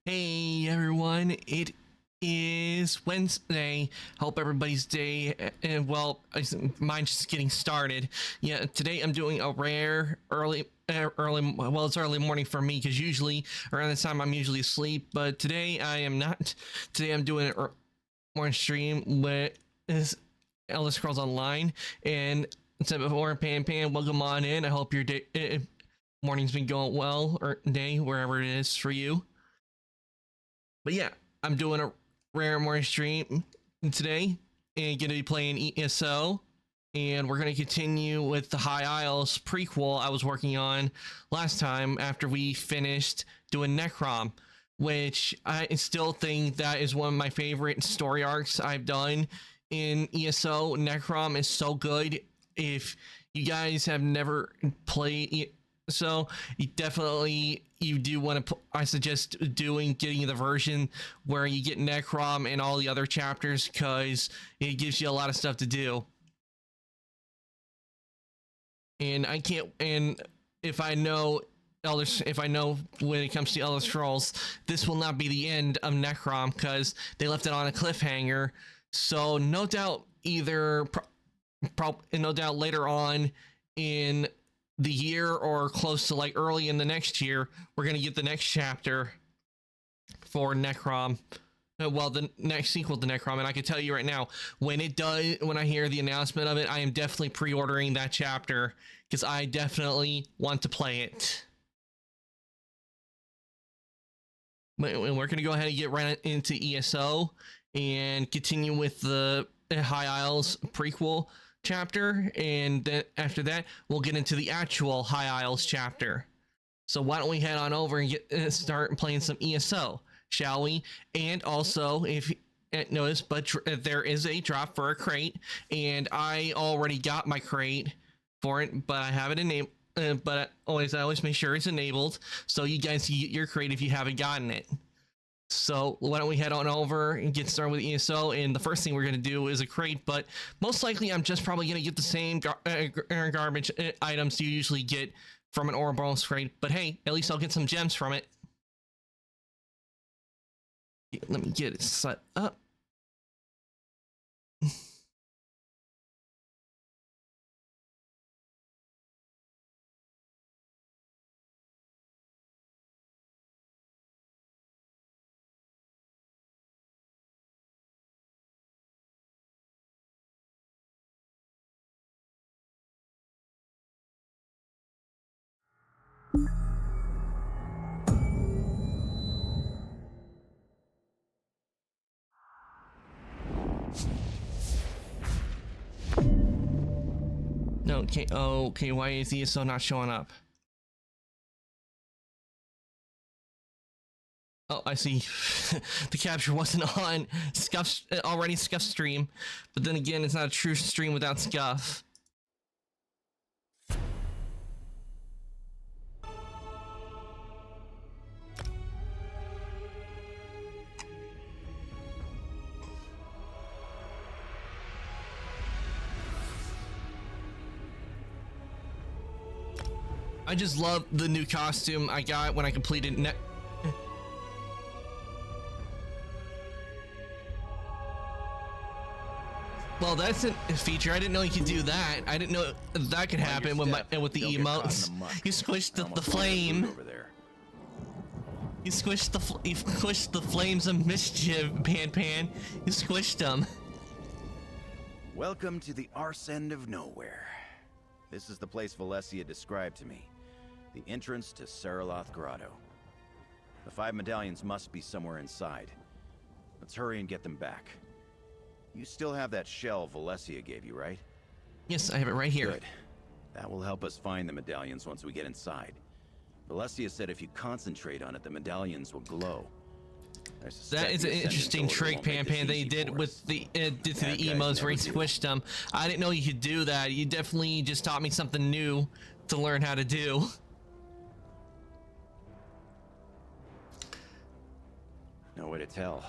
Hey everyone, it is Wednesday. Hope everybody's day, and well, mine's just getting started. Yeah, today I'm doing a rare well, it's early morning for me because usually around this time I'm usually asleep, but today I am not. Today I'm doing an morning stream with Elder Scrolls Online, and said before, Pan, welcome on in. I hope your day, morning's been going well, or day, wherever it is for you. But yeah, I'm doing a rare morning stream today and going to be playing ESO. And we're going to continue with the High Isles prequel I was working on last time after we finished doing Necrom, which I still think that is one of my favorite story arcs I've done in ESO. Necrom is so good. If you guys have never played so you do want to, I suggest getting the version where you get Necrom and all the other chapters, because it gives you a lot of stuff to do. And if I know when it comes to Elder Scrolls, this will not be the end of Necrom, because they left it on a cliffhanger. So no doubt no doubt later on in the year, or close to like early in the next year, we're going to get the next chapter for Necrom. Well, the next sequel to Necrom. And I can tell you right now, when I hear the announcement of it, I am definitely pre-ordering that chapter, because I definitely want to play it. But we're going to go ahead and get right into ESO and continue with the High Isles prequel chapter, and then after that we'll get into the actual High Isles chapter. So why don't we head on over and start playing some ESO, shall we? And also, if you notice, but there is a drop for a crate, and I already got my crate for it, but I have it enabled. But I always make sure it's enabled, so you guys can get your crate if you haven't gotten it. So why don't we head on over and get started with ESO, and the first thing we're going to do is a crate, but most likely I'm just probably going to get the same garbage items you usually get from an Ouroboros crate, but hey, at least I'll get some gems from it. Let me get it set up. Okay, why is ESO not showing up? Oh, I see. The capture wasn't on Scuff's already Scuff stream, but then again, it's not a true stream without Scuff. I just love the new costume I got when I completed Well, that's a feature. I didn't know you could do that. I didn't know that could happen with the emotes. You squished the flame. You squished the flames of mischief, Pan. You squished them. Welcome to the arse end of nowhere. This is the place Valencia described to me. The entrance to Saraloth Grotto. The 5 medallions must be somewhere inside. Let's hurry and get them back. You still have that shell Valencia gave you, right? Yes, I have it right here. Good. That will help us find the medallions once we get inside. Valencia said if you concentrate on it, the medallions will glow. That is an interesting trick, Pan, they did with the emotes where he squished them. I didn't know you could do that. You definitely just taught me something new to learn how to do. No way to tell.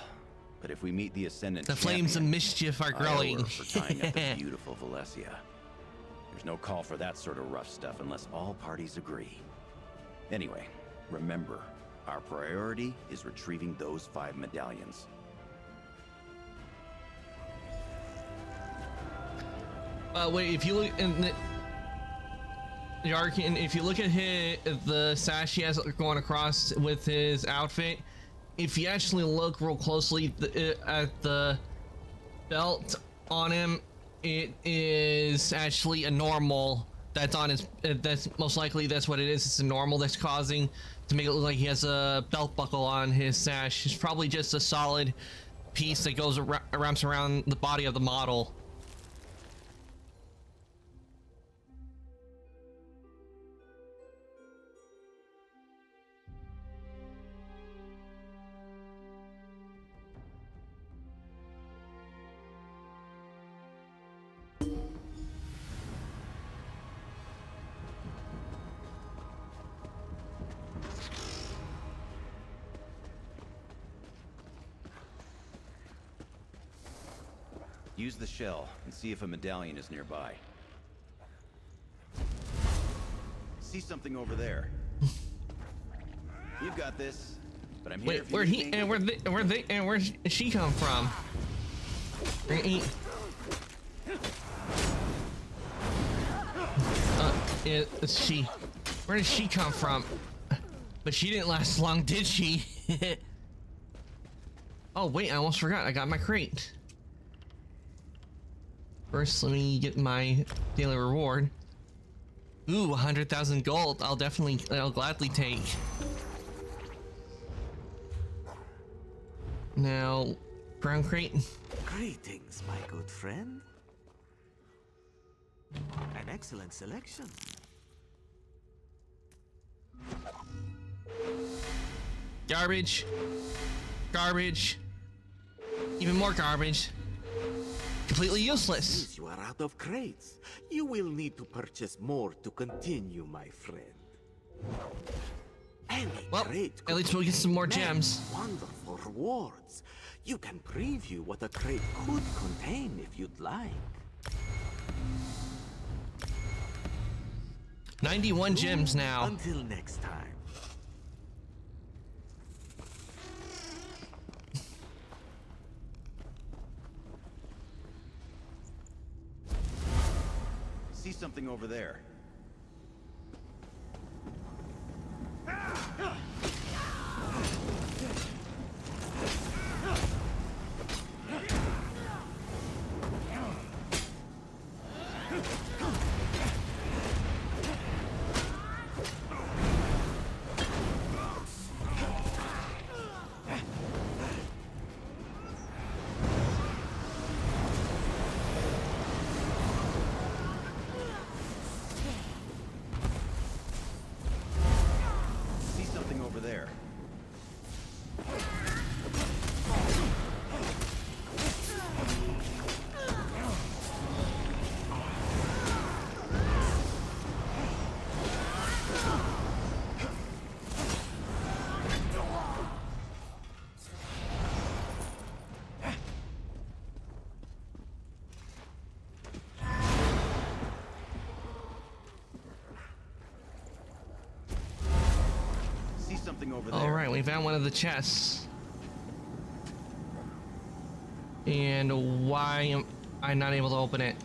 But if we meet the Ascendant the flames of mischief are growing. For tying up the beautiful Valencia. There's no call for that sort of rough stuff unless all parties agree. Anyway, remember, Our priority is retrieving those 5 medallions. Wait, if you look in the Yarkin, if you look at the sash he has going across with his outfit, if you actually look real closely at the belt on him, it is actually a normal that's on his. That's most likely that's what it is. It's a normal that's causing to make it look like he has a belt buckle on his sash. It's probably just a solid piece that goes wraps around the body of the model. Use the shell and see if a medallion is nearby. See something over there. You've got this, but I'm here. Wait, if you where need he me. and where's she come from? She. Where did she come from? But she didn't last long, did she? Oh wait, I almost forgot. I got my crate. First, let me get my daily reward. Ooh, 100,000 gold. I'll gladly take. Now, crown crate. Greetings, my good friend. An excellent selection. Garbage. Garbage. Even more garbage. Completely useless. Since you are out of crates, you will need to purchase more to continue, my friend. Any Well, crate at least we'll get some more contains gems. Wonderful rewards. You can preview what a crate could contain if you'd like. 91 gems now. Until next time. See something over there. See something over there. See something over there. All right, we found one of the chests. And why am I not able to open it?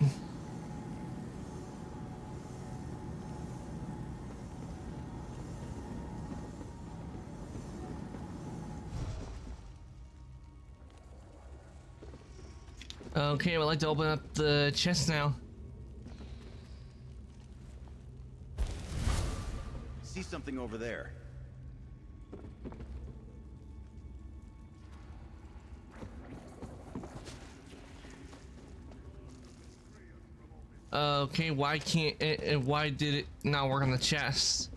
Okay, I'd like to open up the chest now. See something over there. Okay, why can't it, why did it not work on the chest?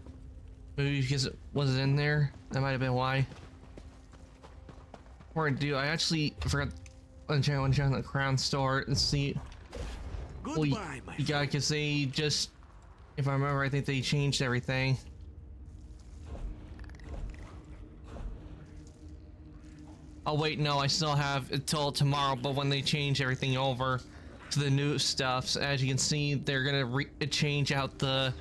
Maybe because it wasn't in there? That might have been why. Or do I actually forgot to check on the crown store and see. Well, Goodbye, my yeah, friend. because they just, if I remember, I think they changed everything. Oh wait, no, I still have until tomorrow, but when they change everything over to the new stuff, so as you can see, they're gonna change out the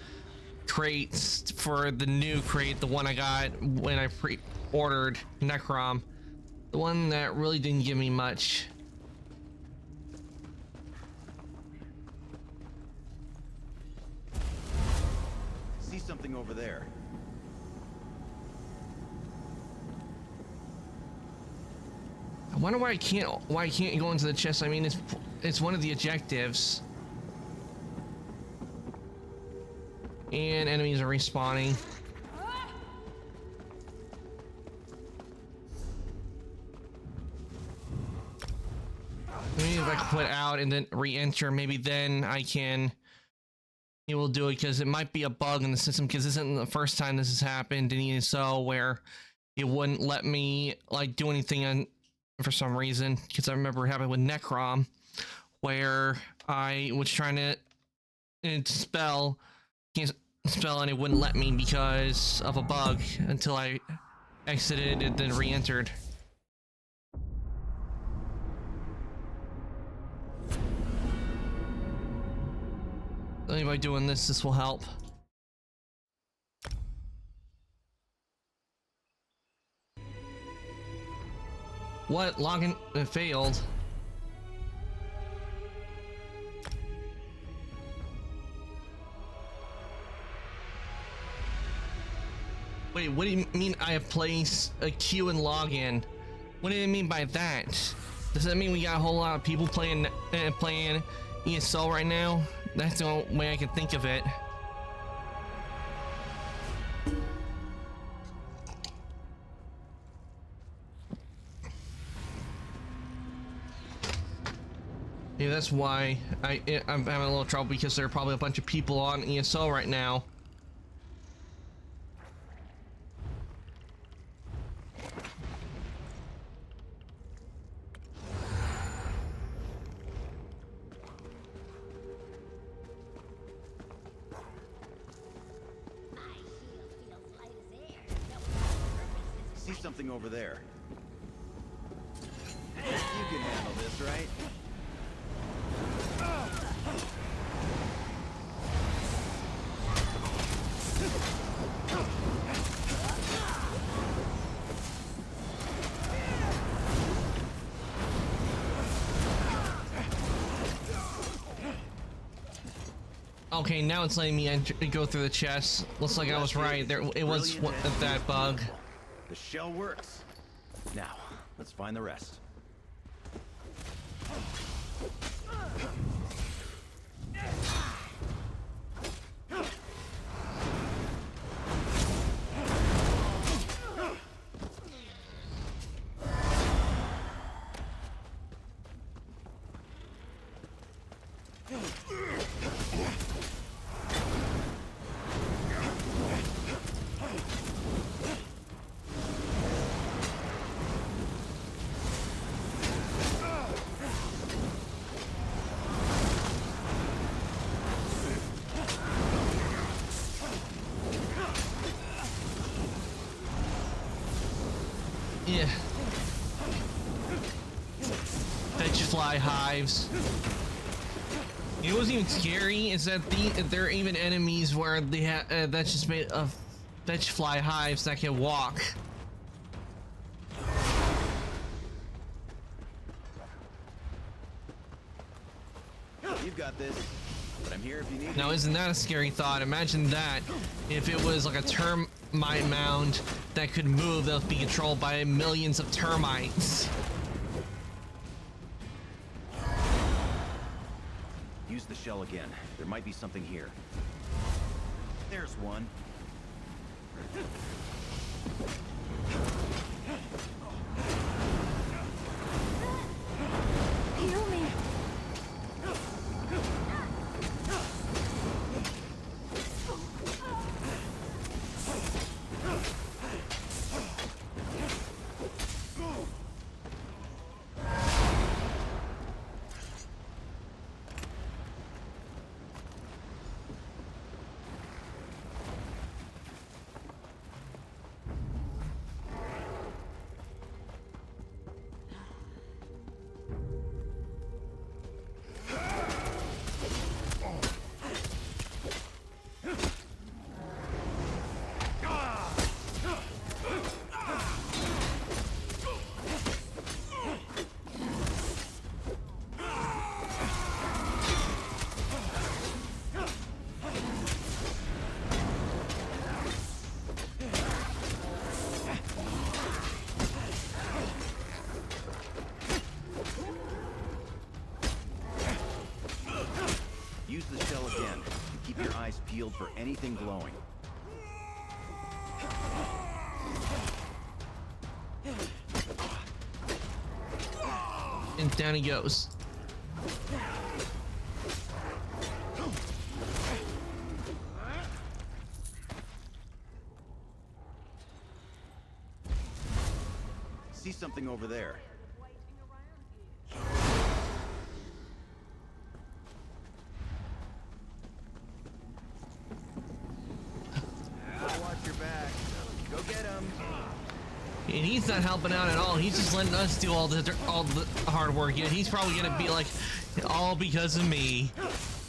crates for the new crate, the one I got when I pre-ordered Necrom, the one that really didn't give me much. See something over there. I wonder why I can't go into the chest. I mean, it's one of the objectives. And enemies are respawning. Maybe if I can put out and then re-enter, maybe then I can. It will do it, because it might be a bug in the system, because this isn't the first time this has happened in ESO where it wouldn't let me like do anything for some reason. Because I remember it happened with Necrom, where I was trying to can't spell and it wouldn't let me because of a bug until I exited and then re-entered. Only by doing this will help. What? Login failed. Wait, what do you mean I have placed a queue and login? What do you mean by that? Does that mean we got a whole lot of people playing ESO right now? That's the only way I can think of it. Yeah, that's why I'm having a little trouble, because there are probably a bunch of people on ESO right now. See something over there. You can handle this, right? Okay, now it's letting me go through the chest. Looks like I was right. There, it was that bug. The shell works. Now, let's find the rest. Yeah. Fly hives. You know what's even scary is that there are even enemies where they have that's just made of fly hives that can walk. You've got this, but I'm here if you need me. Now, isn't that a scary thought? Imagine that if it was like a termite mound that could move, that would be controlled by millions of termites. Use the shell again. There might be something here. There's one. Heal me. peeled for anything glowing. And down he goes. See something over there. Watch your back. Go get him. And he's not helping out at all. He's just letting us do all the hard work. Yeah, he's probably gonna be like, all because of me.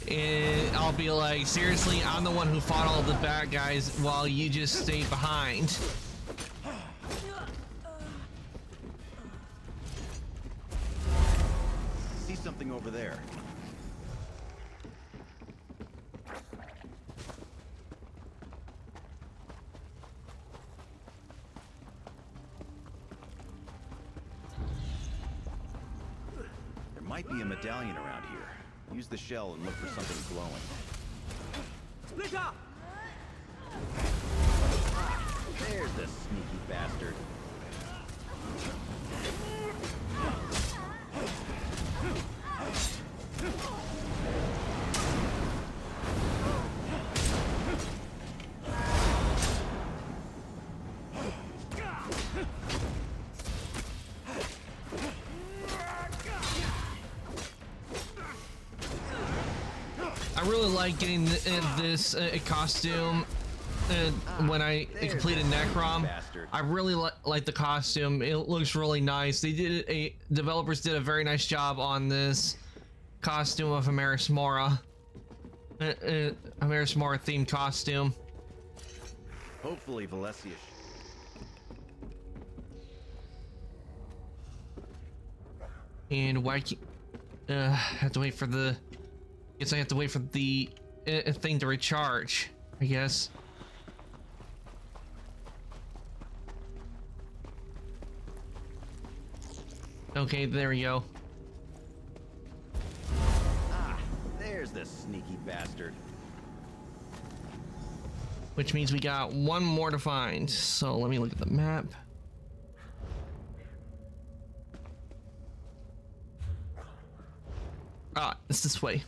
And I'll be like, seriously, I'm the one who fought all the bad guys while you just stayed behind. See something over there. There might be a medallion around here. Use the shell and look for something glowing. Split up! There's the sneaky bastard. I really like getting this costume when I completed Necrom. I really like the costume. It looks really nice. They did developers did a very nice job on this costume of Amaris Mora. Amaris Mora themed costume. Hopefully Valencia. And why have to wait for the... Guess I have to wait for the thing to recharge, I guess. Okay, there we go. Ah, there's the sneaky bastard. Which means we got one more to find. So let me look at the map. Ah, it's this way.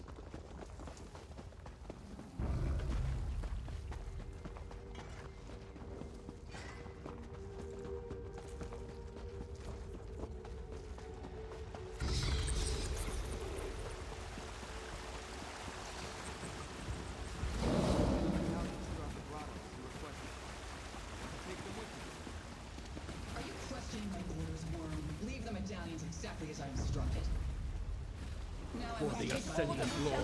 Exactly as I instructed. Now I must take ascendant lord.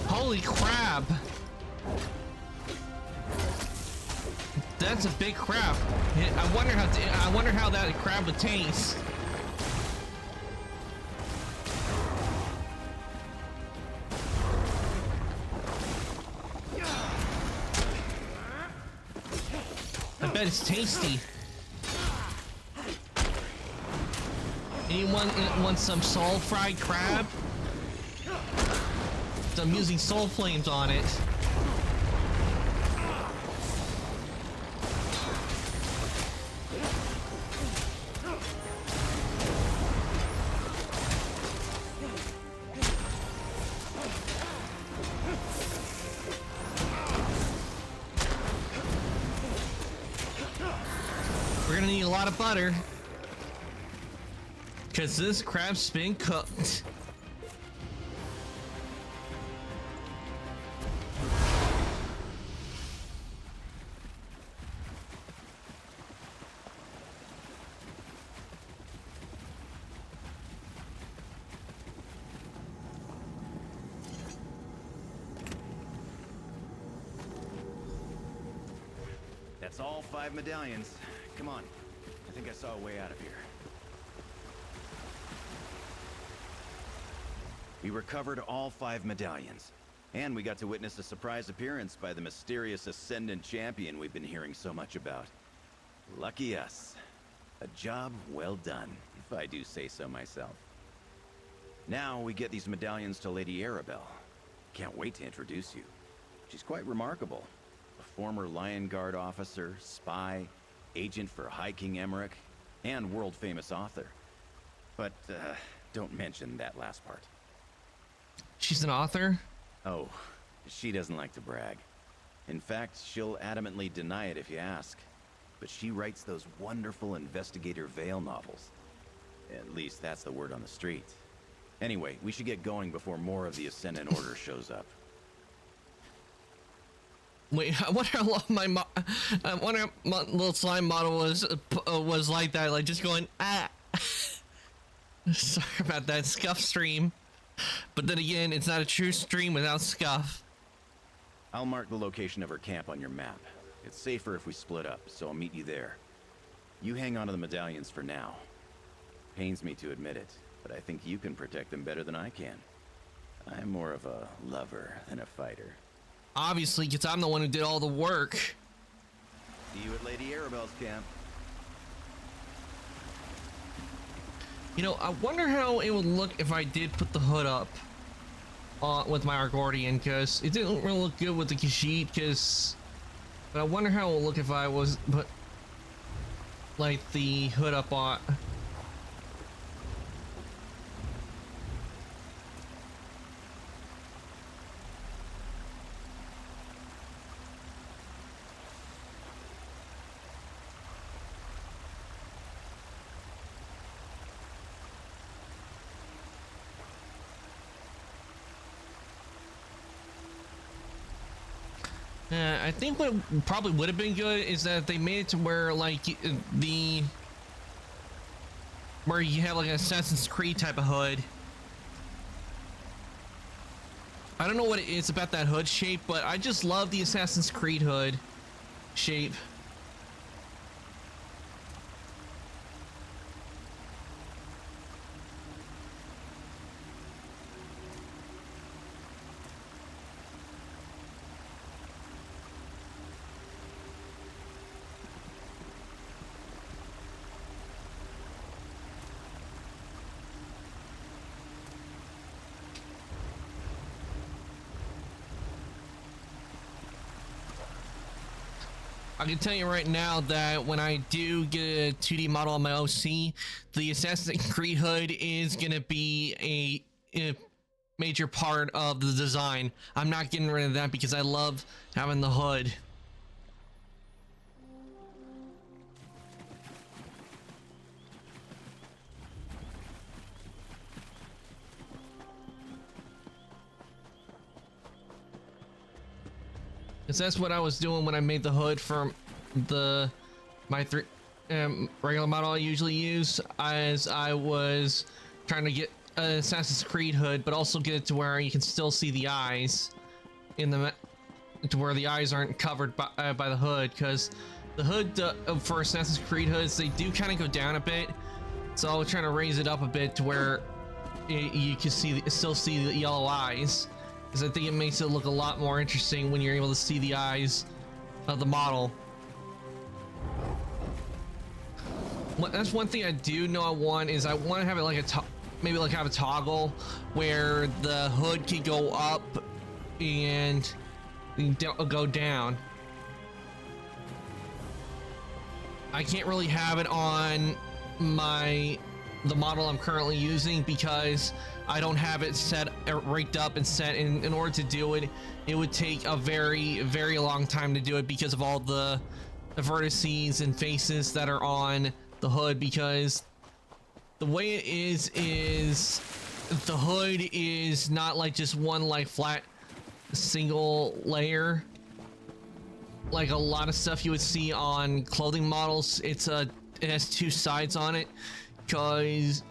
Holy crap! That's a big crab. I wonder how that crab would taste. I bet it's tasty. Anyone want some soul fried crab? So I'm using soul flames on it. We're gonna need a lot of butter, because this crab's been cooked. That's all 5 medallions. Come on. I think I saw a way out of here. We recovered all 5 medallions. And we got to witness a surprise appearance by the mysterious Ascendant champion we've been hearing so much about. Lucky us. A job well done, if I do say so myself. Now we get these medallions to Lady Arabelle. Can't wait to introduce you. She's quite remarkable. A former Lion Guard officer, spy, agent for High King Emmerich, and world-famous author. But, don't mention that last part. She's an author? Oh, she doesn't like to brag. In fact, she'll adamantly deny it if you ask. But she writes those wonderful Investigator Vale novels. At least that's the word on the street. Anyway, we should get going before more of the Ascendant Order shows up. Wait, I wonder how long I wonder how my little slime model was like that, like just going ah. Sorry about that scuff stream, but then again, it's not a true stream without scuff. I'll mark the location of her camp on your map. It's safer if we split up, so I'll meet you there. You hang on to the medallions for now. Pains me to admit it, but I think you can protect them better than I can. I'm more of a lover than a fighter. Obviously, because I'm the one who did all the work. See you at Lady Arabelle's camp. You know, I wonder how it would look if I did put the hood up with my Argordian, because it didn't really look good with the Khajiit, but I wonder how it would look if I was put like the hood up on. I think what probably would have been good is that they made it to where like where you have like an Assassin's Creed type of hood. I don't know what it is about that hood shape, but I just love the Assassin's Creed hood shape. I can tell you right now that when I do get a 2D model on my OC, the Assassin's Creed hood is gonna be a major part of the design. I'm not getting rid of that because I love having the hood. Because that's what I was doing when I made the hood for my regular model I usually use, as I was trying to get an Assassin's Creed hood, but also get it to where you can still see the eyes in to where the eyes aren't covered by the hood, because the hood for Assassin's Creed hoods, they do kind of go down a bit, so I was trying to raise it up a bit to where you can still see the yellow eyes. Because I think it makes it look a lot more interesting when you're able to see the eyes of the model. That's one thing I do know I want, is I want to have it like maybe like have a toggle where the hood can go up and go down. I can't really have it on the model I'm currently using because I don't have it set rigged up and set. In order to do it, it would take a very, very long time to do it because of all the vertices and faces that are on the hood, because the way it is the hood is not like just one like flat single layer like a lot of stuff you would see on clothing models. It has two sides on it, because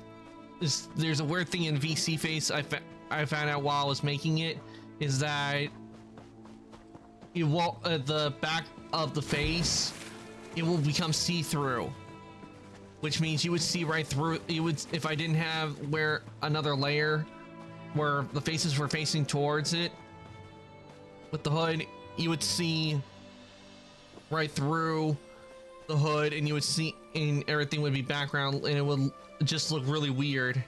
there's a weird thing in VC face I found out while I was making it, is that you won't the back of the face, it will become see-through, which means you would see right through. You would, if I didn't have another layer where the faces were facing towards it, with the hood, you would see right through the hood, and you would see, and everything would be background, and it would just look really weird.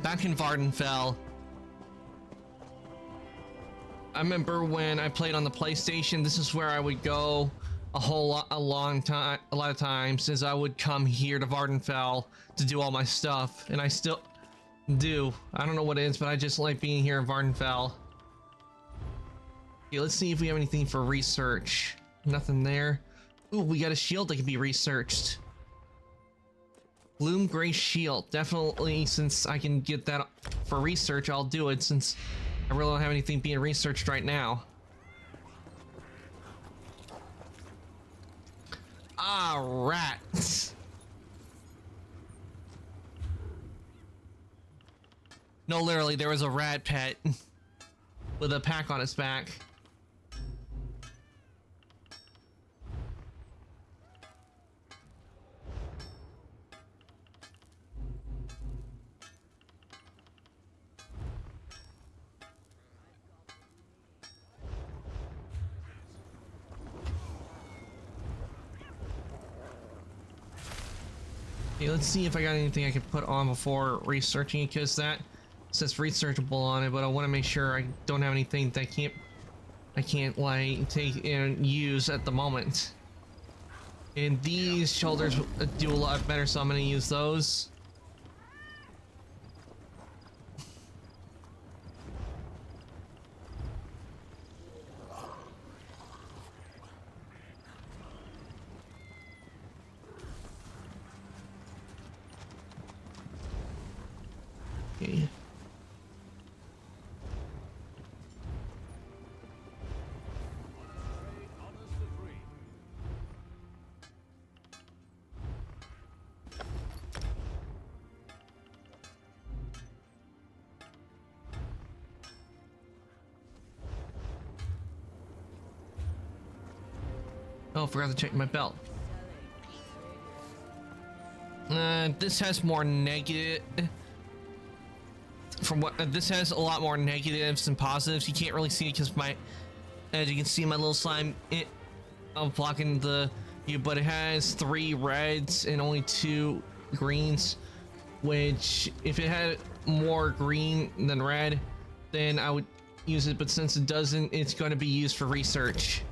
Back in Vardenfell, I remember when I played on the PlayStation, this is where I would go a lot of times, is I would come here to Vardenfell to do all my stuff, and I still do. I don't know what it is, but I just like being here in Vardenfell. Okay, let's see if we have anything for research. Nothing there. Ooh, we got a shield that can be researched. Gloom Gray Shield. Definitely, since I can get that for research, I'll do it, since I really don't have anything being researched right now. Ah, rats. No, literally, there was a rat pet with a pack on its back. Okay, let's see if I got anything I can put on before researching it, because that says researchable on it, but I want to make sure I don't have anything that I can't like take and use at the moment. And these shoulders do a lot better, so I'm going to use those. Okay. Oh, forgot to check my belt. This has more negative. From what this has a lot more negatives than positives. You can't really see it because my, as you can see, my little slime I'm blocking the view, but it has 3 reds and only 2 greens. Which, if it had more green than red, then I would use it. But since it doesn't, it's going to be used for research.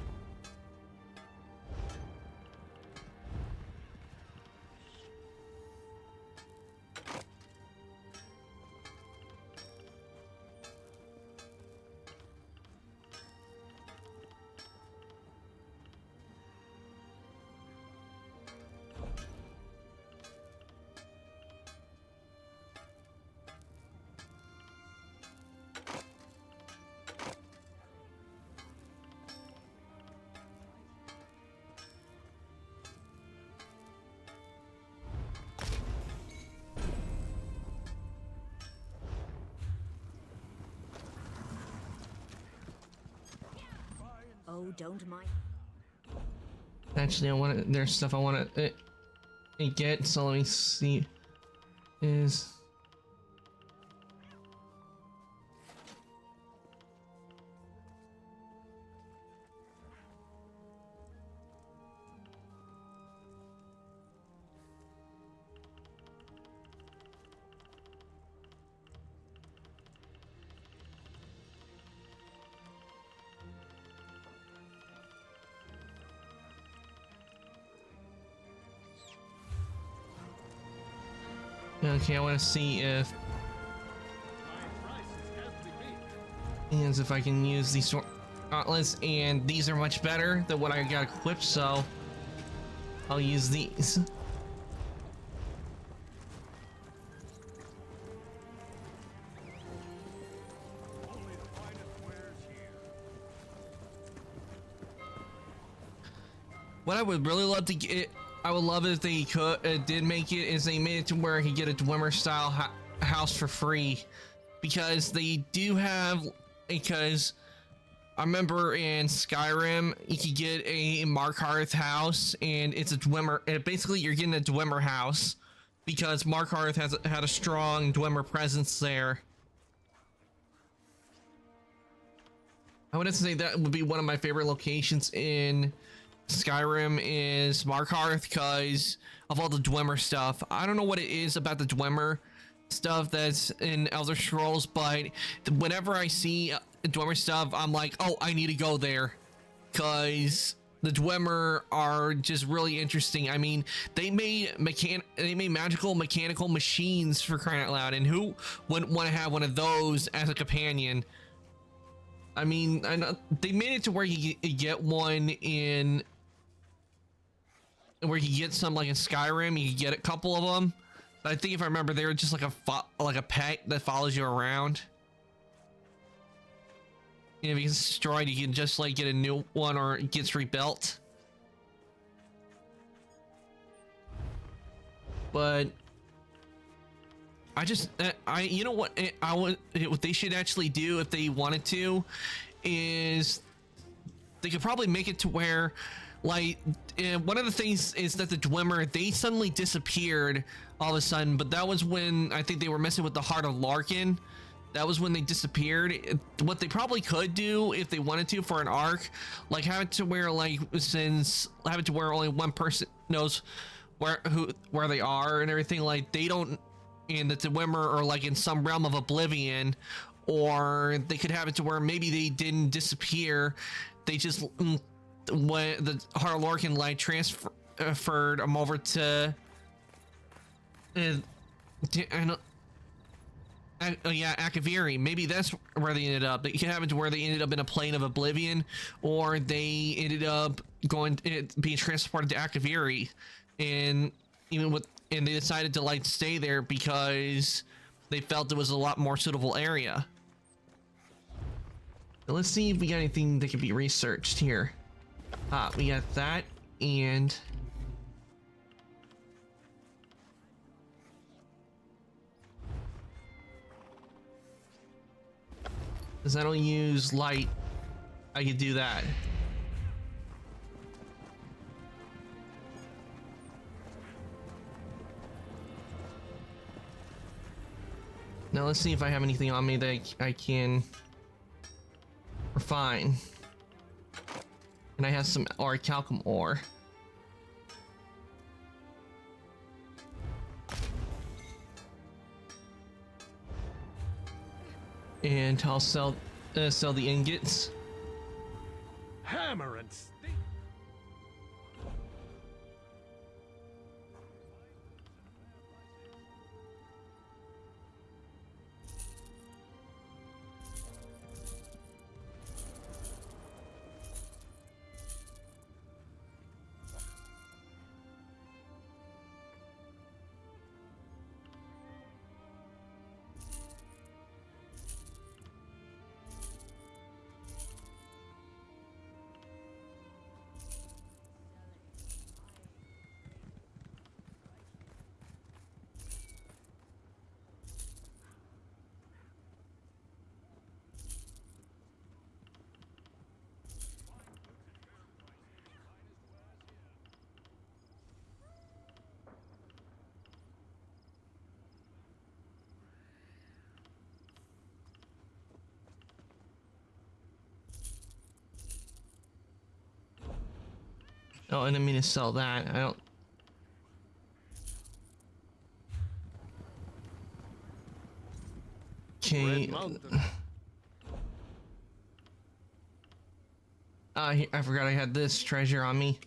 Oh, don't mind. Actually, I want to. There's stuff I want to get. So let me see. Is okay, I want to see if I can use these gauntlets, and these are much better than what I got equipped, so I'll use these. What I would really love to get, I would love if they could did make it, is they made it to where I could get a Dwemer style house for free, because they do have, because I remember in Skyrim you could get a Markarth house, and it's a Dwemer. Basically, you're getting a Dwemer house because Markarth has had a strong Dwemer presence there. I would have to say that would be one of my favorite locations in Skyrim is Markarth because of all the Dwemer stuff. I don't know what it is about the Dwemer stuff that's in Elder Scrolls, but whenever I see Dwemer stuff, I'm like, oh, I need to go there because the Dwemer are just really interesting. I mean, they made magical mechanical machines, for crying out loud, and who wouldn't want to have one of those as a companion? I mean, I know they made it to where you get one in, where you get some like in Skyrim, you get a couple of them. But I think if I remember, they were just like a pet that follows you around. And if it gets destroyed, you can just like get a new one, or it gets rebuilt. But you know what what they should actually do if they wanted to is they could probably make it to where, like, one of the things is that the Dwemer, they suddenly disappeared all of a sudden, but that was when I think they were messing with the Heart of Larkin. That was when they disappeared. What they probably could do if they wanted to for an arc, like have it to where, like, have it to where only one person knows where they are and everything, like they don't, and that the Dwemer are like in some realm of oblivion, or they could have it to where maybe they didn't disappear, they just when the Heart of Larkin like transferred them over to Akaviri. Maybe that's where they ended up. It could happen to where they ended up in a plane of oblivion, or they ended up being transported to Akaviri, and they decided to like stay there because they felt it was a lot more suitable area. Now let's see if we got anything that can be researched here. We got that, and because I don't use light, I could do that. Now let's see if I have anything on me that I can refine. And I have some orichalcum ore. And I'll sell the ingots. Hammer and steel. Oh, I didn't mean to sell that. I don't. Okay. I forgot I had this treasure on me.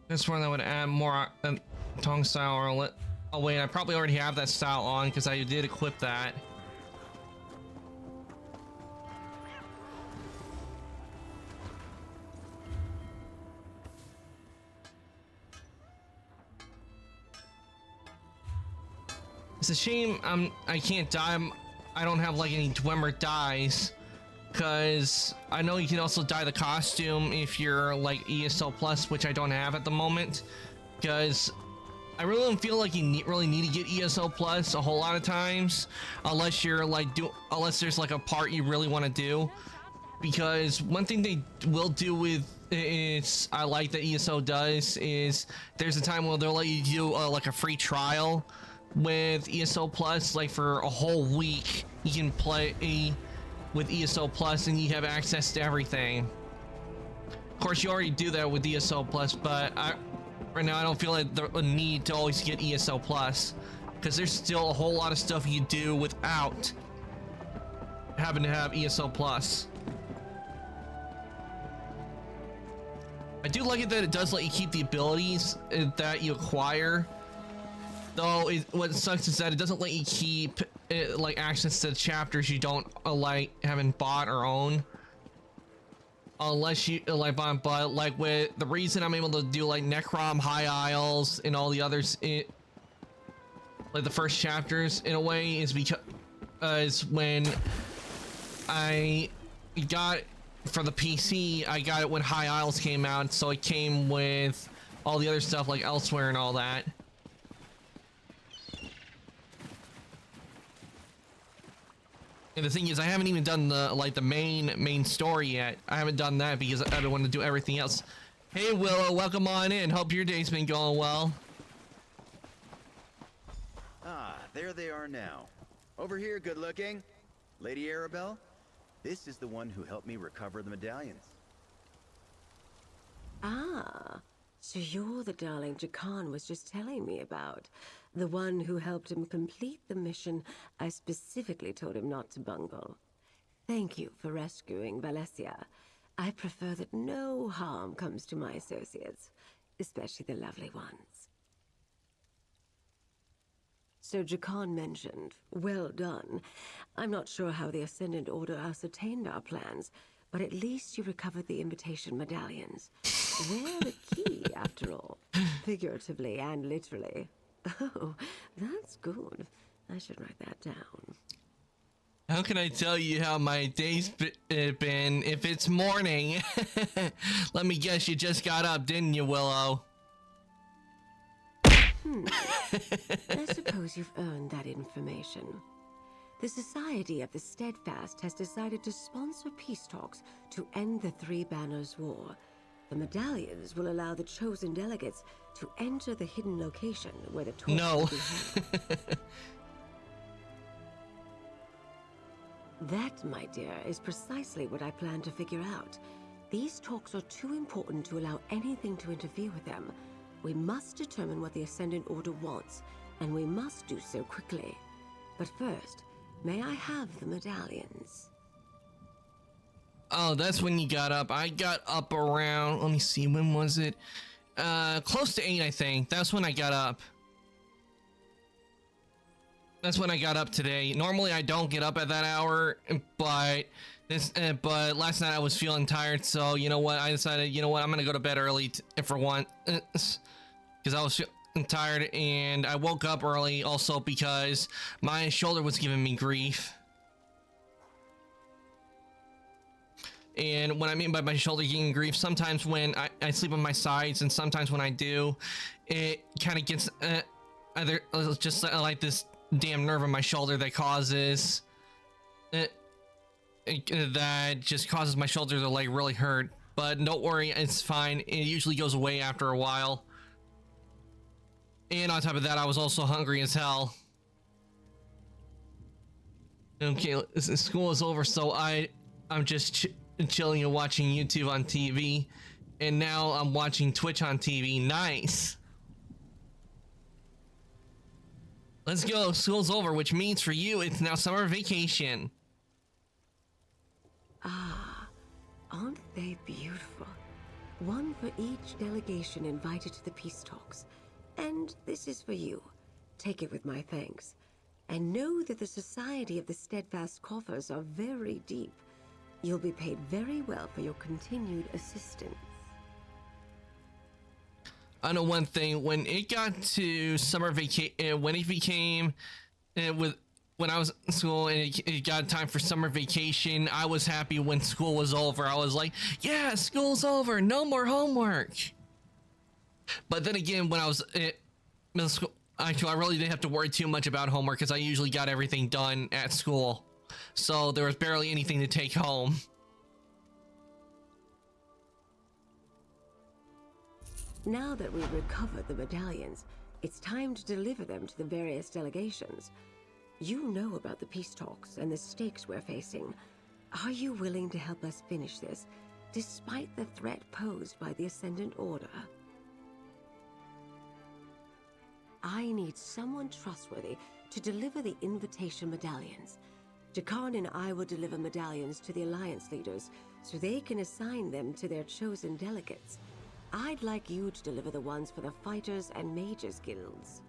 This one I would add more tongue style or let. Oh wait, I probably already have that style on because I did equip that. It's a shame I can't die. I don't have like any Dwemer dies, because I know you can also dye the costume if you're like ESO plus, which I don't have at the moment, because I really don't feel like you really need to get ESO plus a whole lot of times, unless you're like unless there's like a part you really want to do. Because one thing they will do with it's I like that ESO does is there's a time where they'll let you do like a free trial with ESO plus, like for a whole week you can play with ESO plus and you have access to everything. Of course you already do that with ESO plus, but right now I don't feel like the need to always get ESO plus, because there's still a whole lot of stuff you do without having to have ESO plus. I do like it that it does let you keep the abilities that you acquire, though what sucks is that it doesn't let you keep like access to chapters you don't like haven't bought or own, unless you like buy. But like with the reason I'm able to do like Necrom, High Isles, and all the others, like the first chapters in a way, is because when I got for the PC, I got it when High Isles came out, so it came with all the other stuff like Elsewhere and all that. And the thing is, I haven't even done the main story yet. I haven't done that because I don't want to do everything else. Hey Willow, welcome on in. Hope your day's been going well. Ah, there they are now. Over here, good looking. Lady Arabelle, this is the one who helped me recover the medallions. Ah, so you're the darling Jakan was just telling me about. The one who helped him complete the mission I specifically told him not to bungle. Thank you for rescuing Valencia. I prefer that no harm comes to my associates, especially the lovely ones. So Jakan mentioned, well done. I'm not sure how the Ascendant Order ascertained our plans, but at least you recovered the invitation medallions. They're the key, after all, figuratively and literally. Oh, that's good. I should write that down. How can I tell you how my day's been if it's morning? Let me guess, you just got up, didn't you, Willow? I suppose you've earned that information. The Society of the Steadfast has decided to sponsor peace talks to end the Three Banners War. The medallions will allow the chosen delegates to enter the hidden location where the talks will be held. That, my dear, is precisely what I plan to figure out. These talks are too important to allow anything to interfere with them. We must determine what the Ascendant Order wants, and we must do so quickly. But first, may I have the medallions? Oh, that's when you got up. I got up around, let me see, when was it? Close to 8, I think. That's when I got up. That's when I got up today. Normally I don't get up at that hour, but last night I was feeling tired, so you know what? I decided, you know what? I'm gonna go to bed early for one, because I was feeling tired, and I woke up early also because my shoulder was giving me grief. And what I mean by my shoulder getting grief, sometimes when I sleep on my sides, and sometimes when I do, it kind of gets either just like this damn nerve in my shoulder that causes that just causes my shoulder to like really hurt. But don't worry, it's fine. It usually goes away after a while. And on top of that, I was also hungry as hell. Okay, school is over, so I'm just chilling and watching YouTube on TV, and now I'm watching Twitch on TV. Nice. Let's go. School's over, which means for you it's now summer vacation. Ah, aren't they beautiful? One for each delegation invited to the peace talks. And this is for you. Take it with my thanks. And know that the Society of the Steadfast Coffers are very deep. You'll be paid very well for your continued assistance. I know one thing, when it got to summer vacation, when it became when I was in school and it got time for summer vacation, I was happy when school was over. I was like, yeah, school's over, no more homework. But then again, when I was in middle school, I really didn't have to worry too much about homework because I usually got everything done at school. So there was barely anything to take home. Now that we've recovered the medallions, it's time to deliver them to the various delegations. You know about the peace talks and the stakes we're facing. Are you willing to help us finish this, despite the threat posed by the Ascendant Order? I need someone trustworthy to deliver the invitation medallions. Jakarn and I will deliver medallions to the Alliance leaders so they can assign them to their chosen delegates. I'd like you to deliver the ones for the Fighters and Mages guilds.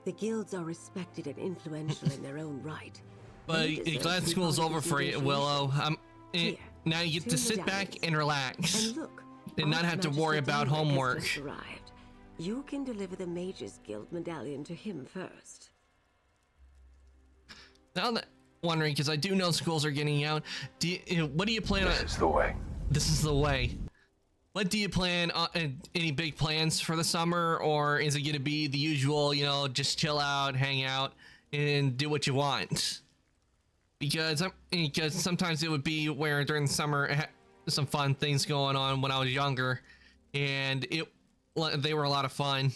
The guilds are respected and influential in their own right. But glad school's over for you, Willow. Now you get to sit back and relax. And look, and not have to worry about homework. Arrived. You can deliver the Mages Guild medallion to him first. Now that wondering, because I do know schools are getting out. What do you plan on? This is the way. This is the way. What do you plan on? Any big plans for the summer, or is it going to be the usual? You know, just chill out, hang out, and do what you want. Because sometimes it would be where during the summer I had some fun things going on when I was younger, and they were a lot of fun.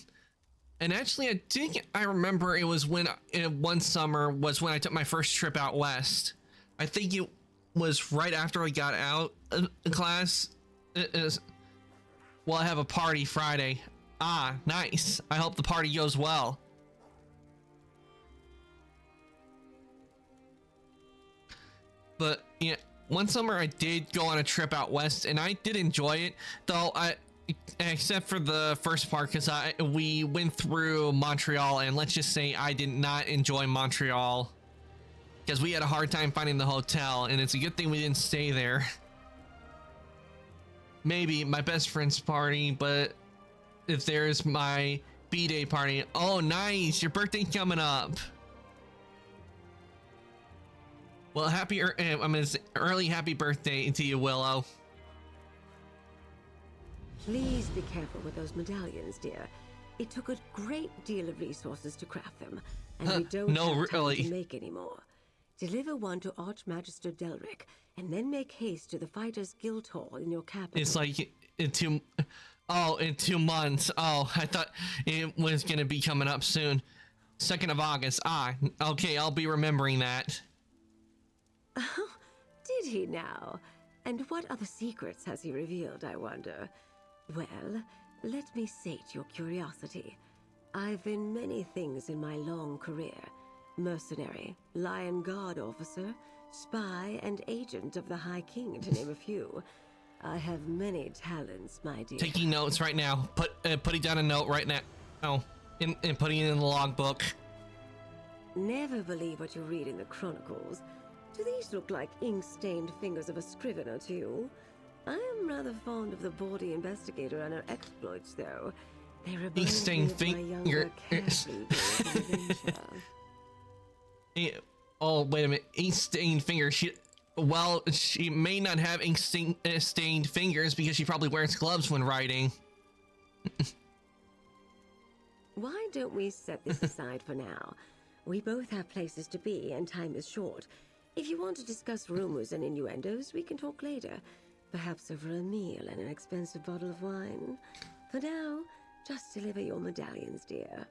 And actually, I think I remember it was when one summer was when I took my first trip out west. I think it was right after I got out of class. Well, I have a party Friday. Ah, nice. I hope the party goes well. But yeah, one summer I did go on a trip out west, and I did enjoy it, though except for the first part, because we went through Montreal, and let's just say I did not enjoy Montreal because we had a hard time finding the hotel, and it's a good thing we didn't stay there. Maybe my best friend's party, but if there's my B-Day party. Oh, nice! Your birthday coming up. Well, early happy birthday to you, Willow. Please be careful with those medallions, dear. It took a great deal of resources to craft them, and we don't have time to make any more. Deliver one to Archmagister Delric, and then make haste to the Fighters Guild Hall in your capital. It's like in 2 months. Oh, I thought it was gonna be coming up soon. 2nd of August. Ah, okay, I'll be remembering that. Oh, did he now? And what other secrets has he revealed, I wonder? Well, let me sate your curiosity. I've been many things in my long career. Mercenary, Lion Guard officer, spy, and agent of the High King, to name a few. I have many talents, my dear. Taking notes right now. Putting down a note right now. Oh, and putting it in the logbook. Never believe what you read in the chronicles. Do these look like ink-stained fingers of a scrivener to you? I am rather fond of the bawdy investigator and her exploits, though. They remind me of my younger, carefree days of adventure. Oh, wait a minute. Ink-stained fingers. She may not have ink-stained fingers because she probably wears gloves when writing. Why don't we set this aside for now? We both have places to be, and time is short. If you want to discuss rumors and innuendos, we can talk later. Perhaps over a meal and an expensive bottle of wine. For now, just deliver your medallions, dear.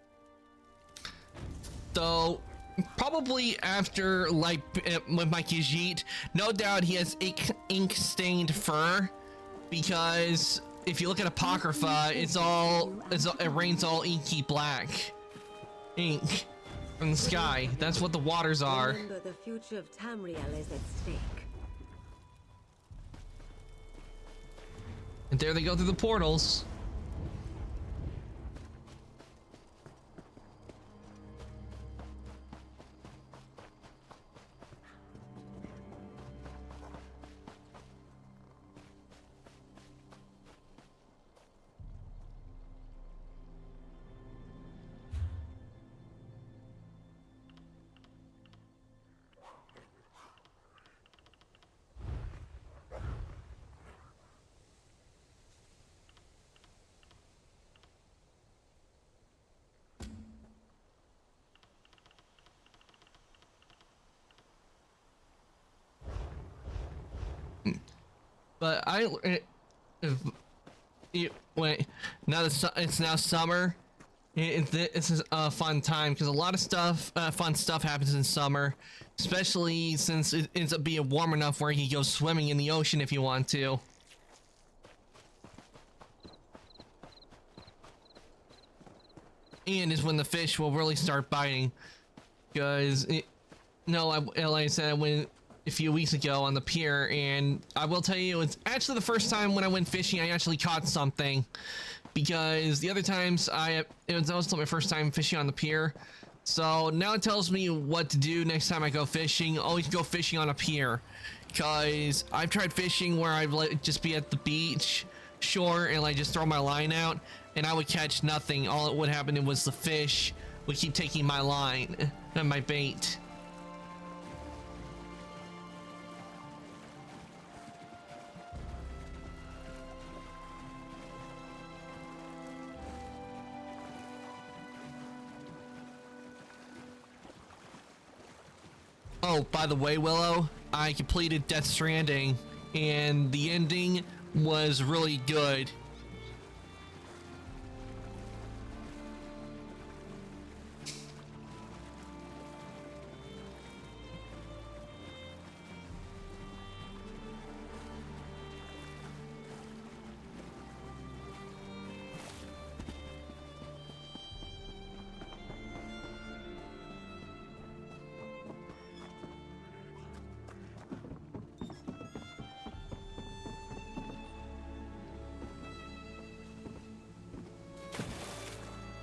So, probably after, like, with my Khajiit, no doubt he has ink-stained fur, because if you look at Apocrypha, it rains all inky black ink from the sky. That's what the waters are. Remember, the future of Tamriel is at stake. there they go through the portals. But wait, now it's now summer. This is a fun time because a lot of fun stuff happens in summer, especially since it ends up being warm enough where you can go swimming in the ocean if you want to. And is when the fish will really start biting, because like I said, I went a few weeks ago on the pier, and I will tell you, it's actually the first time when I went fishing I actually caught something, because the other times it was also my first time fishing on the pier. So now it tells me what to do next time I go fishing. Always go fishing on a pier, because I've tried fishing where I'd just be at the beach shore and like just throw my line out and I would catch nothing. All it would happen was the fish would keep taking my line and my bait. Oh, by the way, Willow, I completed Death Stranding, and the ending was really good.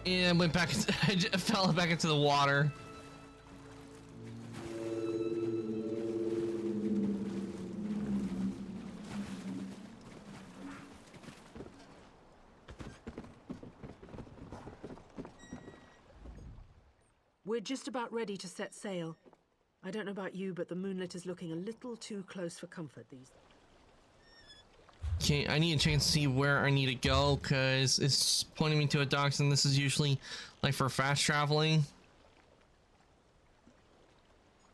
And went back. I fell back into the water. We're just about ready to set sail. I don't know about you, but the moonlit is looking a little too close for comfort these days. Okay, I need a chance to see where I need to go, because it's pointing me to a docks, and this is usually like for fast traveling.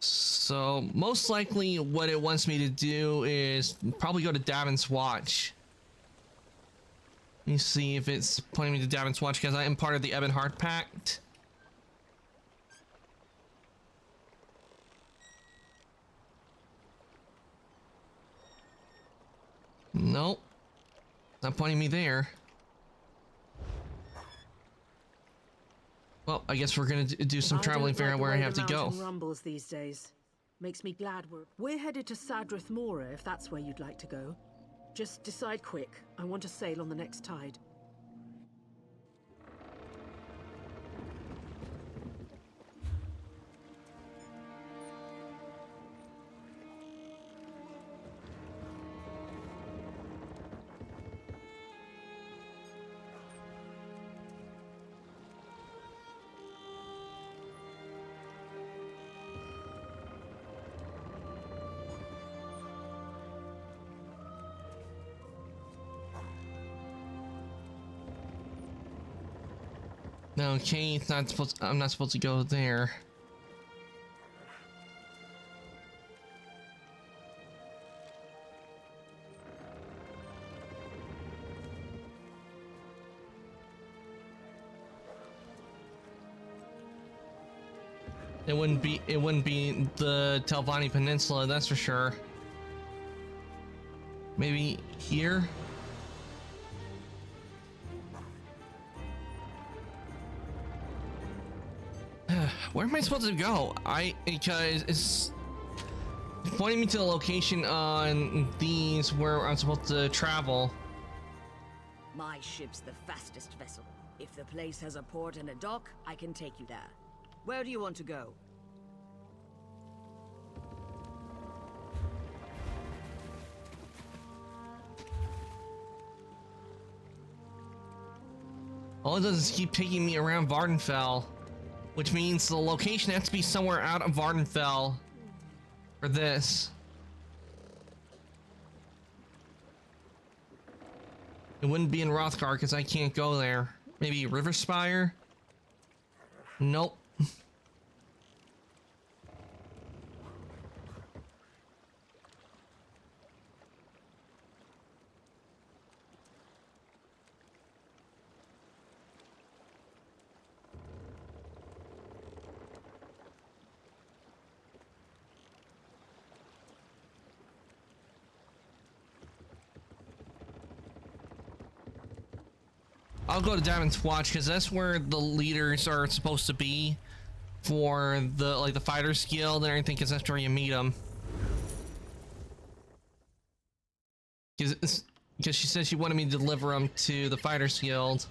So most likely what it wants me to do is probably go to Davin's Watch. Let me see if it's pointing me to Davin's Watch, because I am part of the Ebonheart Pact. Nope. Not pointing me there. Well, I guess we're gonna do some traveling, figure out where I have to go. Rumbles these days. Makes me glad we're headed to Sadrith Mora, if that's where you'd like to go. Just decide quick. I want to sail on the next tide. Okay, it's not supposed. I'm not supposed to go there. It wouldn't be the Telvanni Peninsula, that's for sure. Maybe here? Where am I supposed to go? Because it's pointing me to the location on these where I'm supposed to travel. My ship's the fastest vessel. If the place has a port and a dock, I can take you there. Where do you want to go? All it does is keep taking me around Vardenfell, which means the location has to be somewhere out of Vardenfell for this. It wouldn't be in Rothgar because I can't go there. Maybe Riverspire? Nope. I'll go to Diamond's Watch because that's where the leaders are supposed to be for the Fighters Guild and everything, because that's where you meet them. Because she said she wanted me to deliver them to the Fighters Guild.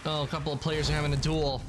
Oh, a couple of players are having a duel.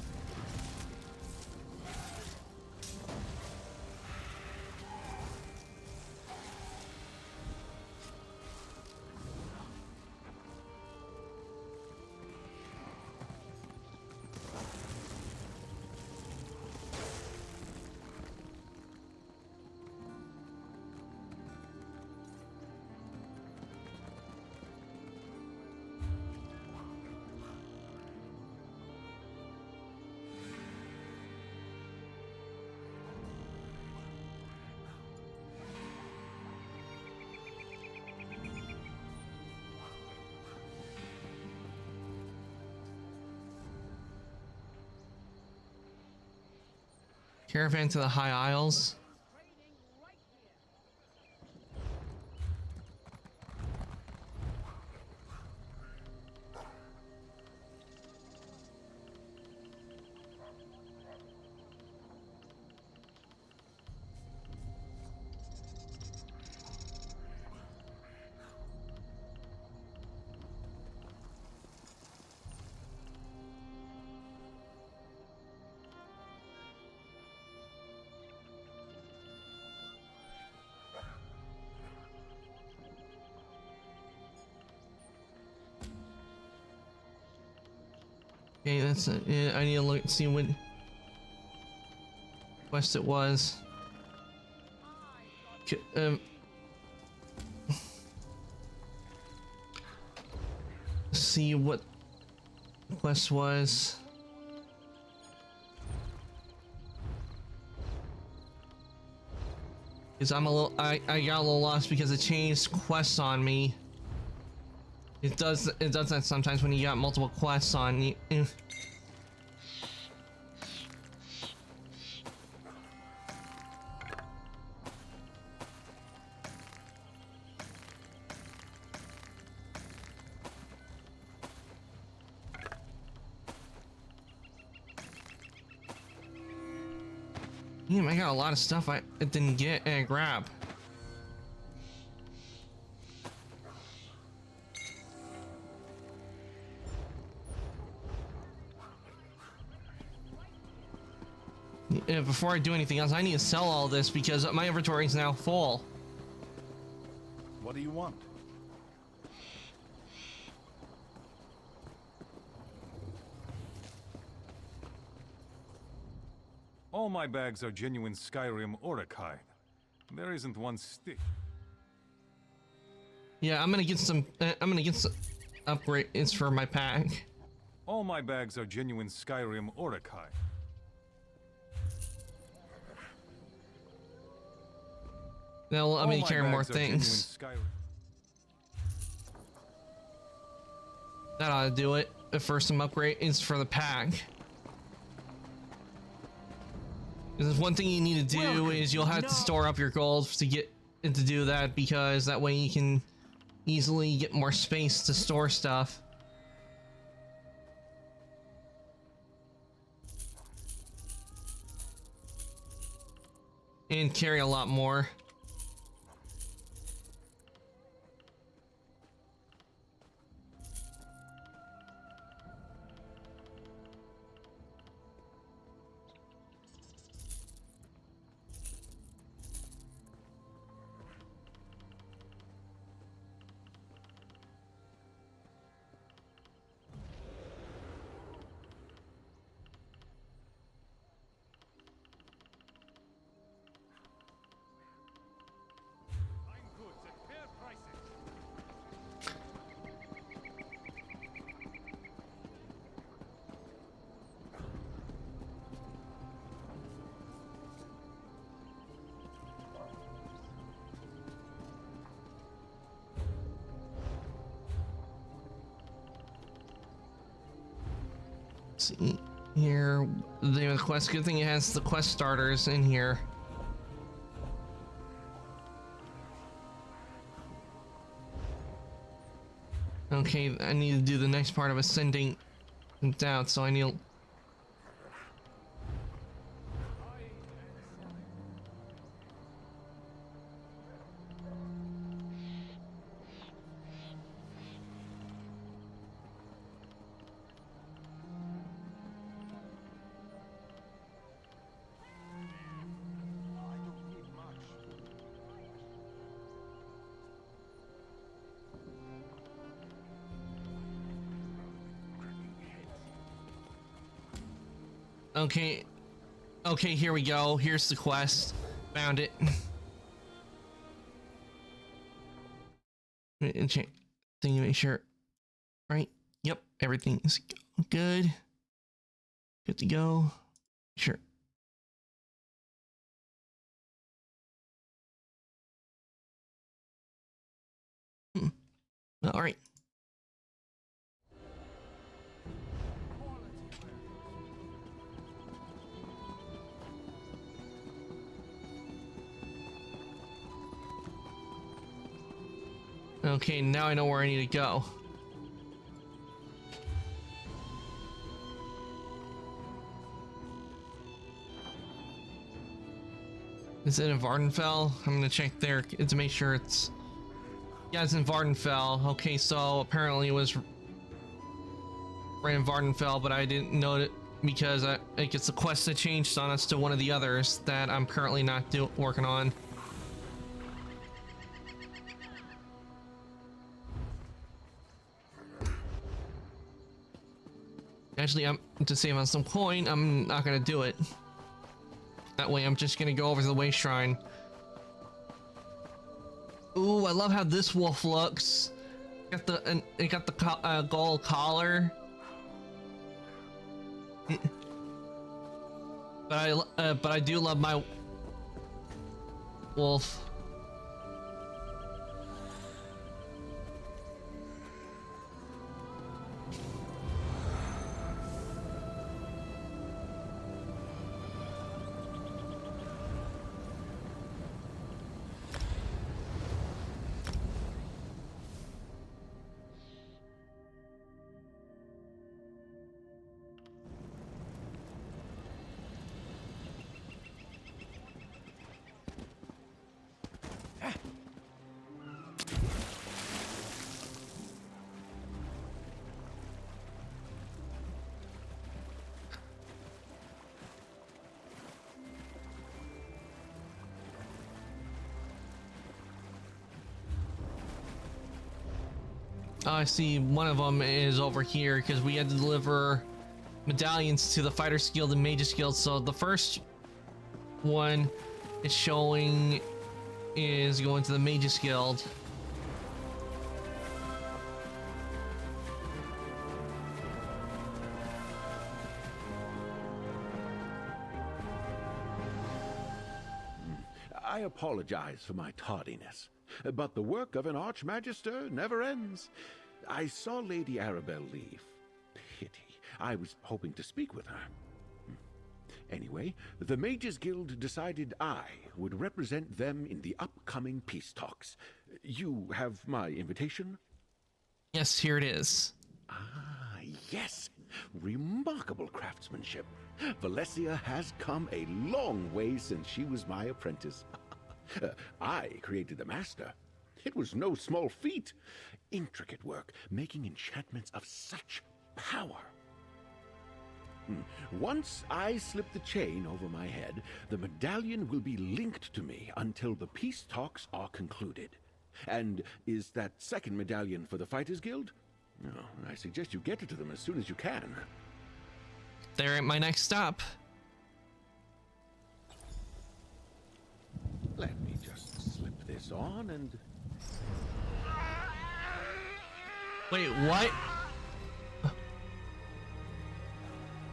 Caravan to the High Isles. Okay, that's it. I need to look see what quest it was. See what quest was. Because I'm a little, I got a little lost because it changed quests on me. It does that sometimes when you got multiple quests on you. Damn, I got a lot of stuff I didn't get and grab. Before I do anything else, I need to sell all this because my inventory is now full. What do you want? All my bags are genuine Skyrim Oricide. There isn't one stick. Yeah, I'm gonna get some upgrades for my pack. All my bags are genuine Skyrim Oricide. That'll allow me to carry more things. That ought to do it for some upgrades for the pack. There's one thing you need to do Welcome. is you'll have to store up your gold to get and to do that, because that way you can easily get more space to store stuff. And carry a lot more. See here, the quest. Good thing it has the quest starters in here. Okay, I need to do the next part of ascending down, so I need. Okay, okay, here we go. Here's the quest. Found it. And check thing to make sure. Right? Yep, everything is good. Good to go. Sure. All right. Okay, now I know where I need to go. Is it in Vardenfell? I'm gonna check there to make sure it's... Yeah, it's in Vardenfell. Okay, so apparently it was right in Vardenfell, but I didn't know it because I guess the quest that changed on us to one of the others that I'm currently not working on. Actually, I'm to save on some coin, I'm not gonna do it. That way, I'm just gonna go over to the Waste Shrine. Ooh, I love how this wolf looks. Got the it got the gold collar. But I do love my wolf. I see one of them is over here because we had to deliver medallions to the Fighters Guild and Mages Guild. So the first one is showing is going to the Mages Guild. I apologize for my tardiness, but the work of an Archmagister never ends. I saw Lady Arabelle leave. Pity. I was hoping to speak with her. Anyway, the Mages Guild decided I would represent them in the upcoming peace talks. You have my invitation? Yes, here it is. Ah, yes. Remarkable craftsmanship. Valencia has come a long way since she was my apprentice. I created the master. It was no small feat. Intricate work, making enchantments of such power. Once I slip the chain over my head, the medallion will be linked to me until the peace talks are concluded. And is that second medallion for the Fighters Guild? No, I suggest you get it to them as soon as you can. They're at my next stop. Let me just slip this on and... Wait, what?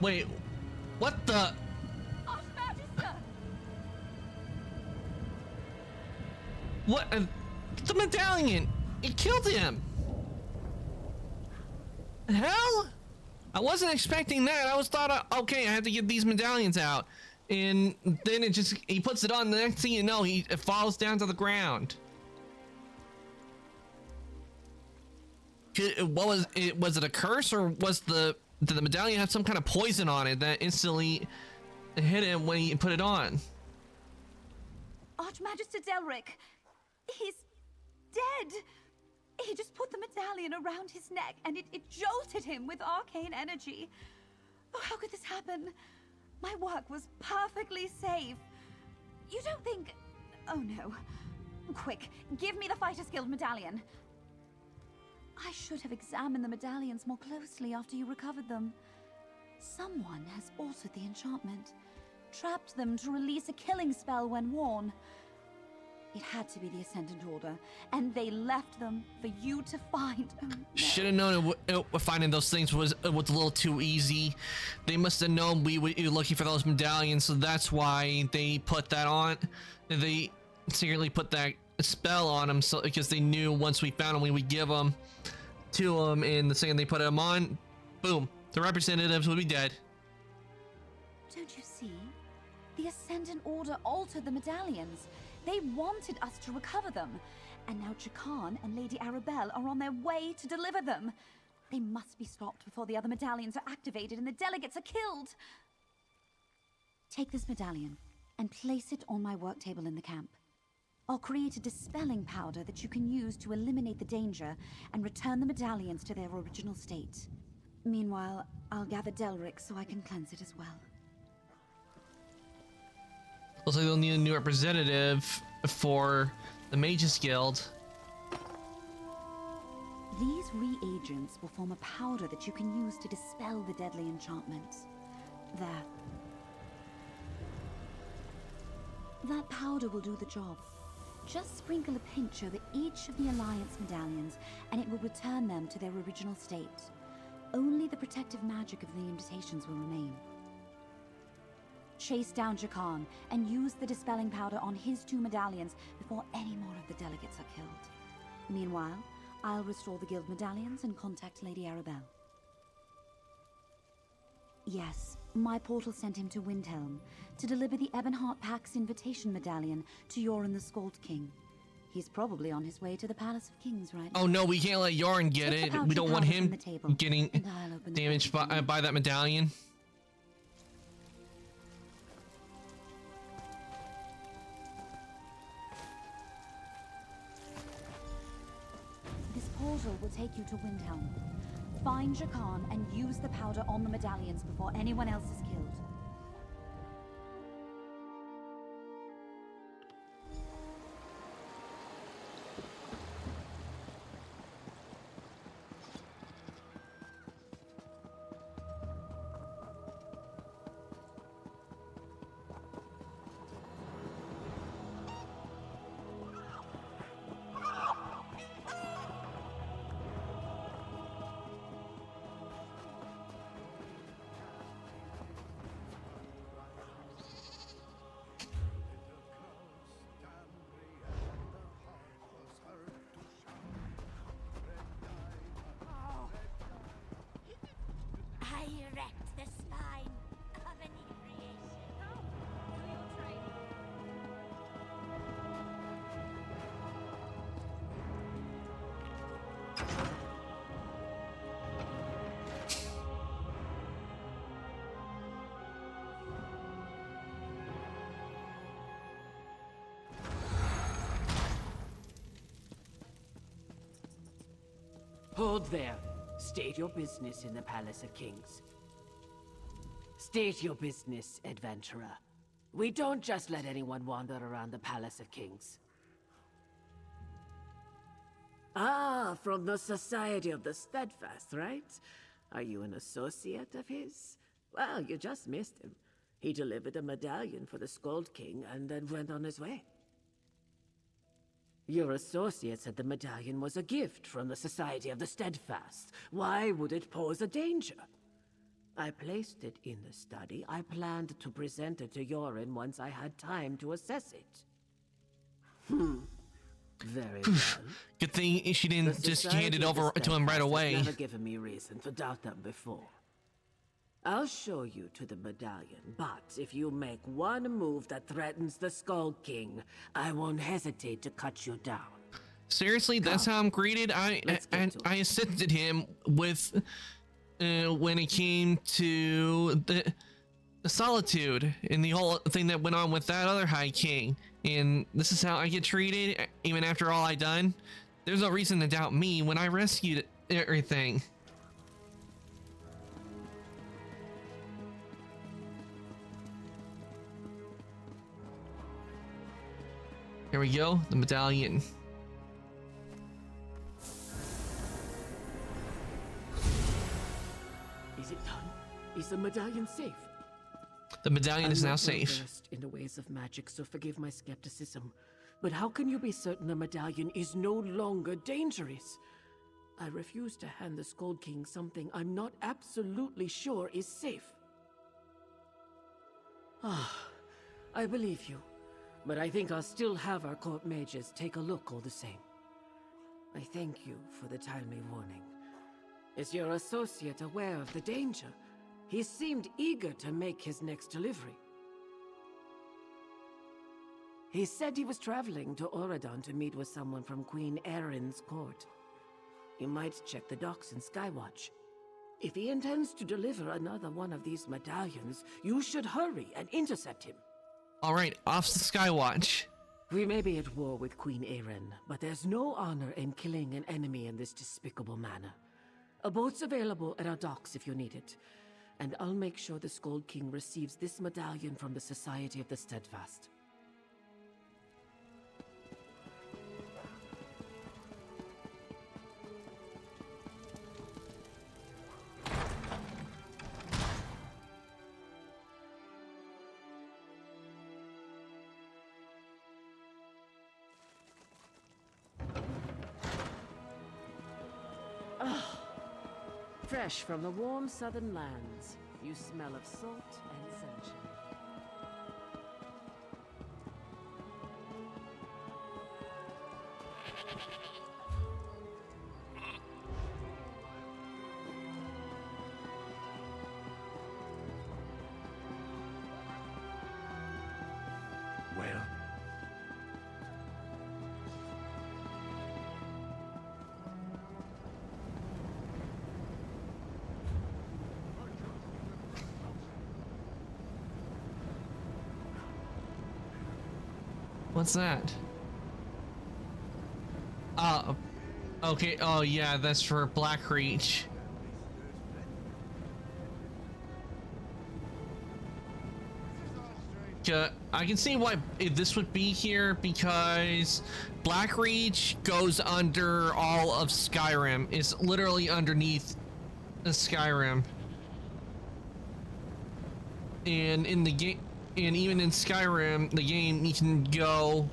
Wait, what the? Archmagister! What? The medallion! It killed him! Hell? I wasn't expecting that. I was thought, okay, I have to get these medallions out. And then it just, he puts it on, the next thing you know, it falls down to the ground. What was it? Was it a curse, or did the medallion have some kind of poison on it that instantly hit him when he put it on? Archmagister Delric, he's dead. He just put the medallion around his neck and it jolted him with arcane energy. Oh, how could this happen? My work was perfectly safe. You don't think... Oh no. Quick, give me the Fighters Guild medallion. I should have examined the medallions more closely after you recovered them. Someone has altered the enchantment, trapped them to release a killing spell when worn. It had to be the Ascendant Order, and they left them for you to find. Oh, no. Should have known finding those things was a little too easy. They must have known we were looking for those medallions, so that's why they put that on. They secretly put that spell on them, so because they knew once we found them, we would give them to them, and the second they put them on, boom, the representatives would be dead. Don't you see? The Ascendant Order altered the medallions. They wanted us to recover them, and now Jakan and Lady Arabelle are on their way to deliver them. They must be stopped before the other medallions are activated and the delegates are killed. Take this medallion and place it on my work table in the camp. I'll create a dispelling powder that you can use to eliminate the danger and return the medallions to their original state. Meanwhile, I'll gather Delric so I can cleanse it as well. Looks like they'll need a new representative for the Mages Guild. These reagents will form a powder that you can use to dispel the deadly enchantment. There. That powder will do the job. Just sprinkle a pinch over each of the Alliance medallions, and it will return them to their original state. Only the protective magic of the invitations will remain. Chase down Jakan and use the dispelling powder on his 2 medallions before any more of the delegates are killed. Meanwhile, I'll restore the guild medallions and contact Lady Arabelle. Yes, my portal sent him to Windhelm to deliver the Ebonheart Pack's invitation medallion to Yoren the Skald King. He's probably on his way to the Palace of Kings right now. Oh no, we can't let Yoren get it. We don't want him getting damaged by that medallion. This portal will take you to Windhelm. Find Jakan and use the powder on the medallions before anyone else is killed. Hold there. State your business in the Palace of Kings. State your business, adventurer. We don't just let anyone wander around the Palace of Kings. Ah, from the Society of the Steadfast, right? Are you an associate of his? Well, you just missed him. He delivered a medallion for the Skald King and then went on his way. Your associate said the medallion was a gift from the Society of the Steadfast. Why would it pose a danger? I placed it in the study. I planned to present it to Yorin once I had time to assess it. Very well. Good thing she didn't just hand it over to him right away. Never given me reason to doubt them before. I'll show you to the medallion, but if you make one move that threatens the Skull King, I won't hesitate to cut you down. Seriously, that's how I'm greeted. I assisted him with when it came to the solitude and the whole thing that went on with that other High King. And this is how I get treated, even after all I done. There's no reason to doubt me when I rescued everything. Here we go, the medallion. Is it done? Is the medallion safe? The medallion is now safe. I'm not well-versed in the ways of magic, so forgive my skepticism. But how can you be certain the medallion is no longer dangerous? I refuse to hand the Skald King something I'm not absolutely sure is safe. Ah, I believe you. But I think I'll still have our court mages take a look all the same. I thank you for the timely warning. Is your associate aware of the danger? He seemed eager to make his next delivery. He said he was traveling to Auradon to meet with someone from Queen Erin's court. You might check the docks in Skywatch. If he intends to deliver another one of these medallions, you should hurry and intercept him. All right, off to Skywatch. We may be at war with Queen Erin, but there's no honor in killing an enemy in this despicable manner. A boat's available at our docks if you need it, and I'll make sure the Skald King receives this medallion from the Society of the Steadfast. Fresh from the warm southern lands, you smell of salt and sunshine. Well, What's that? Okay, oh yeah, that's for Blackreach. I can see why this would be here, because Blackreach goes under all of Skyrim. It's literally underneath Skyrim. And in the game, and even in Skyrim, the game, you can go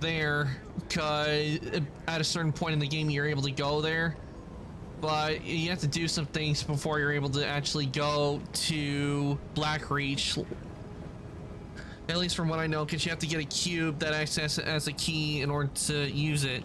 there, because at a certain point in the game you're able to go there, but you have to do some things before you're able to actually go to Blackreach. At least from what I know, because you have to get a cube that acts as a key in order to use it.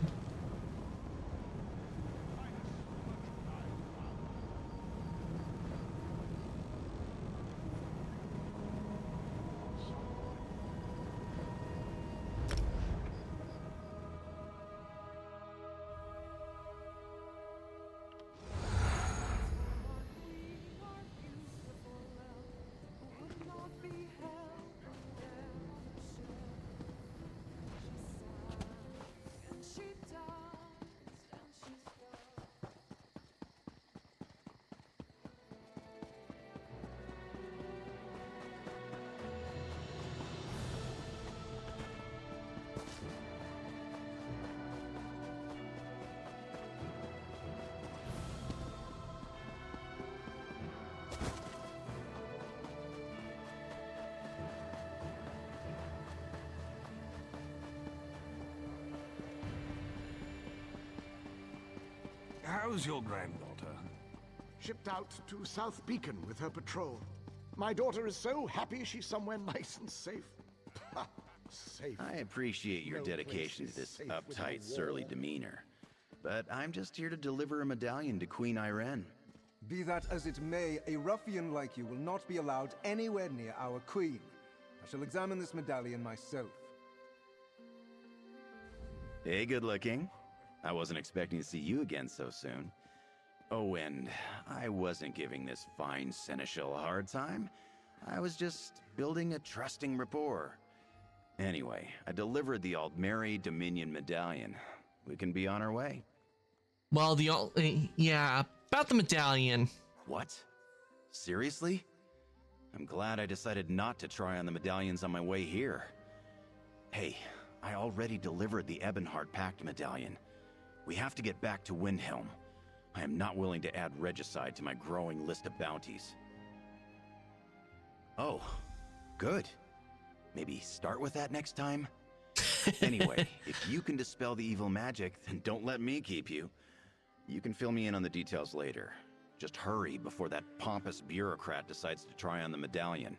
How's your granddaughter? Shipped out to South Beacon with her patrol. My daughter is so happy she's somewhere nice and safe. Safe. I appreciate your No dedication place to is this safe without uptight, war. surly demeanor. But I'm just here to deliver a medallion to Queen Irene. Be that as it may, a ruffian like you will not be allowed anywhere near our queen. I shall examine this medallion myself. Hey, good looking. I wasn't expecting to see you again so soon. Oh, and I wasn't giving this fine seneschal a hard time. I was just building a trusting rapport. Anyway, I delivered the Aldmeri Dominion medallion. We can be on our way. Well, yeah, about the medallion. What? Seriously? I'm glad I decided not to try on the medallions on my way here. Hey, I already delivered the Ebonheart Pact medallion. We have to get back to Windhelm. I am not willing to add regicide to my growing list of bounties. Oh, good. Maybe start with that next time? Anyway, if you can dispel the evil magic, then don't let me keep you. You can fill me in on the details later. Just hurry before that pompous bureaucrat decides to try on the medallion.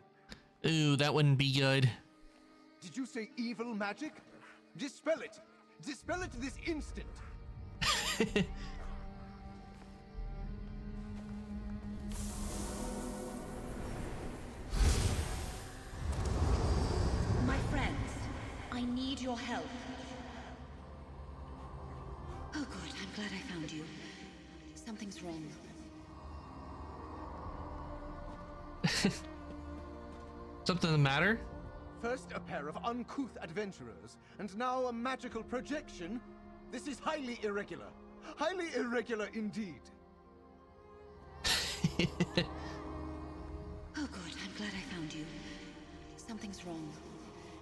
Ooh, that wouldn't be good. Did you say evil magic? Dispel it! Dispel it this instant! My friends, I need your help. Oh good, I'm glad I found you. Something's wrong. Something the matter? First a pair of uncouth adventurers, and now a magical projection? This is highly irregular. Highly irregular indeed. Oh good, I'm glad I found you. Something's wrong.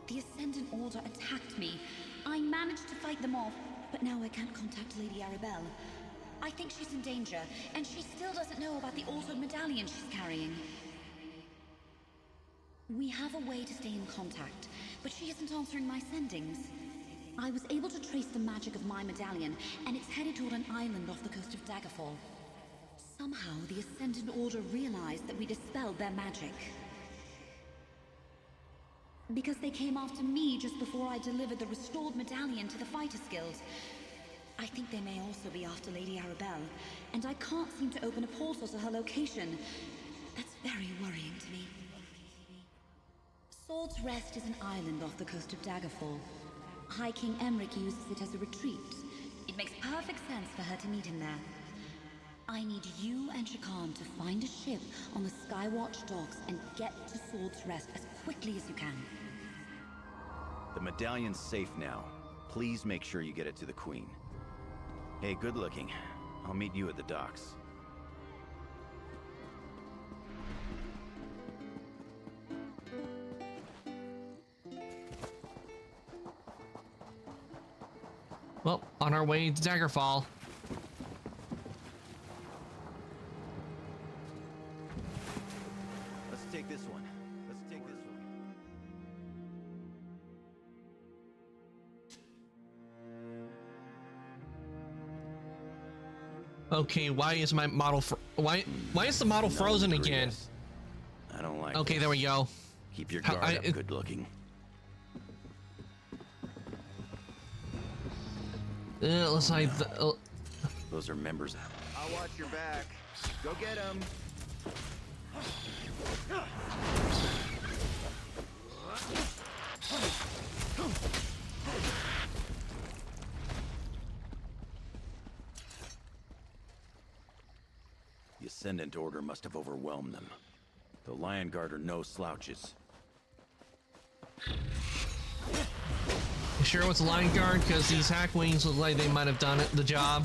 The Ascendant Order attacked me. I managed to fight them off, but now I can't contact Lady Arabelle. I think she's in danger, and she still doesn't know about the altered medallion she's carrying. We have a way to stay in contact, but she isn't answering my sendings. I was able to trace the magic of my medallion, and it's headed toward an island off the coast of Daggerfall. Somehow, the Ascendant Order realized that we dispelled their magic. Because they came after me just before I delivered the restored medallion to the Fighters Guild. I think they may also be after Lady Arabelle, and I can't seem to open a portal to her location. That's very worrying to me. Sword's Rest is an island off the coast of Daggerfall. High King Emric uses it as a retreat. It makes perfect sense for her to meet him there. I need you and Shakan to find a ship on the Skywatch docks and get to Sword's Rest as quickly as you can. The medallion's safe now. Please make sure you get it to the Queen. Hey, good looking. I'll meet you at the docks. Well, on our way to Daggerfall. Let's take this one. Let's take this one. Okay, why is my model why is the model frozen again? I don't like Okay, this. there we go. Keep your guard up, good looking. Let's hide the, Those are members. I'll watch your back. Go get them. The Ascendant Order must have overwhelmed them. The Lion Guard are no slouches. You sure it's a Lion Guard? Because these hack wings look like they might have done the job.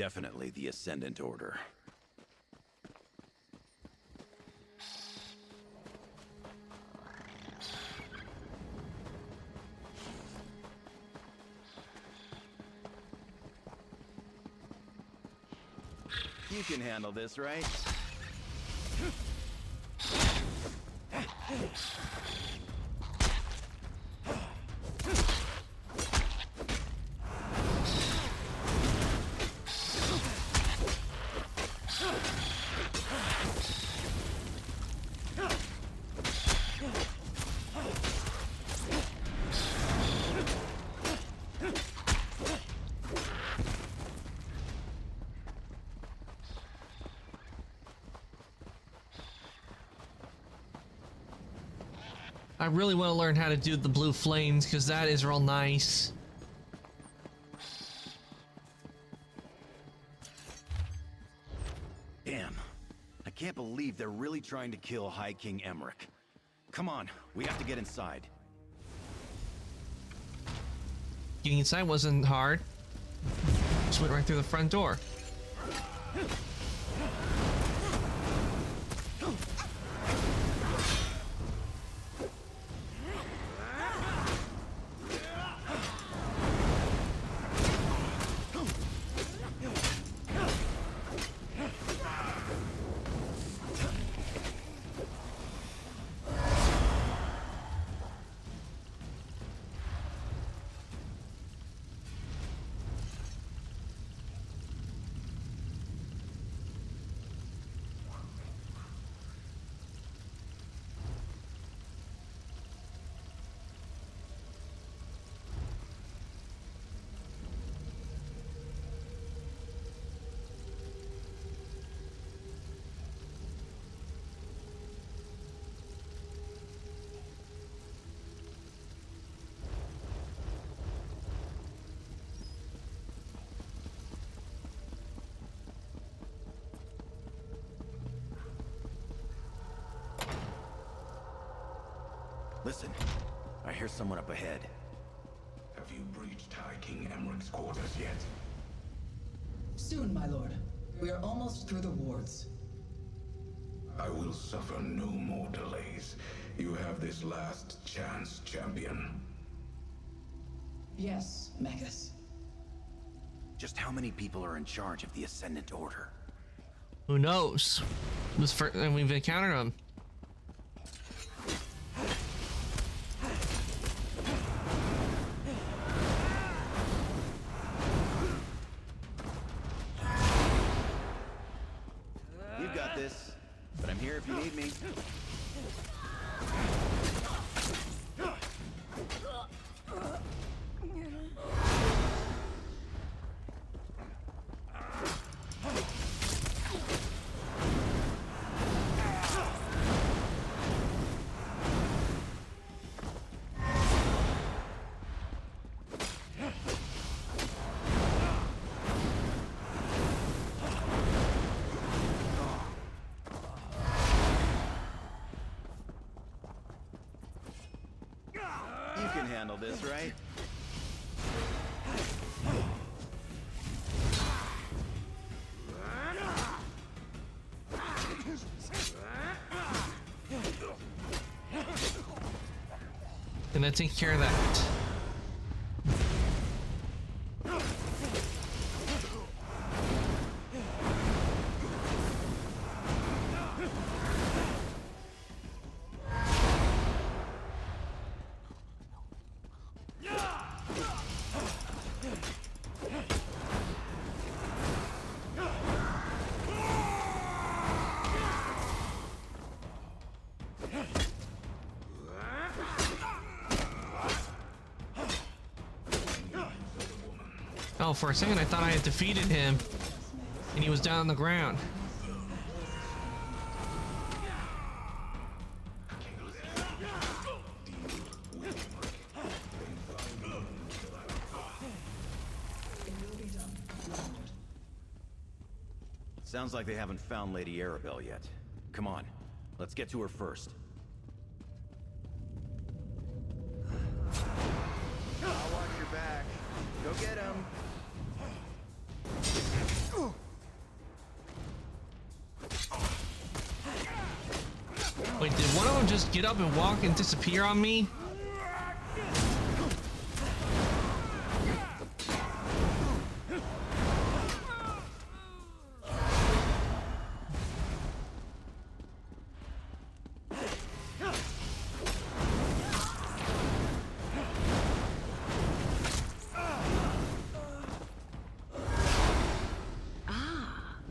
Definitely the Ascendant Order. You can handle this, right? I really want to learn how to do the blue flames because that is real nice. Damn. I can't believe they're really trying to kill High King Emmerich. Come on, we have to get inside. Getting inside wasn't hard. Just went right through the front door. Listen, I hear someone up ahead. Have you breached High King Emmerich's quarters yet? Soon, my lord. We are almost through the wards. I will suffer no more delays. You have this last chance, champion. Yes, Magus. Just how many people are in charge of the Ascendant Order? Who knows? And we've encountered them. You've got this, but I'm here if you need me. You can handle this, right? Gonna take care of that. Oh, for a second I thought I had defeated him and he was down on the ground. Sounds like they haven't found Lady Arabelle yet. Come on, let's get to her first. I'll watch your back. Go get him. Wait, did one of them just get up and walk and disappear on me?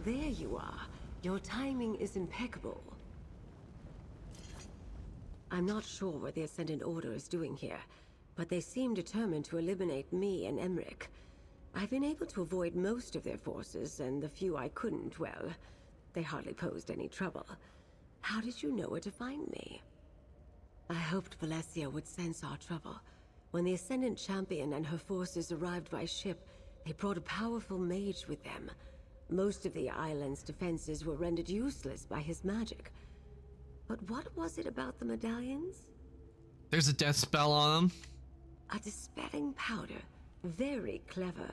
There you are. Your timing is impeccable. I'm not sure what the Ascendant Order is doing here, but they seem determined to eliminate me and Emmerich. I've been able to avoid most of their forces, and the few I couldn't, well, they hardly posed any trouble. How did you know where to find me? I hoped Valencia would sense our trouble. When the Ascendant Champion and her forces arrived by ship, they brought a powerful mage with them. Most of the island's defenses were rendered useless by his magic. But what was it about the medallions? There's a death spell on them. A dispelling powder. Very clever.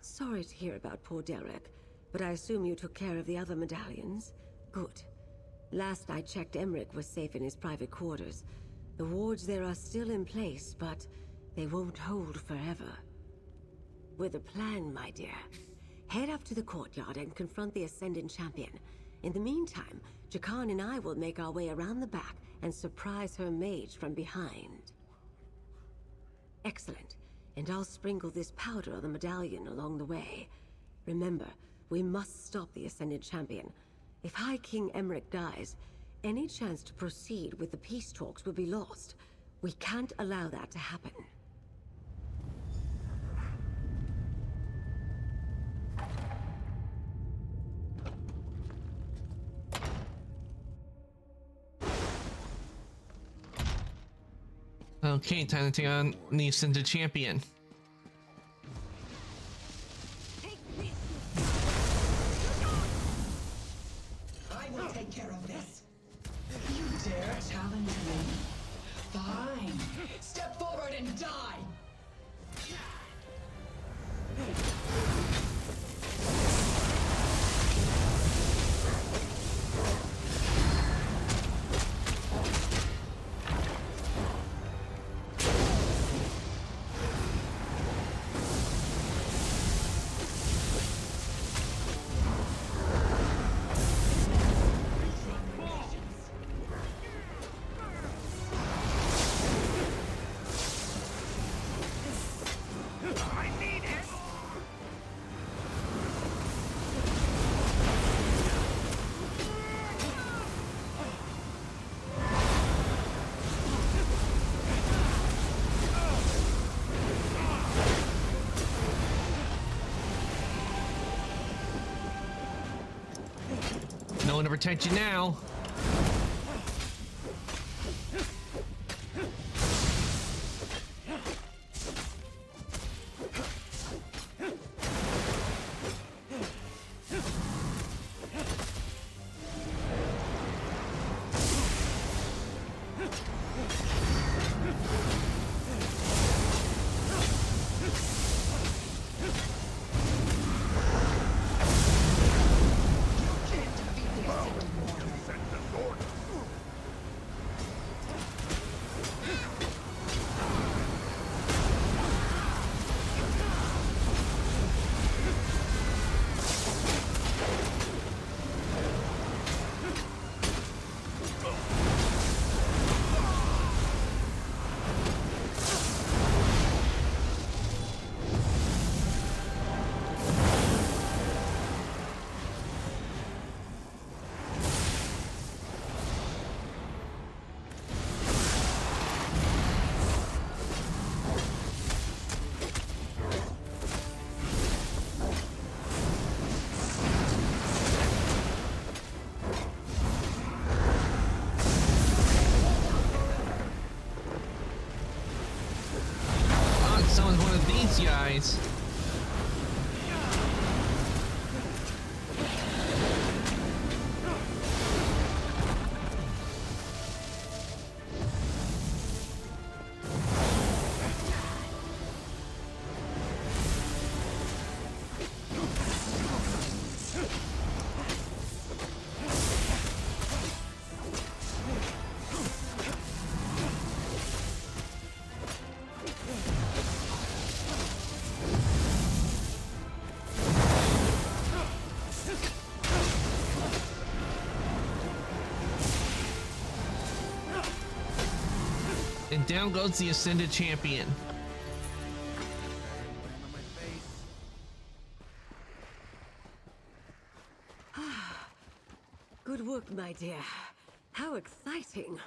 Sorry to hear about poor Derek, but I assume you took care of the other medallions? Good. Last I checked, Emmerich was safe in his private quarters. The wards there are still in place, but they won't hold forever. With a plan, my dear. Head up to the courtyard and confront the Ascendant Champion. In the meantime, Jakan and I will make our way around the back and surprise her mage from behind. Excellent. And I'll sprinkle this powder on the medallion along the way. Remember, we must stop the Ascendant Champion. If High King Emmerich dies, any chance to proceed with the peace talks will be lost. We can't allow that to happen. Okay, time to take on the Ascended Champion. I will take care of this. You dare challenge me? Fine. Step forward and die! No one to protect you now. Someone's one of these guys. And down goes the Ascended Champion. Good work, my dear. How exciting.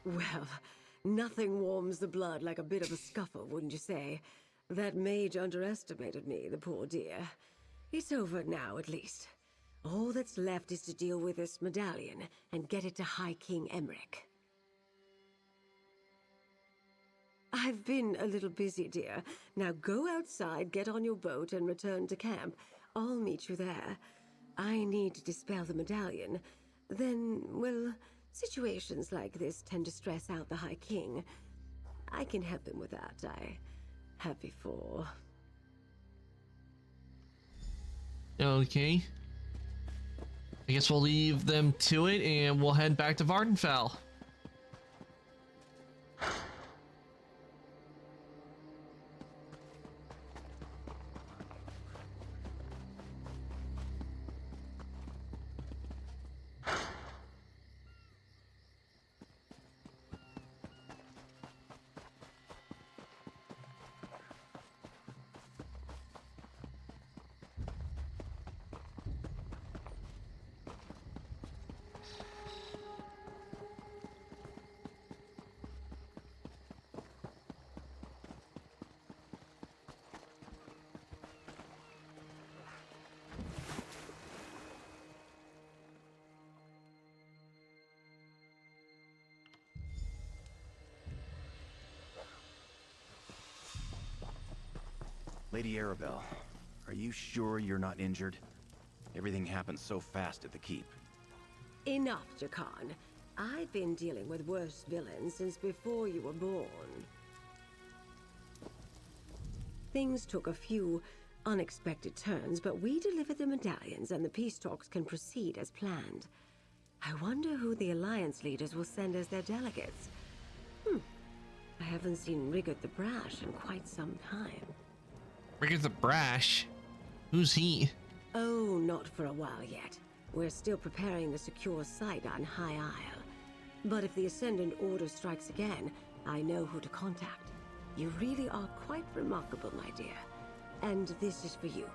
Well, nothing warms the blood like a bit of a scuffle, wouldn't you say? That mage underestimated me, the poor dear. It's over now, at least. All that's left is to deal with this medallion and get it to High King Emmerich. I've been a little busy, dear. Now go outside, get on your boat, and return to camp. I'll meet you there. I need to dispel the medallion. Then, well, situations like this tend to stress out the High King. I can help him with that. I have before. Okay. I guess we'll leave them to it and we'll head back to Vardenfell. Lady Arabelle, are you sure you're not injured? Everything happened so fast at the keep. Enough, Jakan. I've been dealing with worse villains since before you were born. Things took a few unexpected turns, but we delivered the medallions and the peace talks can proceed as planned. I wonder who the Alliance leaders will send as their delegates. I haven't seen Rigard the Brash in quite some time. Rigard the Brash? Who's he? Oh, not for a while yet. We're still preparing the secure site on High Isle. But if the Ascendant Order strikes again, I know who to contact. You really are quite remarkable, my dear. And this is for you.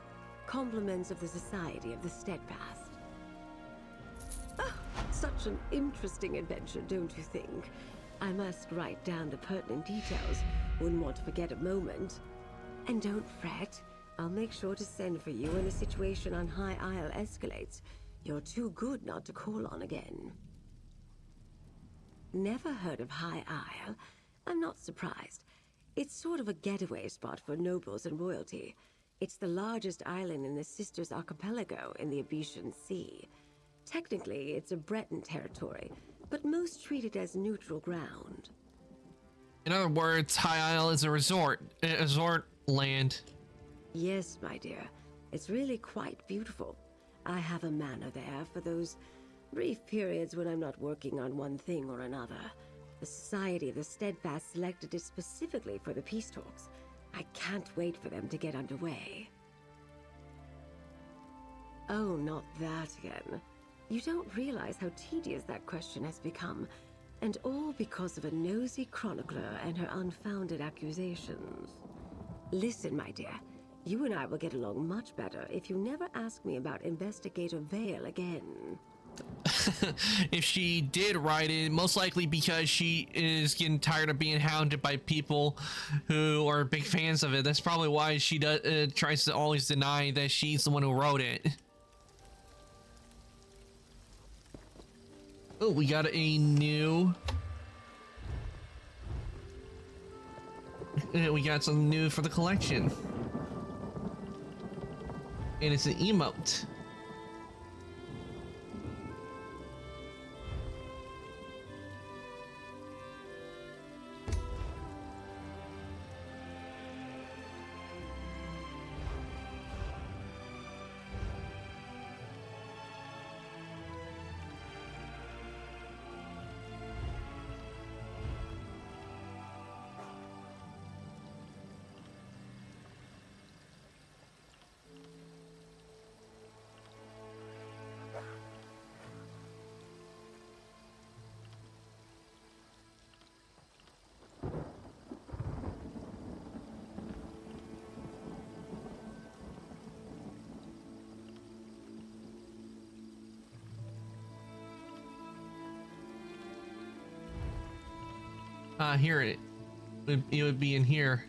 Compliments of the Society of the Steadfast. Oh, such an interesting adventure, don't you think? I must write down the pertinent details. Wouldn't want to forget a moment. And don't fret. I'll make sure to send for you when the situation on High Isle escalates. You're too good not to call on again. Never heard of High Isle? I'm not surprised. It's sort of a getaway spot for nobles and royalty. It's the largest island in the Sisters Archipelago in the Abetian Sea. Technically, it's a Breton territory, but most treat it as neutral ground. In other words, High Isle is a resort land. Yes, my dear. It's really quite beautiful. I have a manor there for those brief periods when I'm not working on one thing or another. The Society of the Steadfast selected it specifically for the peace talks. I can't wait for them to get underway. Oh, not that again. You don't realize how tedious that question has become, and all because of a nosy chronicler and her unfounded accusations. Listen, my dear, you and I will get along much better if you never ask me about Investigator Vale again. If she did write it, most likely because she is getting tired of being hounded by people who are big fans of it. That's probably why she tries to always deny that she's the one who wrote it. Oh, we got a new... we got something new for the collection. And it's an emote. Here it would be in here.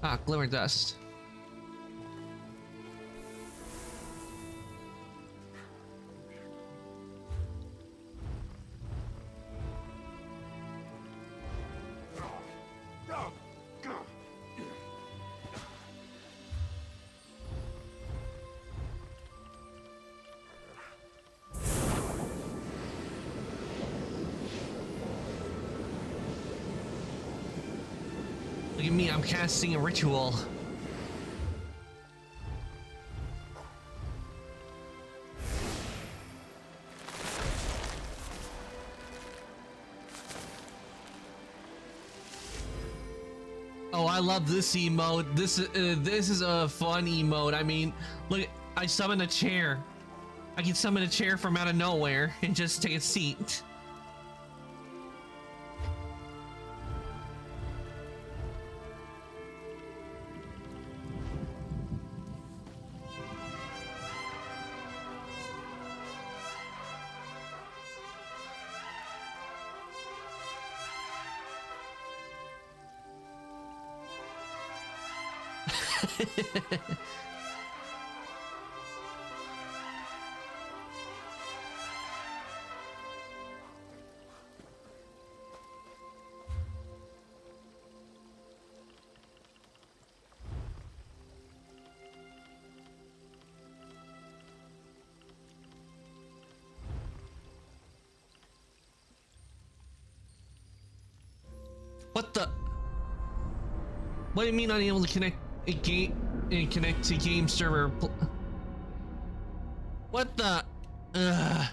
Ah, glimmer dust. Look at me, I'm casting a ritual. Oh, I love this emote. This is a fun emote. I mean, look, I summon a chair. I can summon a chair from out of nowhere and just take a seat. What the? What do you mean unable to connect a game and connect to game server? What the? Ugh.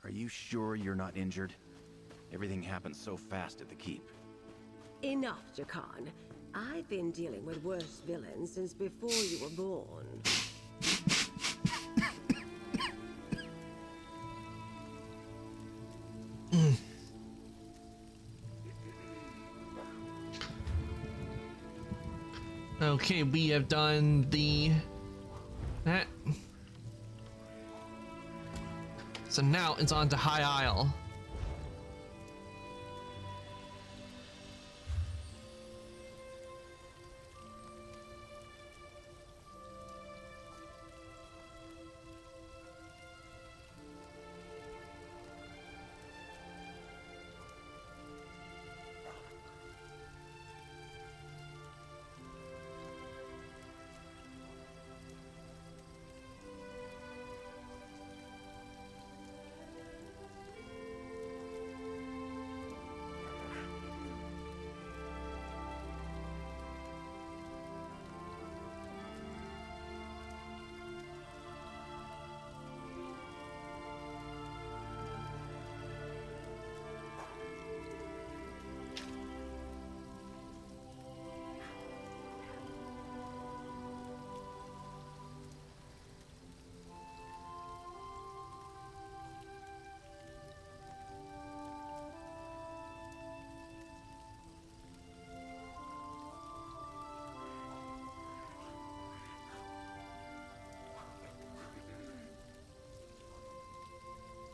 Are you sure you're not injured? Everything happened so fast at the keep. Enough, Jakan. I've been dealing with worse villains since before you were born. Okay, we have done that. So now it's on to High Isle.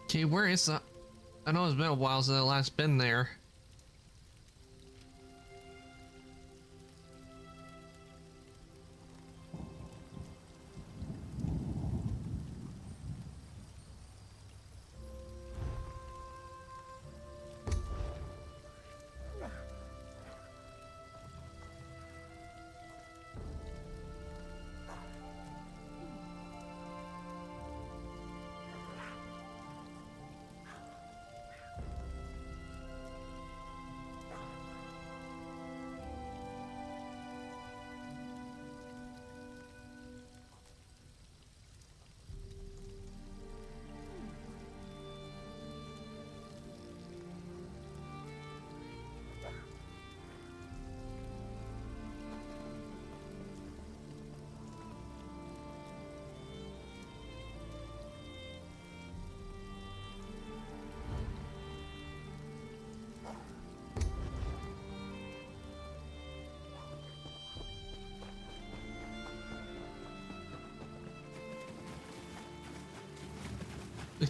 Okay, where is that? I know it's been a while since I last been there.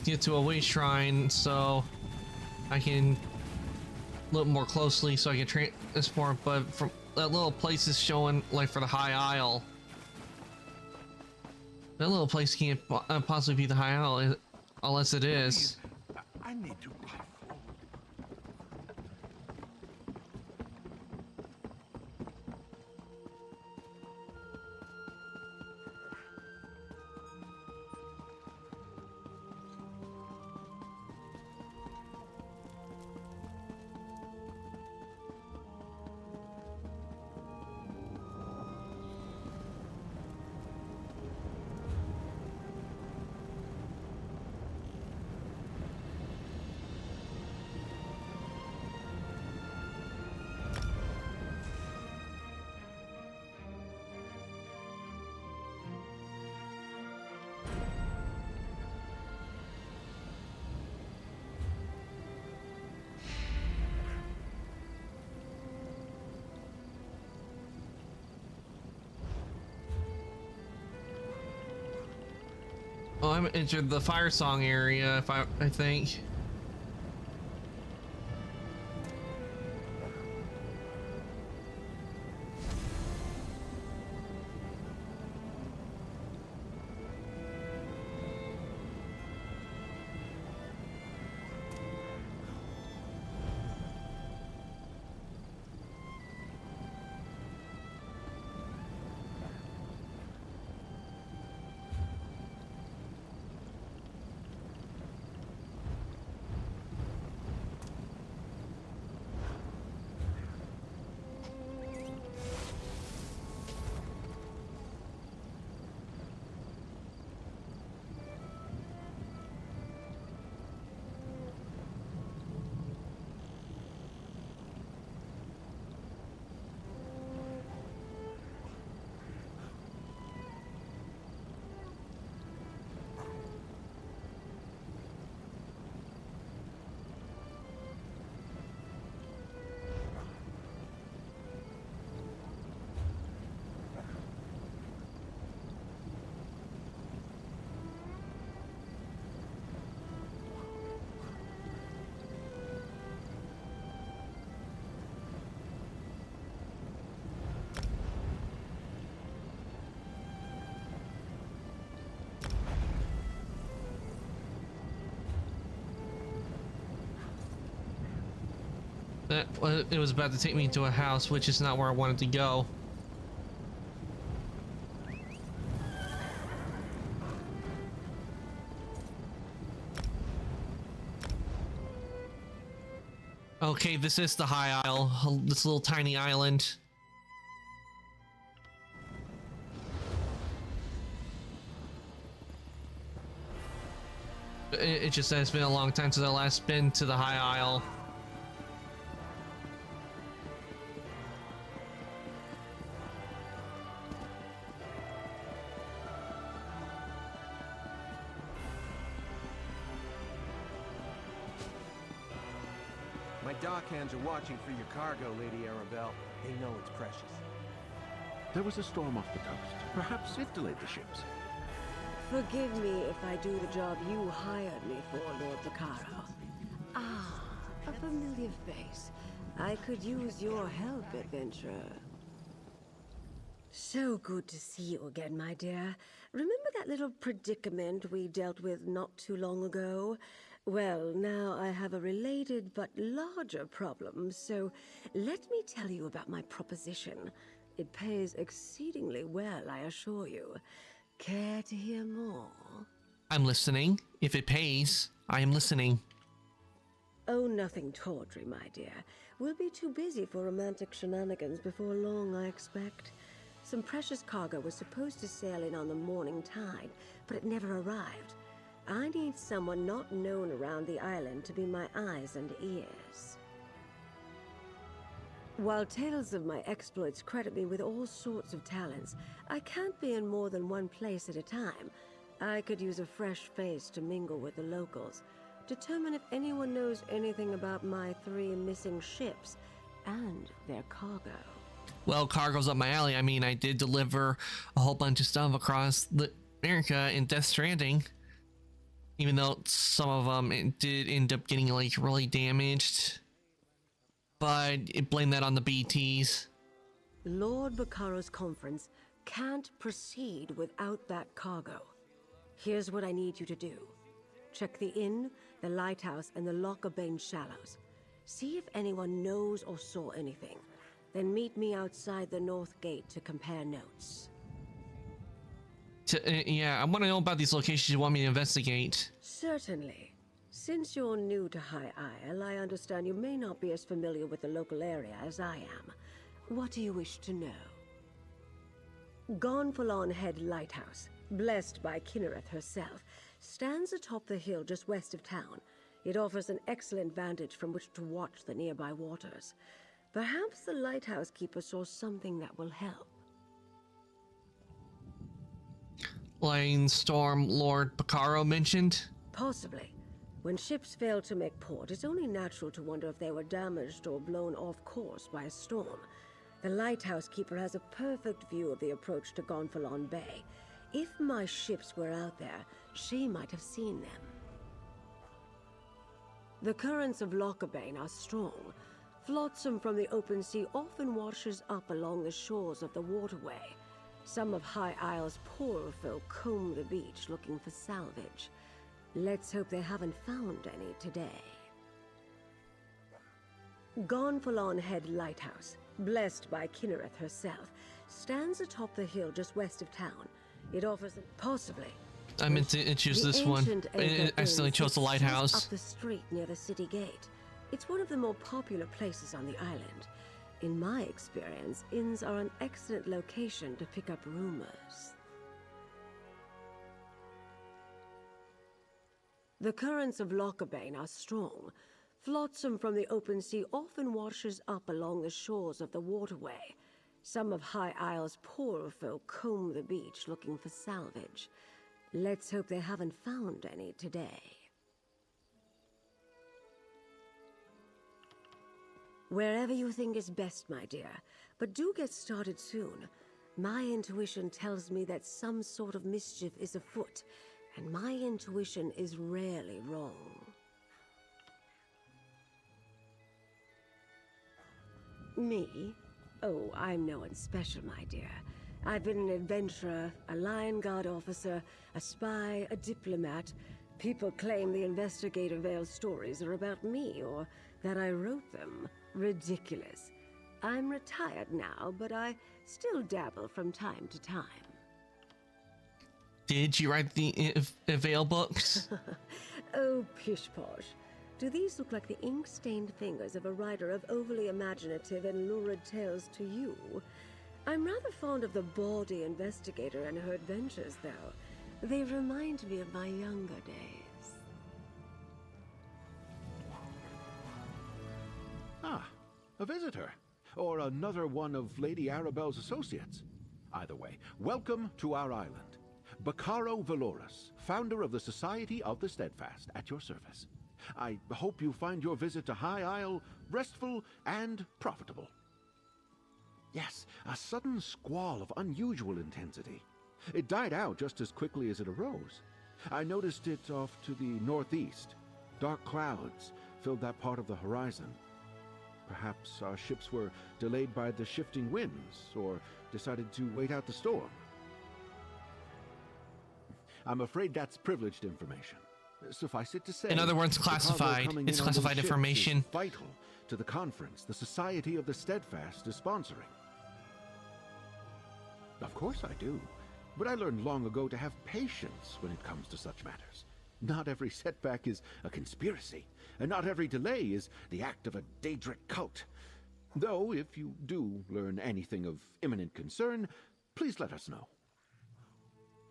get to a way shrine so I can look more closely so I can transport, but from that little place is showing like for the High Isle. That little place can't possibly be the High Isle unless it is. I need to fly forward. Oh, I'm entered the Fire Song area, if I think. It was about to take me into a house, which is not where I wanted to go. Okay, this is the High Isle, this little tiny island. It just has been a long time since I last been to the High Isle. My dockhands are watching for your cargo, Lady Arabelle. They know it's precious. There was a storm off the coast. Perhaps it delayed the ships. Forgive me if I do the job you hired me for, Lord Vaccaro. Ah, a familiar face. I could use your help, adventurer. So good to see you again, my dear. Remember that little predicament we dealt with not too long ago? Well, now I have a related but larger problem, so let me tell you about my proposition. It pays exceedingly well, I assure you. Care to hear more? I'm listening. If it pays, I am listening. Oh, nothing tawdry, my dear. We'll be too busy for romantic shenanigans before long, I expect. Some precious cargo was supposed to sail in on the morning tide, but it never arrived. I need someone not known around the island to be my eyes and ears. While tales of my exploits credit me with all sorts of talents, I can't be in more than one place at a time. I could use a fresh face to mingle with the locals, determine if anyone knows anything about my 3 missing ships and their cargo. Well, cargo's up my alley. I mean, I did deliver a whole bunch of stuff across America in Death Stranding. Even though some of them it did end up getting like really damaged, but it blamed that on the BTs. Lord Baccaro's conference can't proceed without that cargo. Here's what I need you to do. Check the inn, the lighthouse, and the Lockabane Shallows. See if anyone knows or saw anything. Then meet me outside the north gate to compare notes. Yeah, I want to know about these locations you want me to investigate. Certainly. Since you're new to High Isle, I understand you may not be as familiar with the local area as I am. What do you wish to know? Gonfalon Head Lighthouse, blessed by Kinnereth herself, stands atop the hill just west of town. It offers an excellent vantage from which to watch the nearby waters. Perhaps the lighthouse keeper saw something that will help. Like Storm Lord Baccaro mentioned? Possibly. When ships fail to make port, it's only natural to wonder if they were damaged or blown off course by a storm. The lighthouse keeper has a perfect view of the approach to Gonfalon Bay. If my ships were out there, she might have seen them. The currents of Lockabane are strong. Flotsam from the open sea often washes up along the shores of the waterway. Some of High Isle's poorer folk comb the beach looking for salvage. Let's hope they haven't found any today. Gonfalon Head Lighthouse, blessed by Kinnereth herself, stands atop the hill just west of town. It offers possibly. I meant to choose this one. I accidentally chose the lighthouse. Up the street near the city gate. It's one of the more popular places on the island. In my experience, inns are an excellent location to pick up rumors. The currents of Lockabane are strong. Flotsam from the open sea often washes up along the shores of the waterway. Some of High Isle's poorer folk comb the beach looking for salvage. Let's hope they haven't found any today. Wherever you think is best, my dear, but do get started soon. My intuition tells me that some sort of mischief is afoot, and my intuition is rarely wrong. Me? Oh, I'm no one special, my dear. I've been an adventurer, a Lion Guard officer, a spy, a diplomat. People claim the Investigator Vale stories are about me, or that I wrote them. Ridiculous. I'm retired now, but I still dabble from time to time. Did you write the Vale books? Oh, pish-posh. Do these look like the ink-stained fingers of a writer of overly imaginative and lurid tales to you? I'm rather fond of the bawdy investigator and her adventures, though. They remind me of my younger days. Ah, a visitor. Or another one of Lady Arabelle's associates. Either way, welcome to our island. Baccaro Valoris, founder of the Society of the Steadfast, at your service. I hope you find your visit to High Isle restful and profitable. Yes, a sudden squall of unusual intensity. It died out just as quickly as it arose. I noticed it off to the northeast. Dark clouds filled that part of the horizon. Perhaps our ships were delayed by the shifting winds, or decided to wait out the storm. I'm afraid that's privileged information. Suffice it to say, in other words, classified. It's classified information. Vital to the conference the Society of the Steadfast is sponsoring. Of course I do, but I learned long ago to have patience when it comes to such matters. Not every setback is a conspiracy, and not every delay is the act of a Daedric cult. Though, if you do learn anything of imminent concern, please let us know.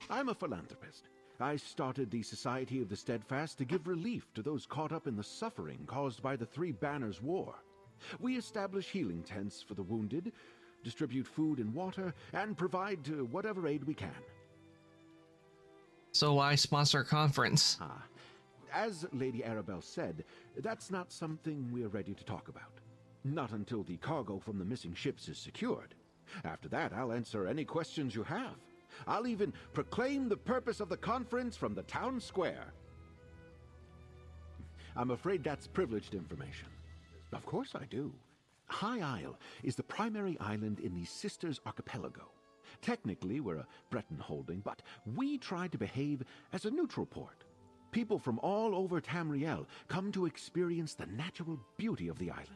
I'm a philanthropist. I started the Society of the Steadfast to give relief to those caught up in the suffering caused by the Three Banners War. We establish healing tents for the wounded, distribute food and water, and provide whatever aid we can. So why sponsor a conference? As Lady Arabelle said, that's not something we're ready to talk about. Not until the cargo from the missing ships is secured. After that, I'll answer any questions you have. I'll even proclaim the purpose of the conference from the town square. I'm afraid that's privileged information. Of course I do. High Isle is the primary island in the Sisters Archipelago. Technically, we're a Breton holding, but we try to behave as a neutral port. People from all over Tamriel come to experience the natural beauty of the island.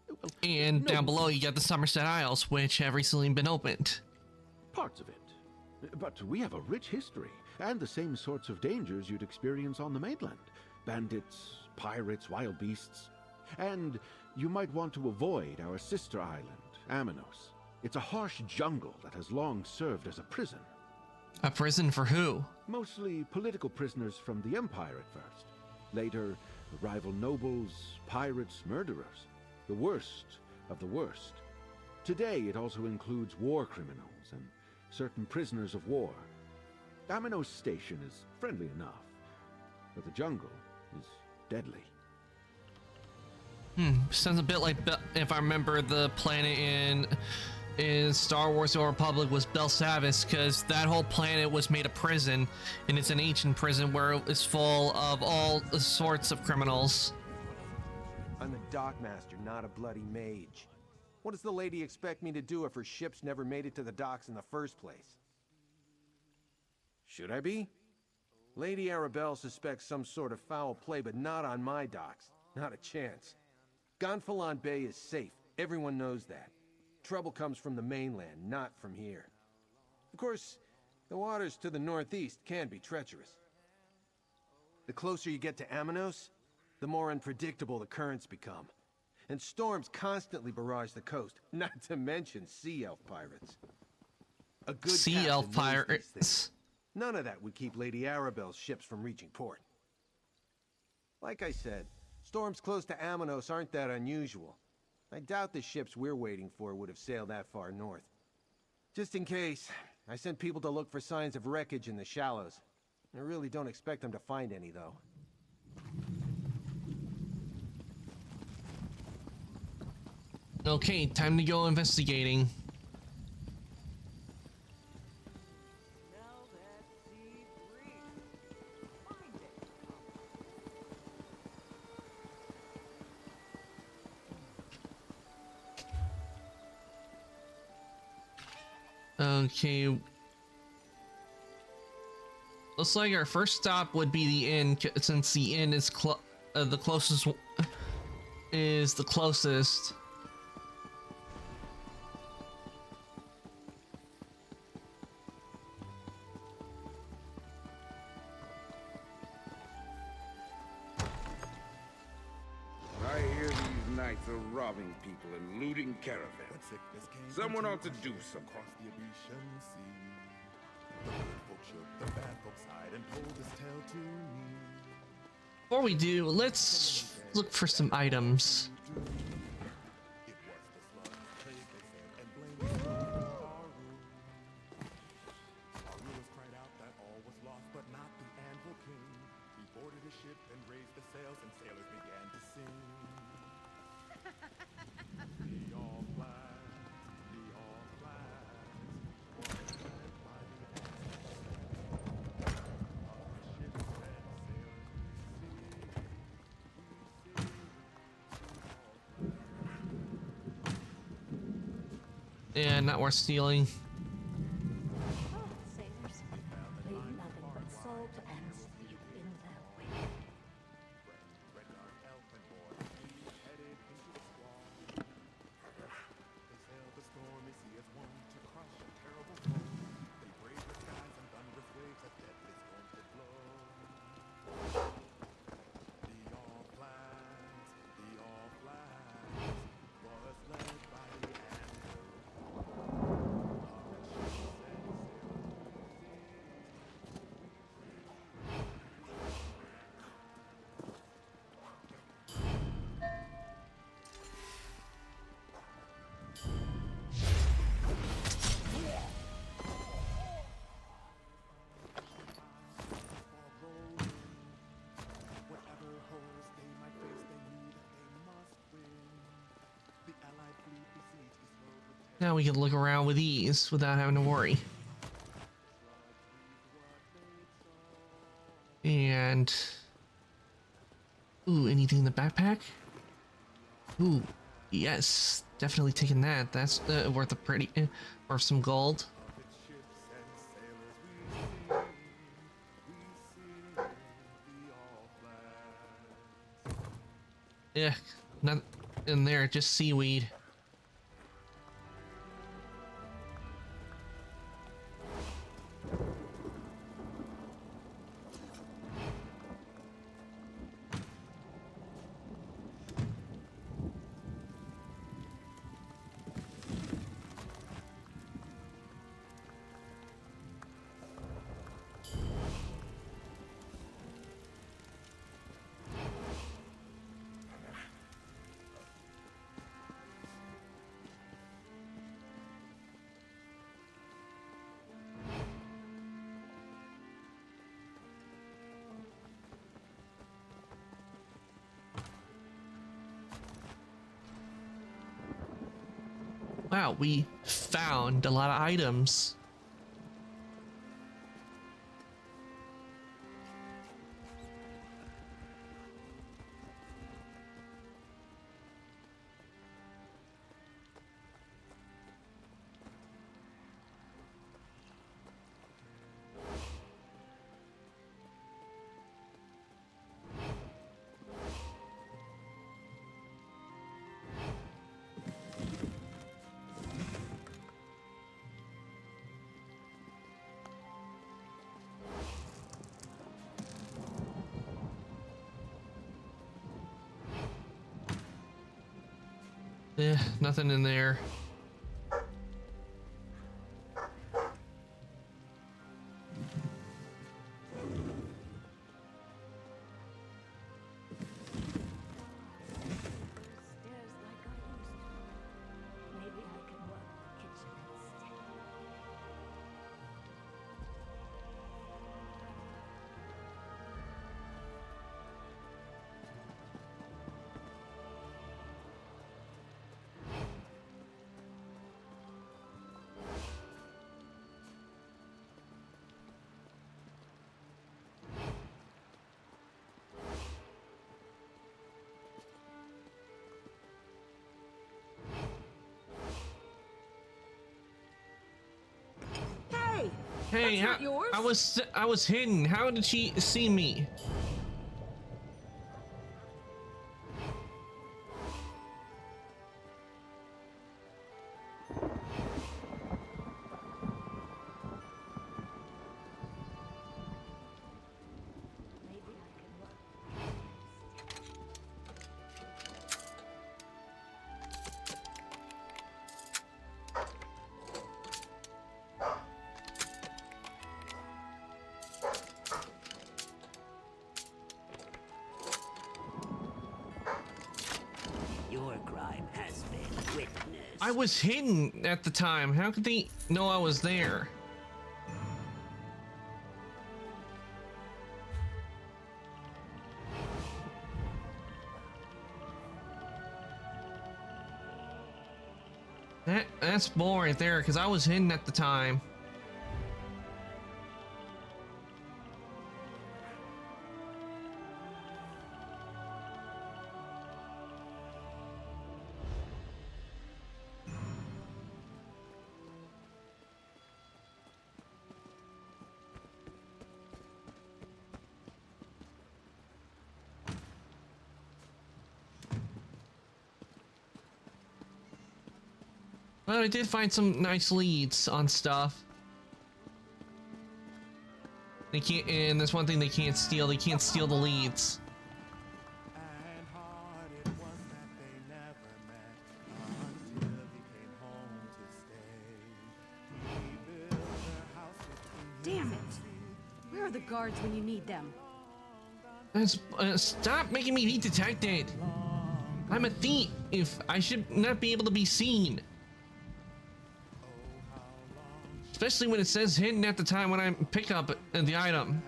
Well, And down below you got the Somerset Isles, which have recently been opened. Parts of it. But we have a rich history, and the same sorts of dangers you'd experience on the mainland. Bandits, pirates, wild beasts. And you might want to avoid our sister island, Amanos. It's a harsh jungle that has long served as a prison. A prison for who? Mostly political prisoners from the Empire at first. Later, rival nobles, pirates, murderers. The worst of the worst. Today, it also includes war criminals and certain prisoners of war. Amanos Station is friendly enough, but the jungle is deadly. Sounds a bit like, if I remember, the planet in Star Wars: The Old Republic was Belsavis, because that whole planet was made a prison, and it's an ancient prison where it's full of all sorts of criminals. I'm a dockmaster, not a bloody mage. What does the lady expect me to do if her ships never made it to the docks in the first place? Should I be? Lady Arabelle suspects some sort of foul play, but not on my docks. Not a chance. Gonfalon Bay is safe. Everyone knows that. Trouble comes from the mainland, not from here. Of course, the waters to the northeast can be treacherous. The closer you get to Amanos, the more unpredictable the currents become. And storms constantly barrage the coast, not to mention sea elf pirates. A good sea elf captain knows these pirates. things. None of that would keep Lady Arabelle's ships from reaching port. Like I said, storms close to Amanos aren't that unusual. I doubt the ships we're waiting for would have sailed that far north. Just in case, I sent people to look for signs of wreckage in the shallows. I really don't expect them to find any, though. Okay, time to go investigating. Okay. Looks like our first stop would be the inn, since the inn is the closest. Is the closest. I hear these knights are robbing people and looting caravans. Someone ought to do something. Before we do, let's look for some items. Yeah, not worth stealing. Sailors, leave nothing but salt and sleep in their wake. Now we can look around with ease without having to worry. And Ooh, anything in the backpack? Ooh, yes, definitely taking that. That's worth a pretty, worth some gold. Yeah, not in there, just seaweed. Wow, we found a lot of items. Nothing in there. Hey, That's not yours. I was hidden. How did she see me? Your crime has been witnessed. I was hidden at the time. How could they know I was there? That's bull right there, because I was hidden at the time. But I did find some nice leads on stuff. They can't, and that's one thing they can't steal. They can't steal the leads. Damn it! Where are the guards when you need them? Stop making me be detected. I'm a thief. If I should not be able to be seen. Especially when it says hidden at the time when I pick up the item.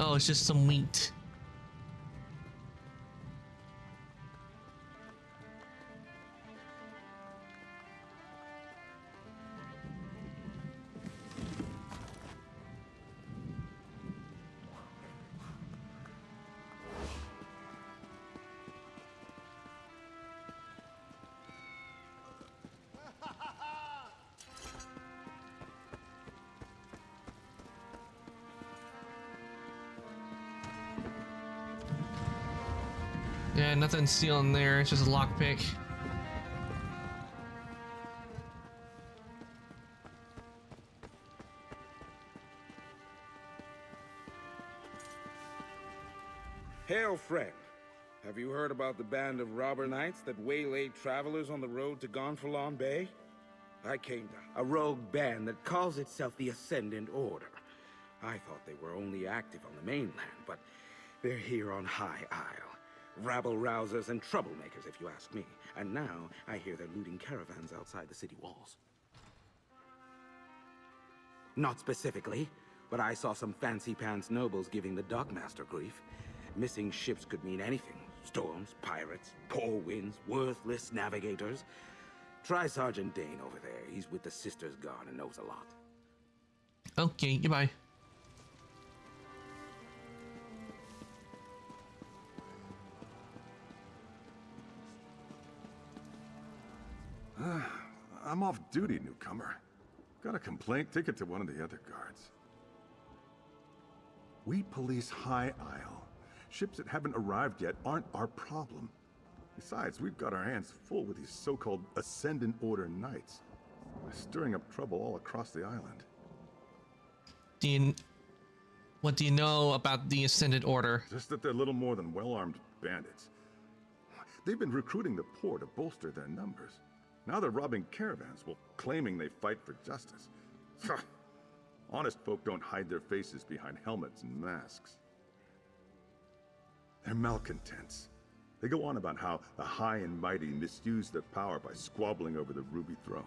Oh, it's just some wheat. Yeah, nothing stealing there. It's just a lockpick. Hail, friend. Have you heard about the band of robber knights that waylaid travelers on the road to Gonfalon Bay? I came to a rogue band that calls itself the Ascendant Order. I thought they were only active on the mainland, but they're here on High Isle. Rabble-rousers and troublemakers, if you ask me. And now, I hear they're looting caravans outside the city walls. Not specifically, but I saw some fancy-pants nobles giving the dockmaster grief. Missing ships could mean anything. Storms, pirates, poor winds, worthless navigators. Try Sergeant Dane over there. He's with the Sisters Guard and knows a lot. Okay, goodbye. I'm off duty, newcomer. Got a complaint? Take it to one of the other guards. We police High Isle. Ships that haven't arrived yet aren't our problem. Besides, we've got our hands full with these so-called Ascendant Order Knights. They're stirring up trouble all across the island. What do you know about the Ascendant Order? Just that they're little more than well-armed bandits. They've been recruiting the poor to bolster their numbers. Now they're robbing caravans while claiming they fight for justice. Honest folk don't hide their faces behind helmets and masks. They're malcontents. They go on about how the high and mighty misuse their power by squabbling over the Ruby Throne.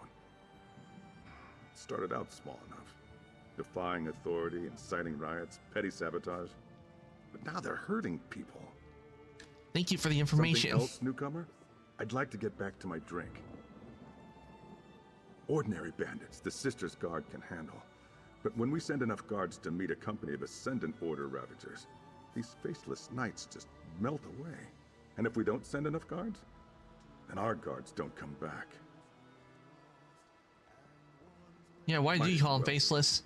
It started out small enough, defying authority, inciting riots, petty sabotage. But now they're hurting people. Thank you for the information. Something else, newcomer? I'd like to get back to my drink. Ordinary bandits, the Sisters Guard can handle. But when we send enough guards to meet a company of Ascendant Order Ravagers, these faceless knights just melt away. And if we don't send enough guards, then our guards don't come back. Yeah, why do you call them faceless?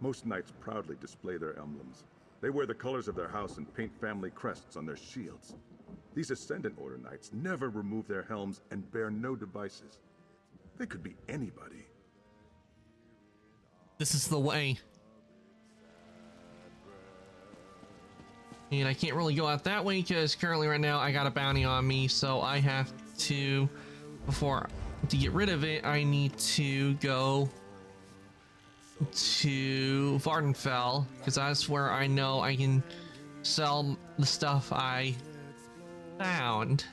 Most knights proudly display their emblems. They wear the colors of their house and paint family crests on their shields. These Ascendant Order knights never remove their helms and bear no devices. They could be anybody. This is the way. And I can't really go out that way because currently right now I got a bounty on me, so I have to, to get rid of it, I need to go to Vardenfell, because that's where I know I can sell the stuff I found.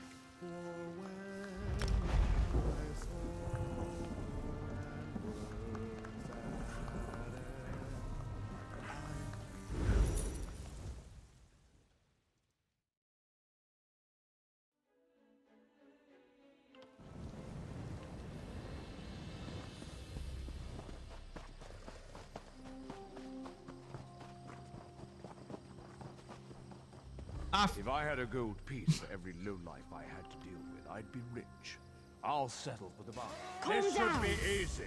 If I had a gold piece for every lowlife I had to deal with, I'd be rich. I'll settle for the bounty. This should be easy.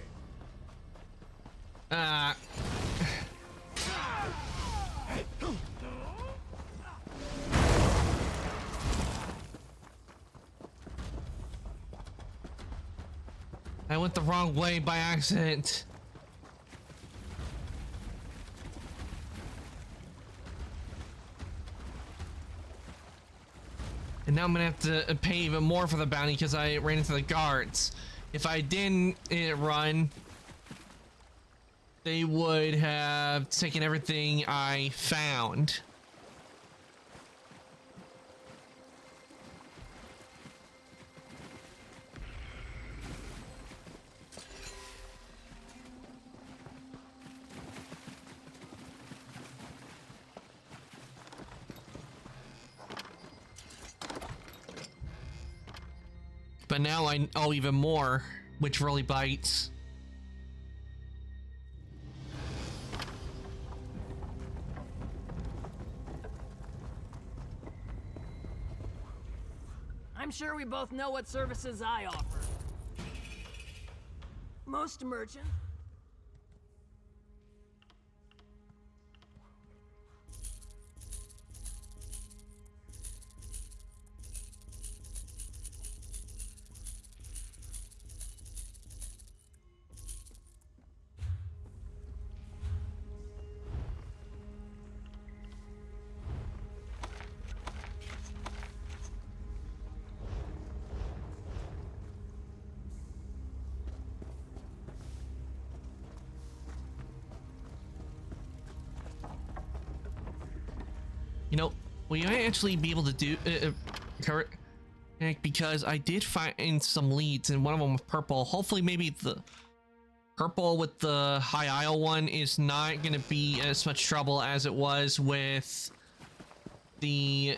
I went the wrong way by accident. And now I'm gonna have to pay even more for the bounty because I ran into the guards. If I didn't run, they would have taken everything I found. But now I owe even more, which really bites. I'm sure we both know what services I offer. Most merchants. You know, will you actually be able to do correct? Because I did find some leads, and one of them was purple. Hopefully, maybe the purple with the high isle one is not going to be as much trouble as it was with the.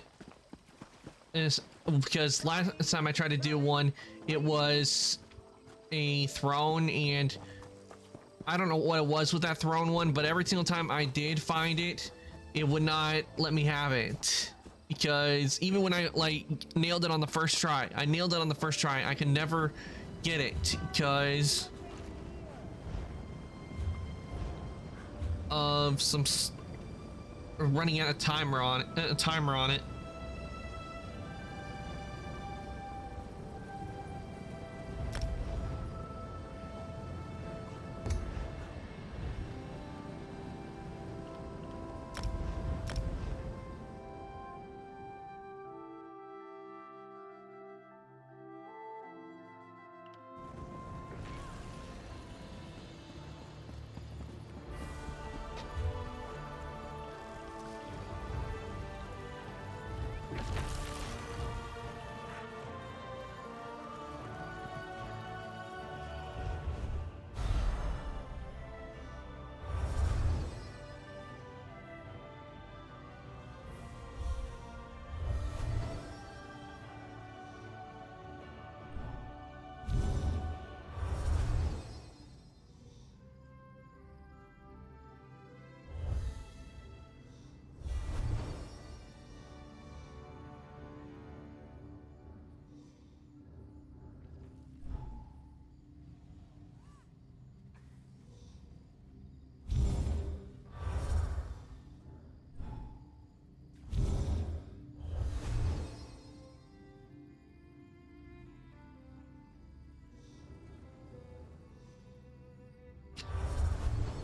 Because last time I tried to do one, it was a throne, and I don't know what it was with that throne one, but every single time I did find it, it would not let me have it. Because even when I like nailed it on the first try, I could never get it because of some running out of timer on it.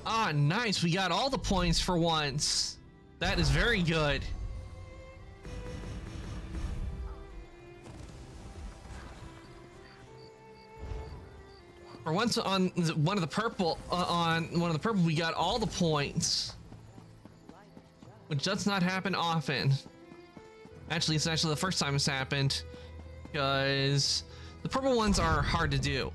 Ah, nice. We got all the points for once. That is very good. For once on one of the purple, we got all the points, which does not happen often. Actually, it's actually the first time it's happened, because the purple ones are hard to do.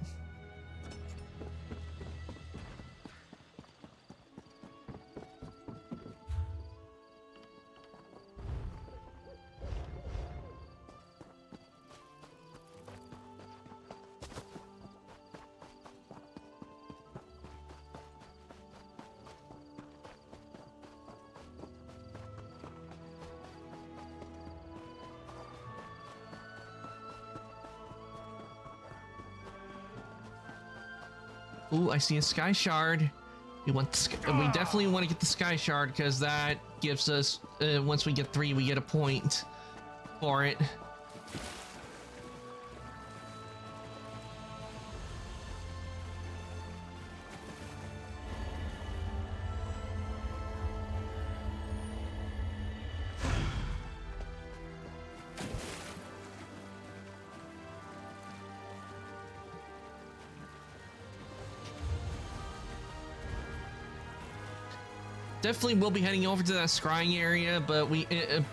Ooh, I see a sky shard. We definitely want to get the sky shard because that gives us once we get 3, we get a point for it. definitely will be heading over to that scrying area, but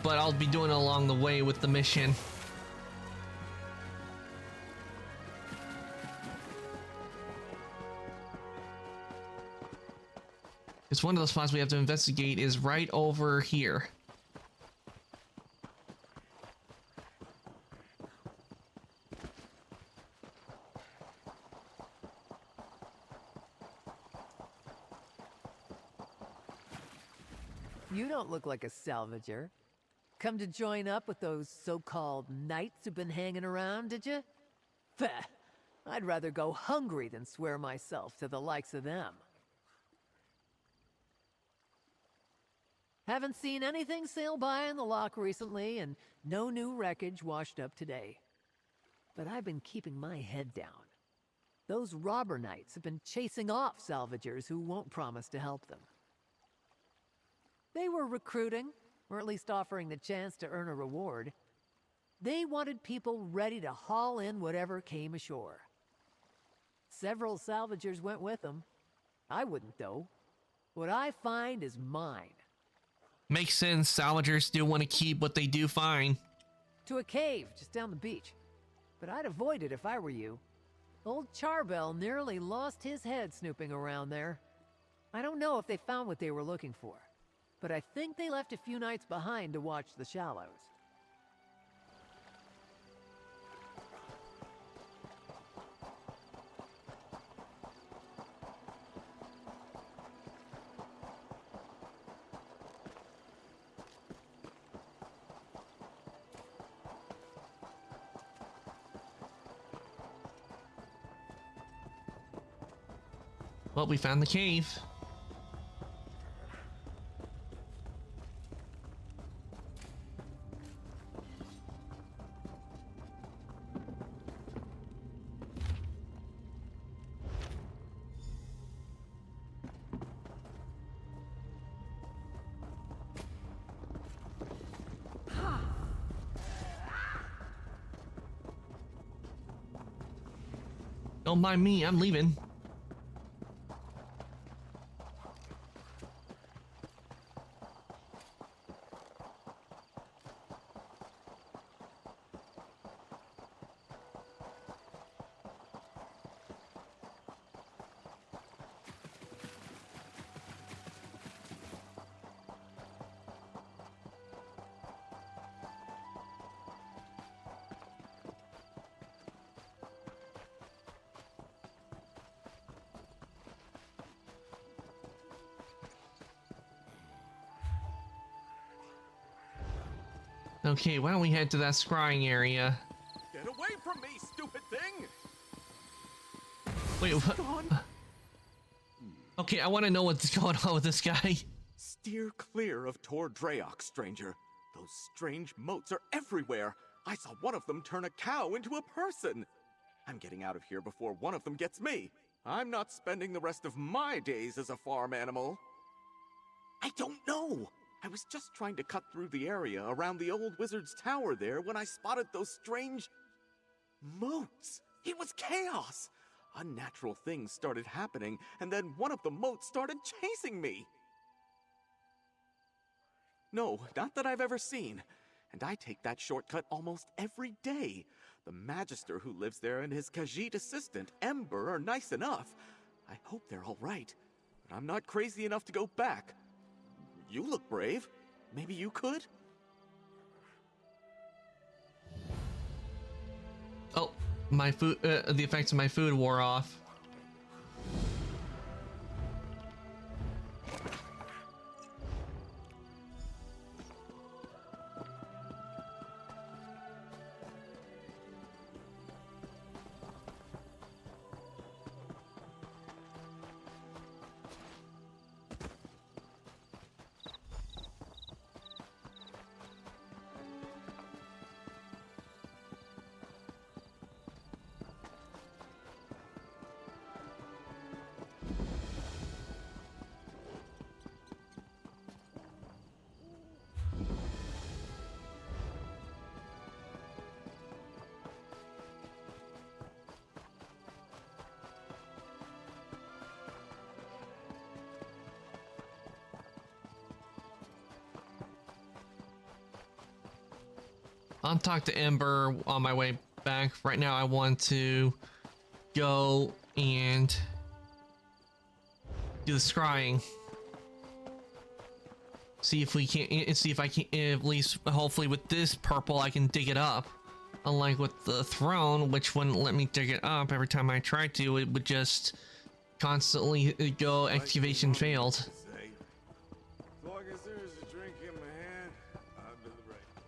but I'll be doing it along the way with the mission. Because one of the spots we have to investigate is right over here. You don't look like a salvager. Come to join up with those so-called knights who've been hanging around, did you? Pfeh, I'd rather go hungry than swear myself to the likes of them. Haven't seen anything sail by in the lock recently, and no new wreckage washed up today. But I've been keeping my head down. Those robber knights have been chasing off salvagers who won't promise to help them. They were recruiting, or at least offering the chance to earn a reward. They wanted people ready to haul in whatever came ashore. Several salvagers went with them. I wouldn't, though. What I find is mine. Makes sense. Salvagers do want to keep what they do find. To a cave just down the beach. But I'd avoid it if I were you. Old Charbel nearly lost his head snooping around there. I don't know if they found what they were looking for, but I think they left a few knights behind to watch the shallows. Well, we found the cave. Don't mind me, I'm leaving. Okay, why don't we head to that scrying area? Get away from me, stupid thing! Wait, what? Okay, I want to know what's going on with this guy. Steer clear of Tor Draok, stranger. Those strange moats are everywhere. I saw one of them turn a cow into a person. I'm getting out of here before one of them gets me. I'm not spending the rest of my days as a farm animal. I don't know. I was just trying to cut through the area around the old wizard's tower there when I spotted those strange moats. It was chaos. Unnatural things started happening, and then one of the moats started chasing me. No, not that I've ever seen. And I take that shortcut almost every day. The Magister who lives there and his Khajiit assistant, Ember, are nice enough. I hope they're all right. But I'm not crazy enough to go back. You look brave. Maybe you could? Oh, my food, the effects of my food wore off. I'll talk to Ember on my way back. Right now, I want to go and do the scrying. See if we can. See if I can at least. Hopefully, with this purple, I can dig it up. Unlike with the throne, which wouldn't let me dig it up every time I tried to, it would just constantly go activation failed. As long as there's a drink in my hand, I'm in the right place.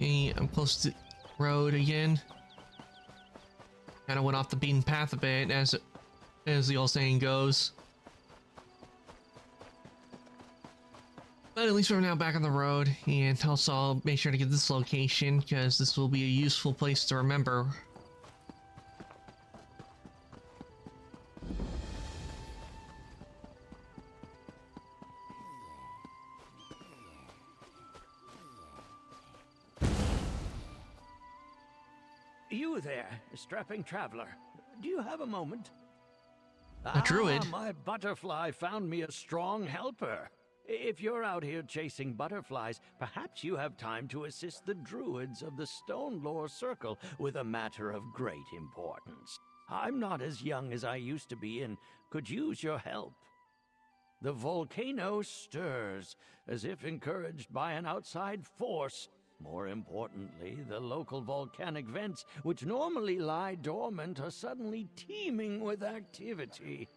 Okay, I'm close to the road again. Kind of went off the beaten path a bit, as the old saying goes. But at least we're now back on the road, and also I'll make sure to get this location, because this will be a useful place to remember. You there, strapping traveler. Do you have a moment? A druid? My butterfly found me a strong helper. If you're out here chasing butterflies, perhaps you have time to assist the druids of the Stonelore Circle with a matter of great importance. I'm not as young as I used to be and could use your help. The volcano stirs, as if encouraged by an outside force. More importantly, the local volcanic vents, which normally lie dormant, are suddenly teeming with activity.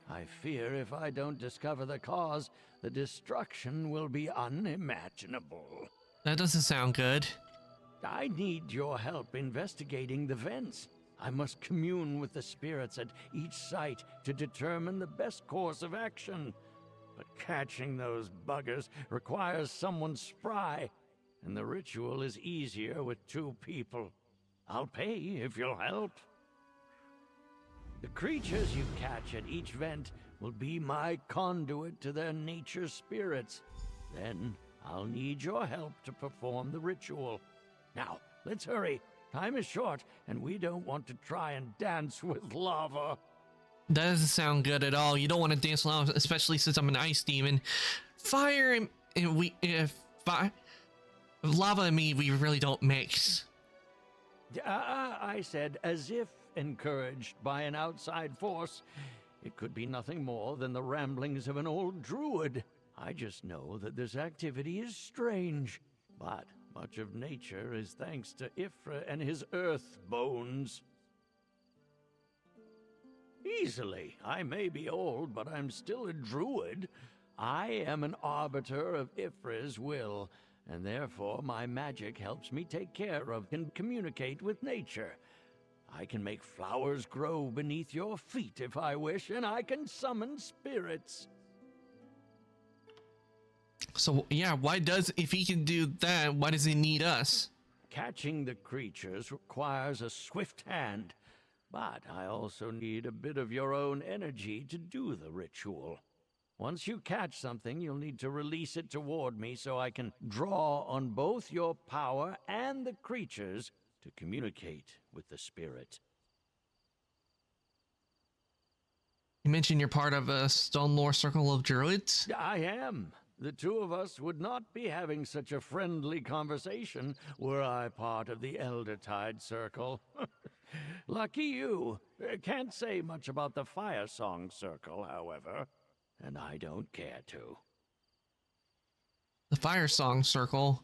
I fear if I don't discover the cause, the destruction will be unimaginable. That doesn't sound good. I need your help investigating the vents. I must commune with the spirits at each site to determine the best course of action. But catching those buggers requires someone spry, and the ritual is easier with 2 people. I'll pay if you'll help. The creatures you catch at each vent will be my conduit to their nature spirits. Then I'll need your help to perform the ritual. Now, let's hurry. Time is short, and we don't want to try and dance with lava. That doesn't sound good at all. You don't want to dance along, especially since I'm an ice demon. Fire and lava and me, we really don't mix. I said as if encouraged by an outside force. It could be nothing more than the ramblings of an old druid. I just know that this activity is strange, but much of nature is thanks to Ifra and his earth bones. Easily. I may be old, but I'm still a druid. I am an arbiter of Ifra's will, and therefore my magic helps me take care of and communicate with nature. I can make flowers grow beneath your feet if I wish, and I can summon spirits. So, yeah, if he can do that, why does he need us? catching the creatures requires a swift hand, but I also need a bit of your own energy to do the ritual. Once you catch something, you'll need to release it toward me so I can draw on both your power and the creatures to communicate with the spirit. You mentioned you're part of a Stone Lore Circle of Druids? I am. The two of us would not be having such a friendly conversation were I part of the Eldertide Circle. Lucky you. Can't say much about the Fire Song Circle, however, and I don't care to. The Fire Song Circle.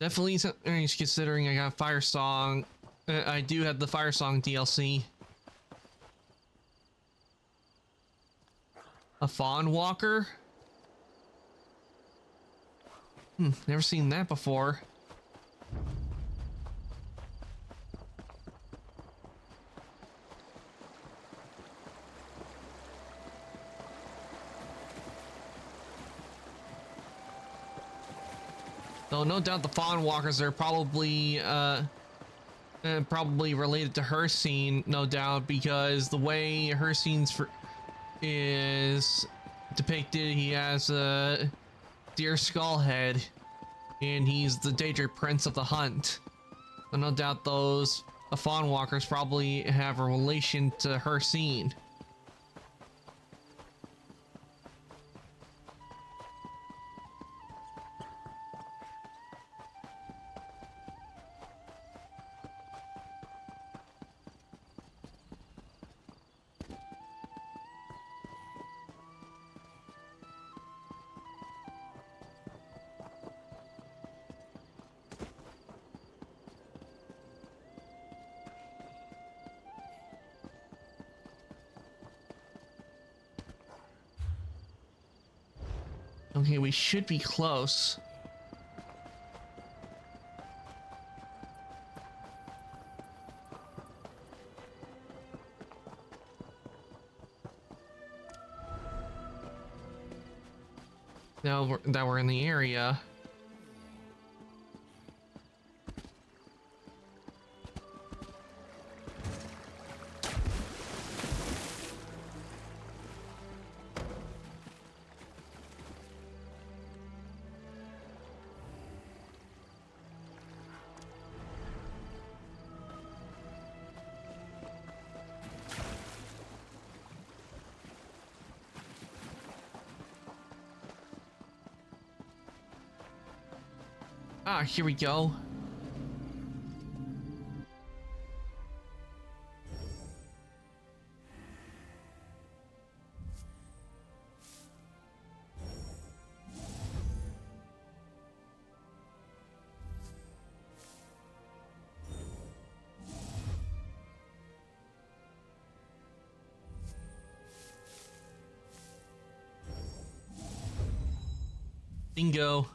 Definitely considering I got Fire Song. I do have the Fire Song DLC. A Fawn Walker? Never seen that before. Though no doubt the Fawn Walkers are probably related to Hircine, no doubt, because the way Hircine's is depicted, he has a deer skull head, and he's the Daedric Prince of the Hunt. So no doubt those Fawn Walkers probably have a relation to Hircine. Okay, we should be close. Now that we're in the area. Ah, here we go. Bingo.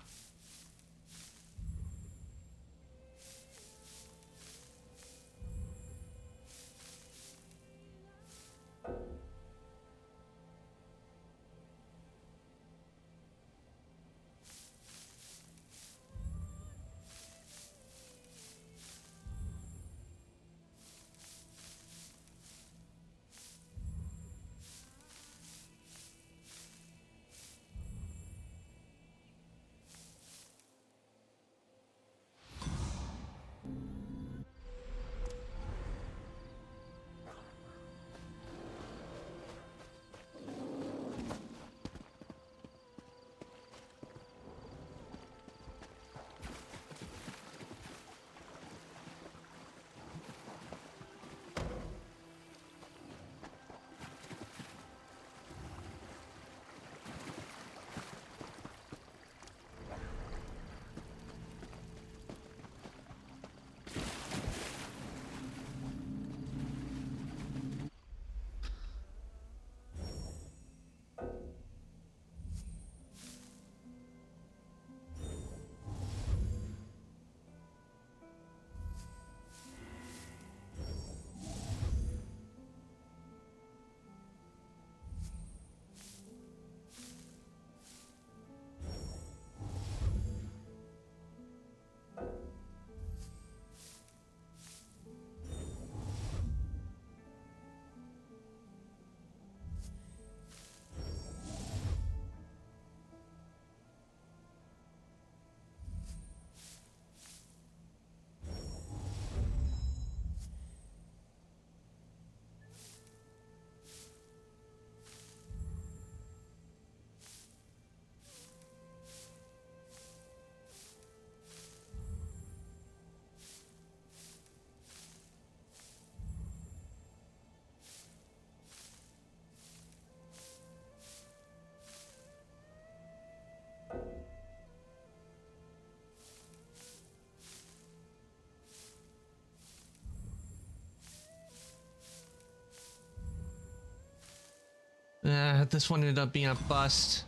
This one ended up being a bust.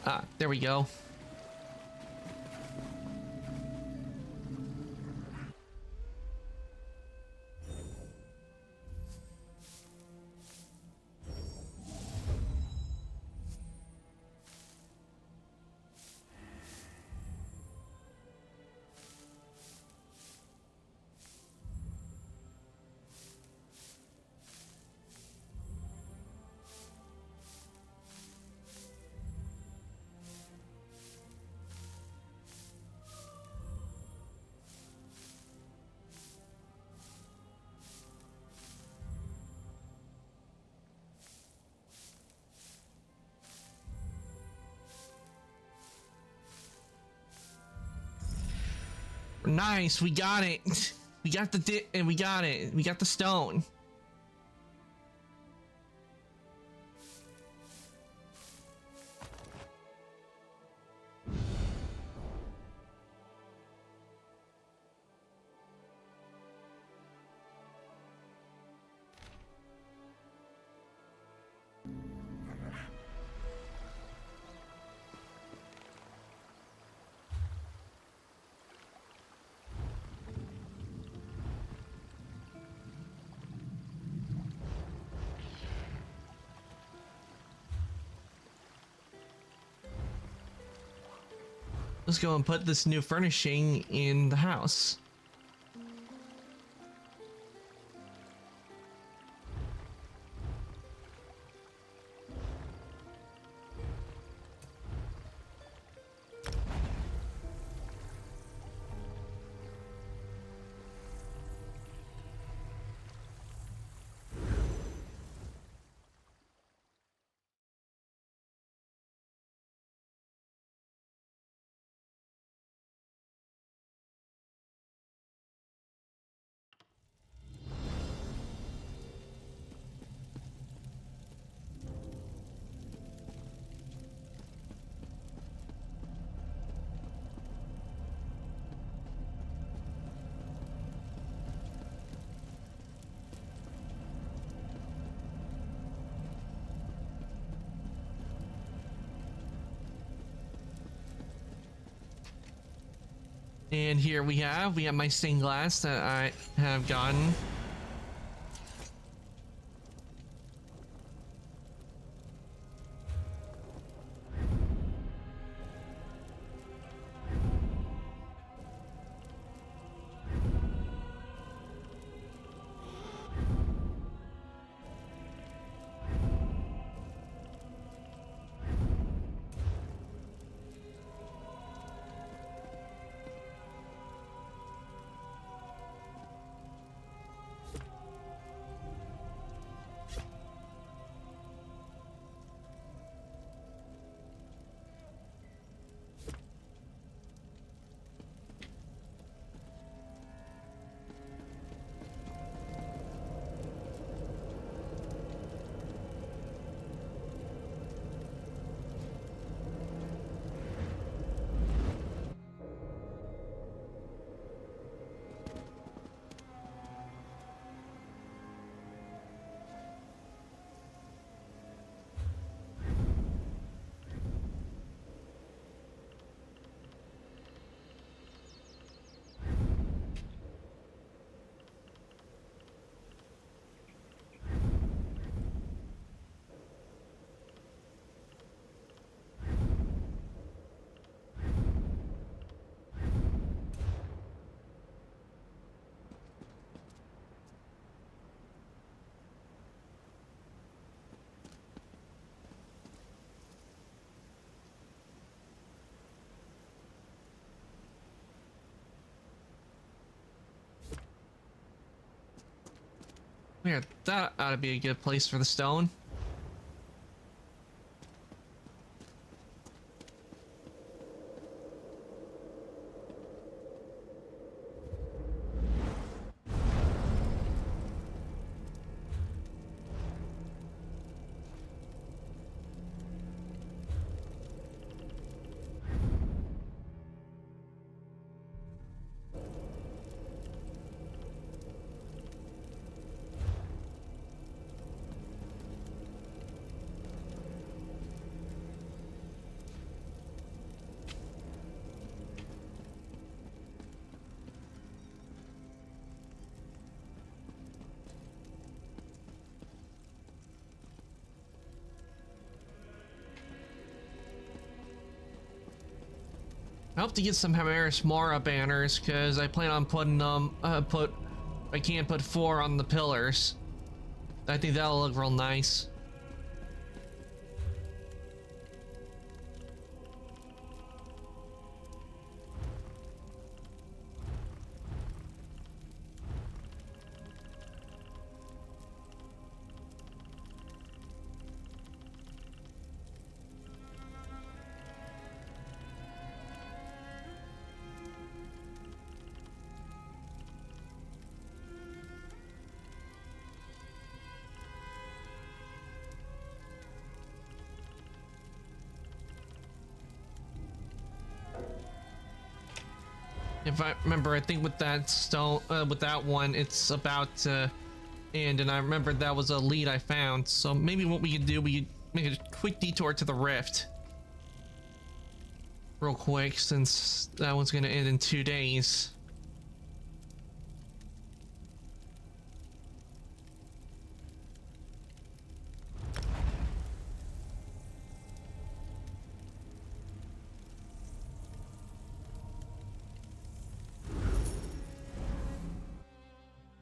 Ah, there we go. Nice, we got it. We got the and we got it. We got the stone. Let's go and put this new furnishing in the house. And here we have my stained glass that I have gotten. Here, that ought to be a good place for the stone. I hope to get some Hamaris Mara banners because I plan on putting them. I can't put 4 on the pillars. I think that'll look real nice. If I remember, I think with that stone, with that one, it's about to end, and I remember that was a lead I found. So maybe what we could do, we could make a quick detour to the rift, real quick, since that one's gonna end in 2 days.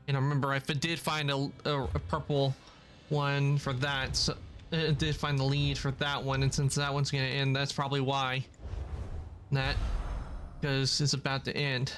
And I remember I did find a purple one for that, so I did find the lead for that one, and since that one's gonna end, that's probably why. That, because it's about to end.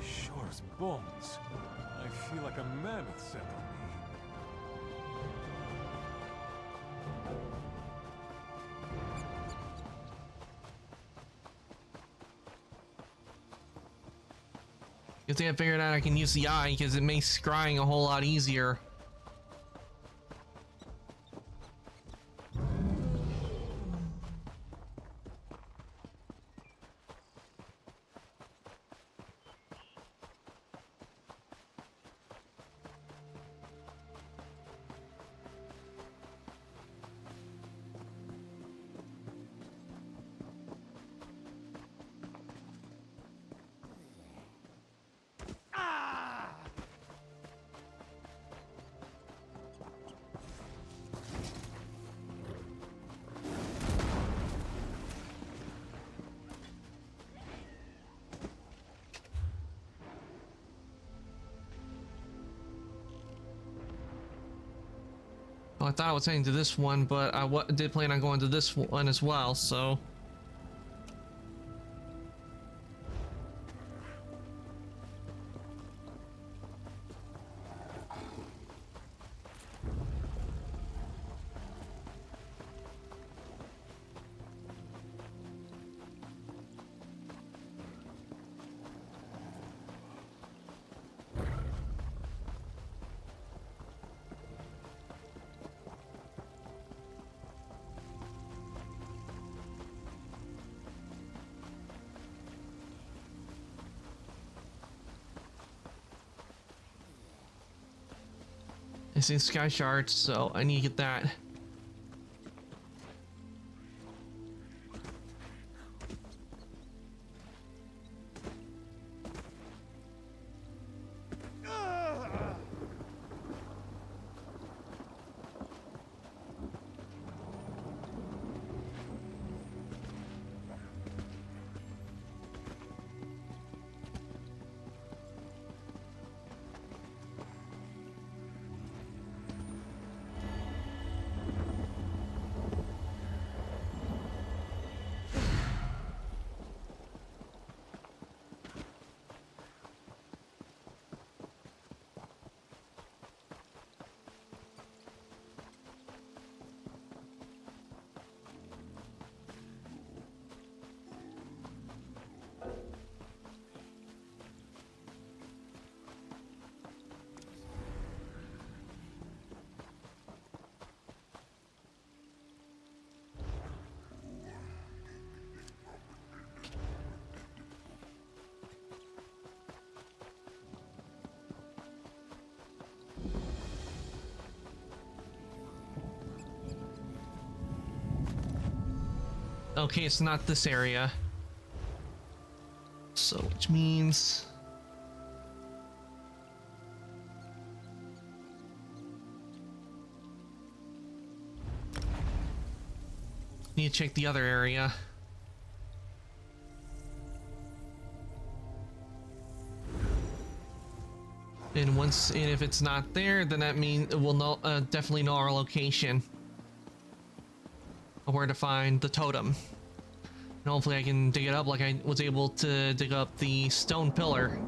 Sure as bones. I feel like a mammoth set on me. Good thing I figured out I can use the eye because it makes scrying a whole lot easier. Well, I thought I was heading to this one, but I did plan on going to this one as well, so... It's in Sky Shards, so I need to get that. Okay, it's not this area. So, which means... need to check the other area. And if it's not there, then that means we'll know, definitely know our location of where to find the totem. And hopefully I can dig it up like I was able to dig up the stone pillar.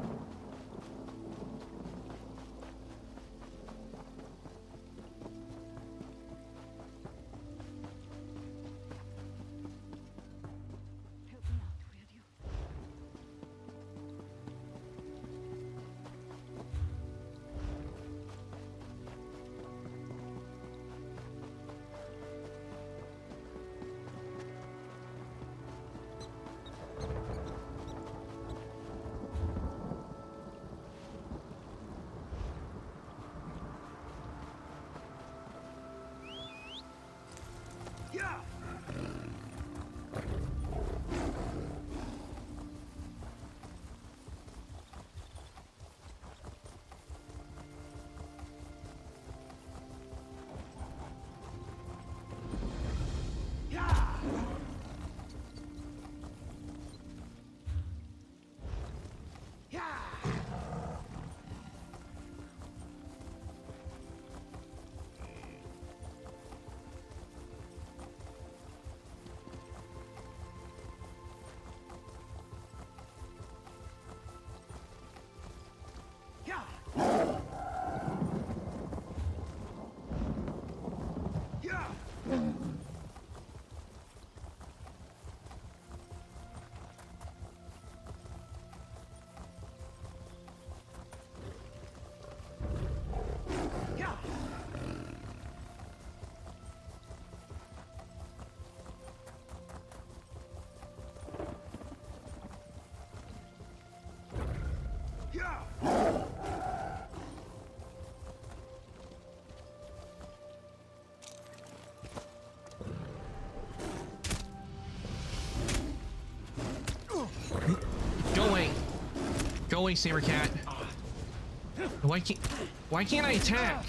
Go away, Saber Cat. Why can't I attack?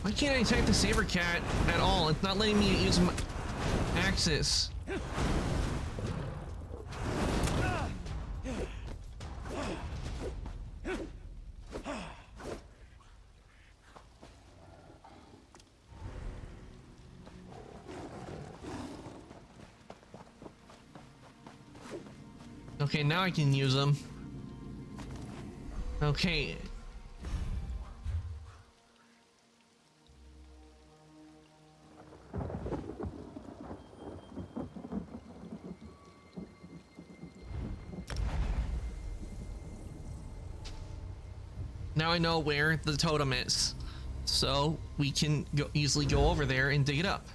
Why can't I attack the Saber Cat at all? It's not letting me use my axes. Okay, now I can use them. Okay. Now I know where the totem is, so we can easily go over there and dig it up.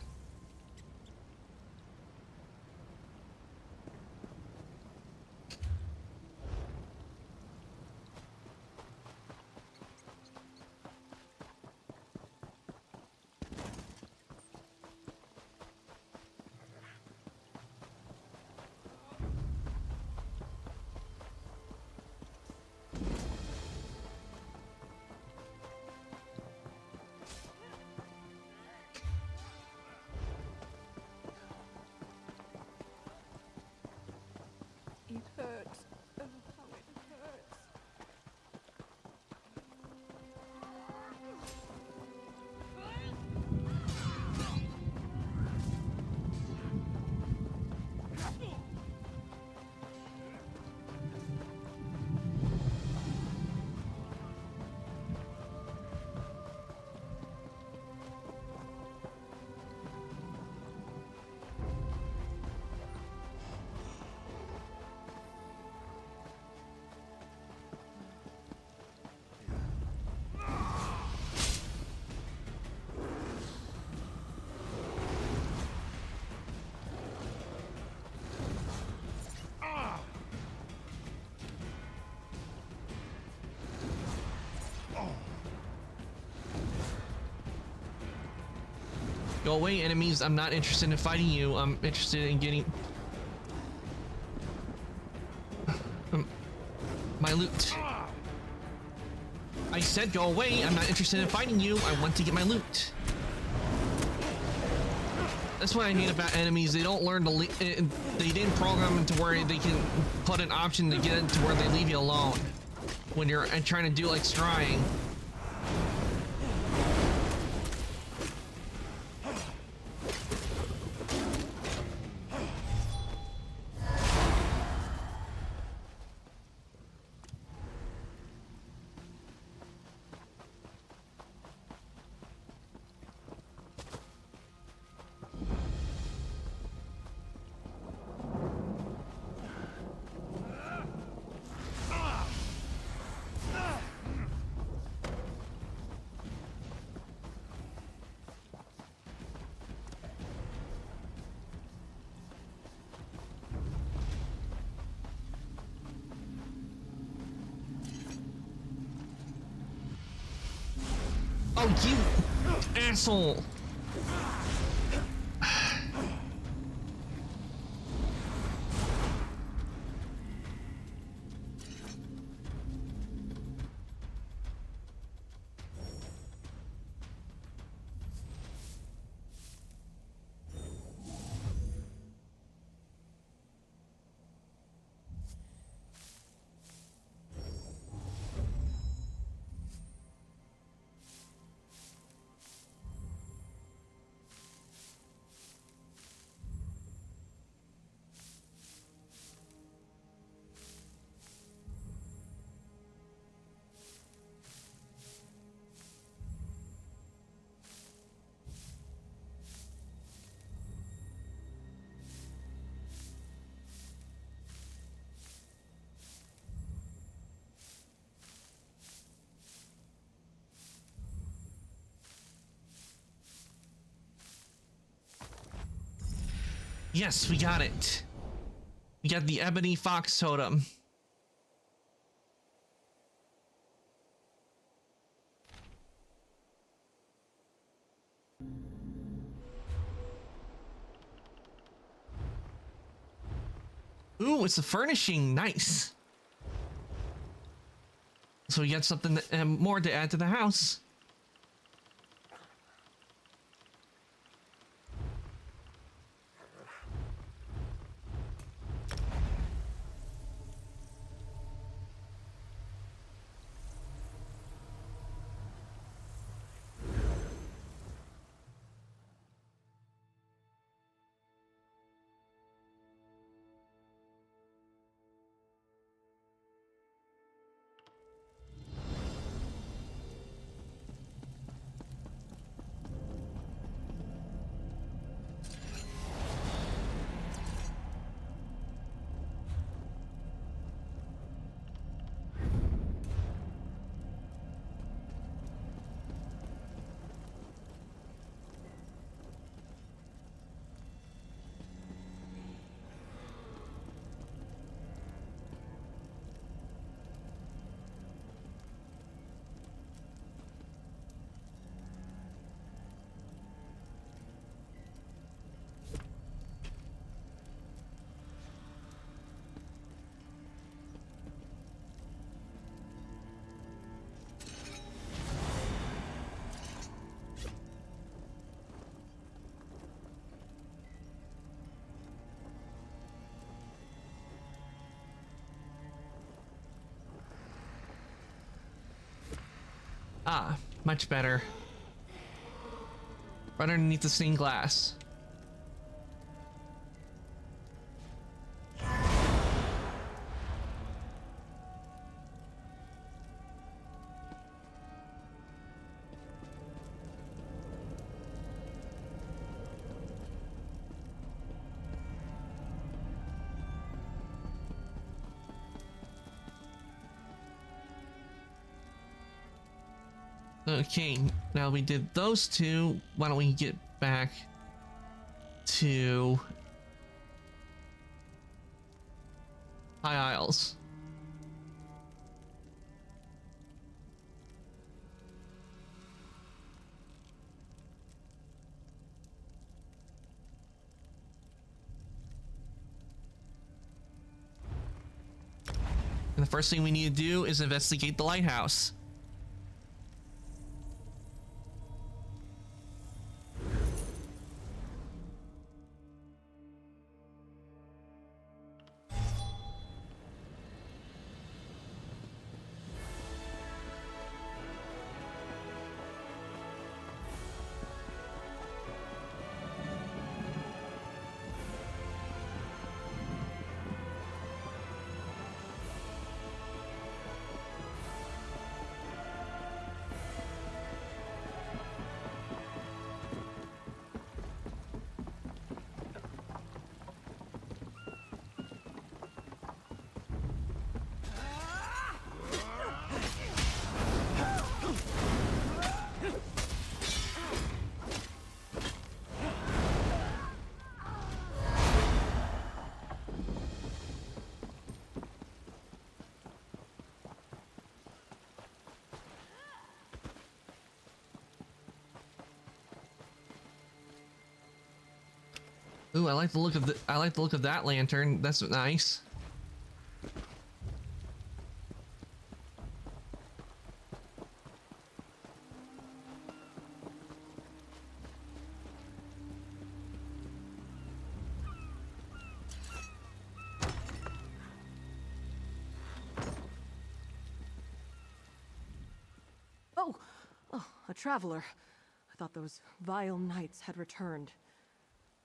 Go away, enemies. I'm not interested in fighting you. I'm interested in getting my loot. I said go away. I'm not interested in fighting you. I want to get my loot. That's what I hate about enemies. They don't learn to they didn't program them to where they can put an option to get it to where they leave you alone when you're trying to do like scrying. Oh, you asshole! Yes, we got it. We got the ebony fox totem. Ooh, it's a furnishing. Nice. So we got something more to add to the house. Ah, much better. Right underneath the stained glass. Okay, now we did those two. Why don't we get back to High Isles? the first thing we need to do is investigate the lighthouse. Ooh, I like the look of that lantern. That's nice. Oh, a traveler. I thought those vile knights had returned.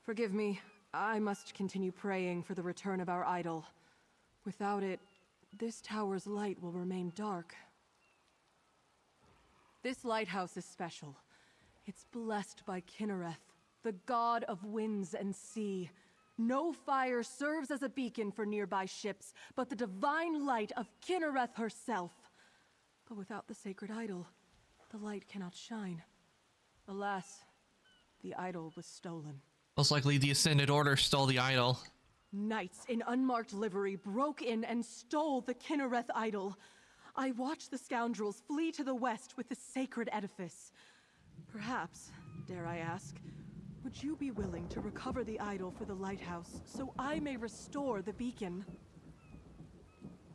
Forgive me, I must continue praying for the return of our idol. Without it, this tower's light will remain dark. This lighthouse is special. It's blessed by Kinnereth, the god of winds and sea. No fire serves as a beacon for nearby ships, but the divine light of Kinnereth herself. But without the sacred idol, the light cannot shine. Alas, the idol was stolen. Most likely the Ascended Order stole the idol. Knights in unmarked livery broke in and stole the Kinnereth idol. I watched the scoundrels flee to the west with the sacred edifice. Perhaps, dare I ask, would you be willing to recover the idol for the lighthouse so I may restore the beacon?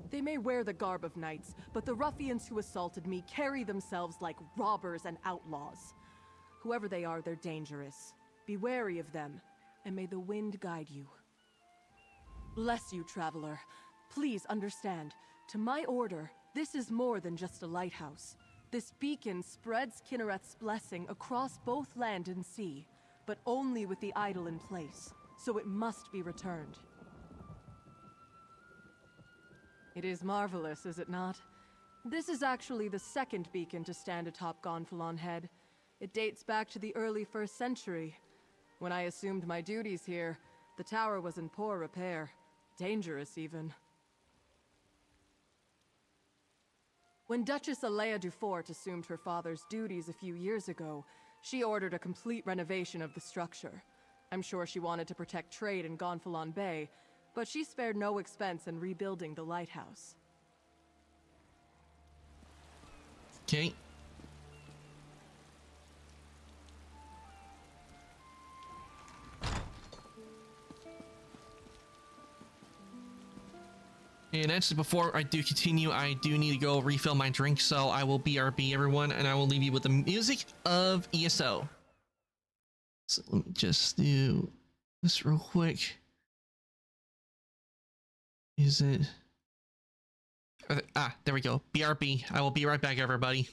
They may wear the garb of knights, but the ruffians who assaulted me carry themselves like robbers and outlaws. Whoever they are, they're dangerous. Be wary of them, and may the wind guide you. Bless you, traveler. Please understand, to my order, this is more than just a lighthouse. This beacon spreads Kinnereth's blessing across both land and sea, but only with the idol in place, so it must be returned. It is marvelous, is it not? This is actually the second beacon to stand atop Gonfalon Head. It dates back to the early 1st century. When I assumed my duties here, the tower was in poor repair. Dangerous, even. When Duchess Alea Dufort assumed her father's duties a few years ago, she ordered a complete renovation of the structure. I'm sure she wanted to protect trade in Gonfalon Bay, but she spared no expense in rebuilding the lighthouse. Okay. And actually, before I do continue, I do need to go refill my drink, so I will BRB everyone, and I will leave you with the music of ESO. So let me just do this real quick. Is it? There we go. BRB. I will be right back, everybody.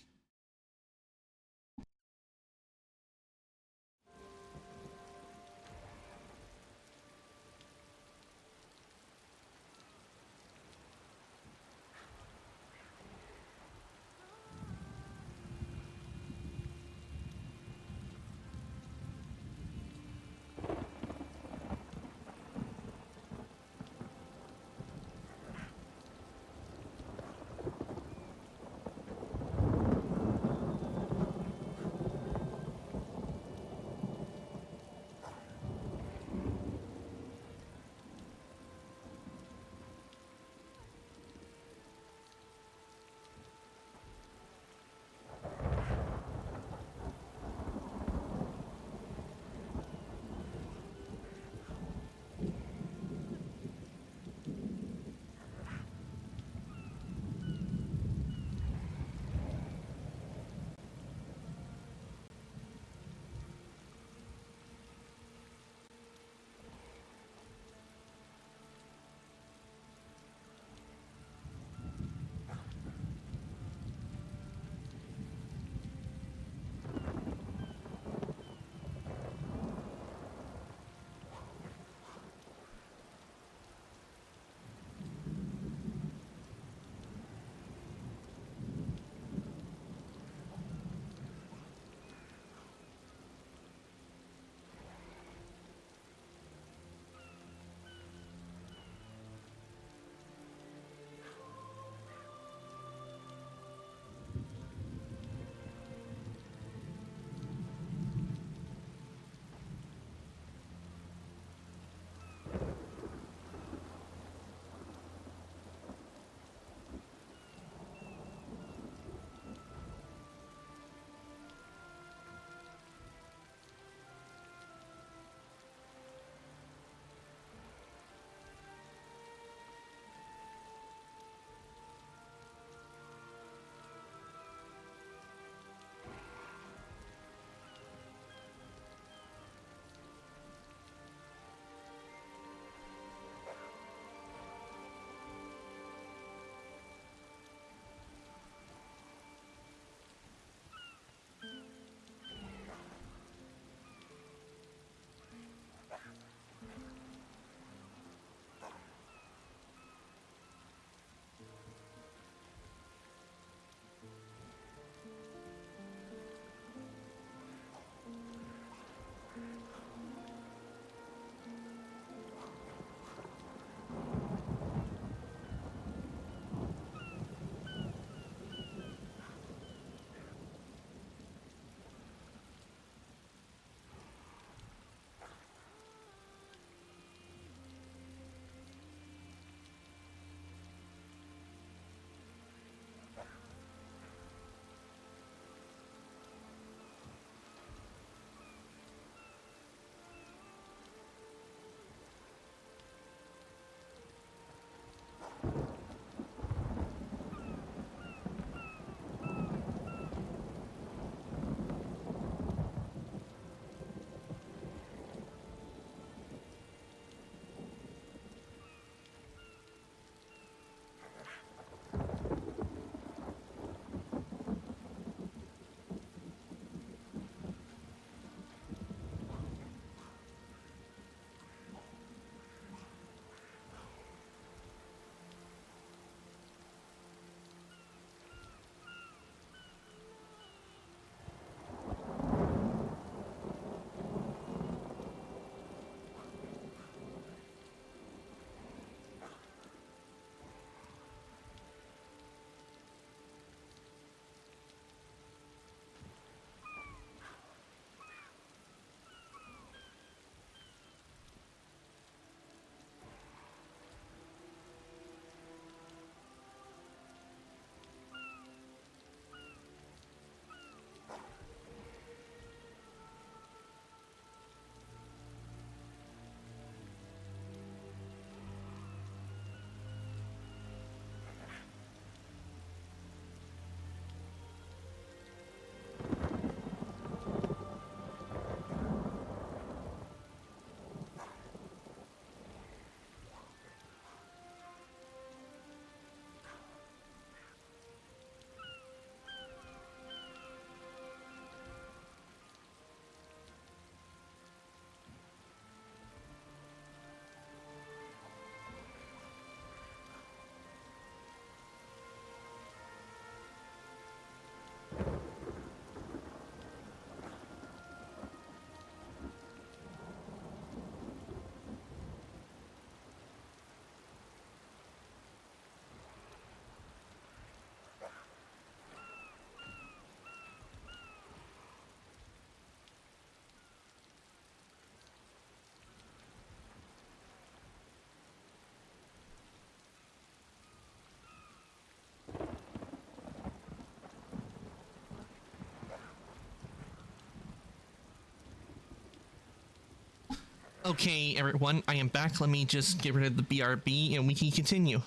Okay, everyone, I am back. Let me just get rid of the BRB and we can continue.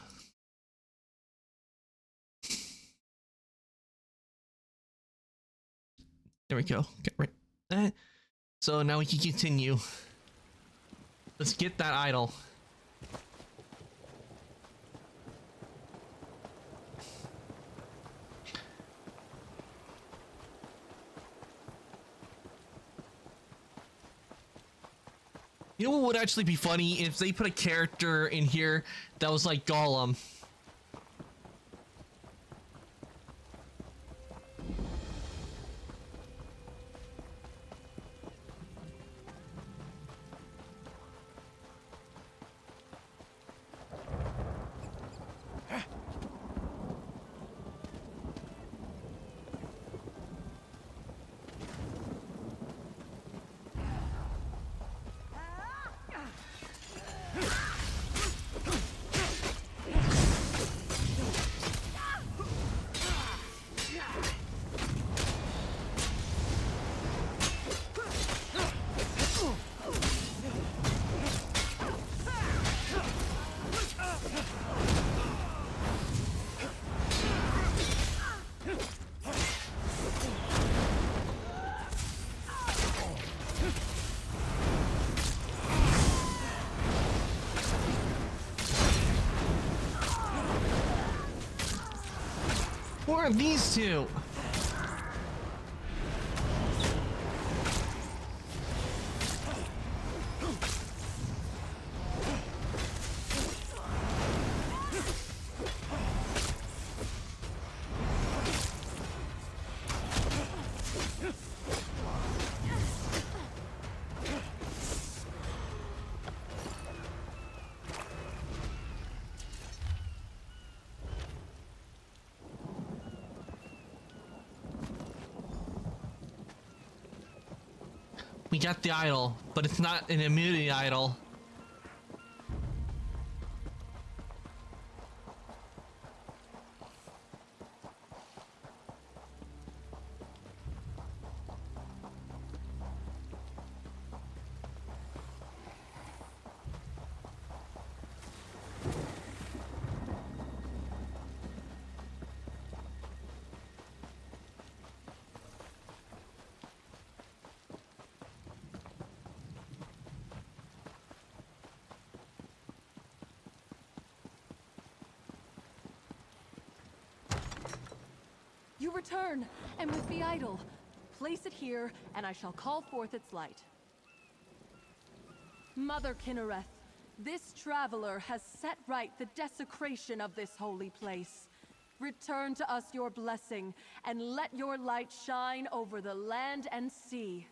There we go. Get rid of that. So now we can continue. Let's get that idol. You know what would actually be funny if they put a character in here that was like Gollum. Who are these two? We got the idol, but it's not an immunity idol. You return, and with the idol. Place it here, and I shall call forth its light. Mother Kinnereth, this traveler has set right the desecration of this holy place. Return to us your blessing, and let your light shine over the land and sea.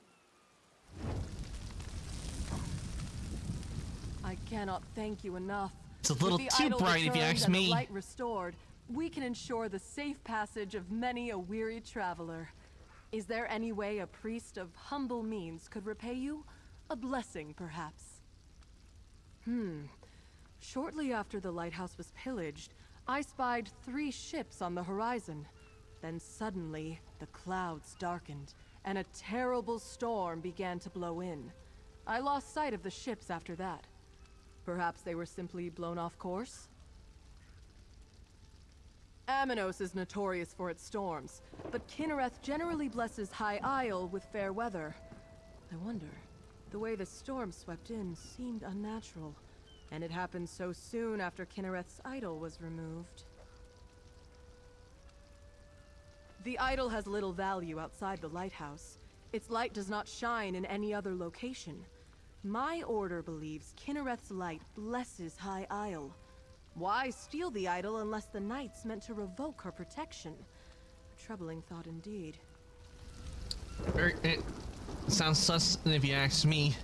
I cannot thank you enough. It's a little With the too idol bright if you returned ask and me. the light restored, we can ensure the safe passage of many a weary traveler. Is there any way a priest of humble means could repay you? A blessing, perhaps? Shortly after the lighthouse was pillaged, I spied 3 ships on the horizon. Then suddenly, the clouds darkened, and a terrible storm began to blow in. I lost sight of the ships after that. Perhaps they were simply blown off course? Aminos is notorious for its storms, but Kinnereth generally blesses High Isle with fair weather. I wonder, the way the storm swept in seemed unnatural, and it happened so soon after Kinnereth's idol was removed. The idol has little value outside the lighthouse. Its light does not shine in any other location. My order believes Kinnereth's light blesses High Isle. Why steal the idol unless the knights meant to revoke her protection? A troubling thought indeed. It sounds sus if you ask me.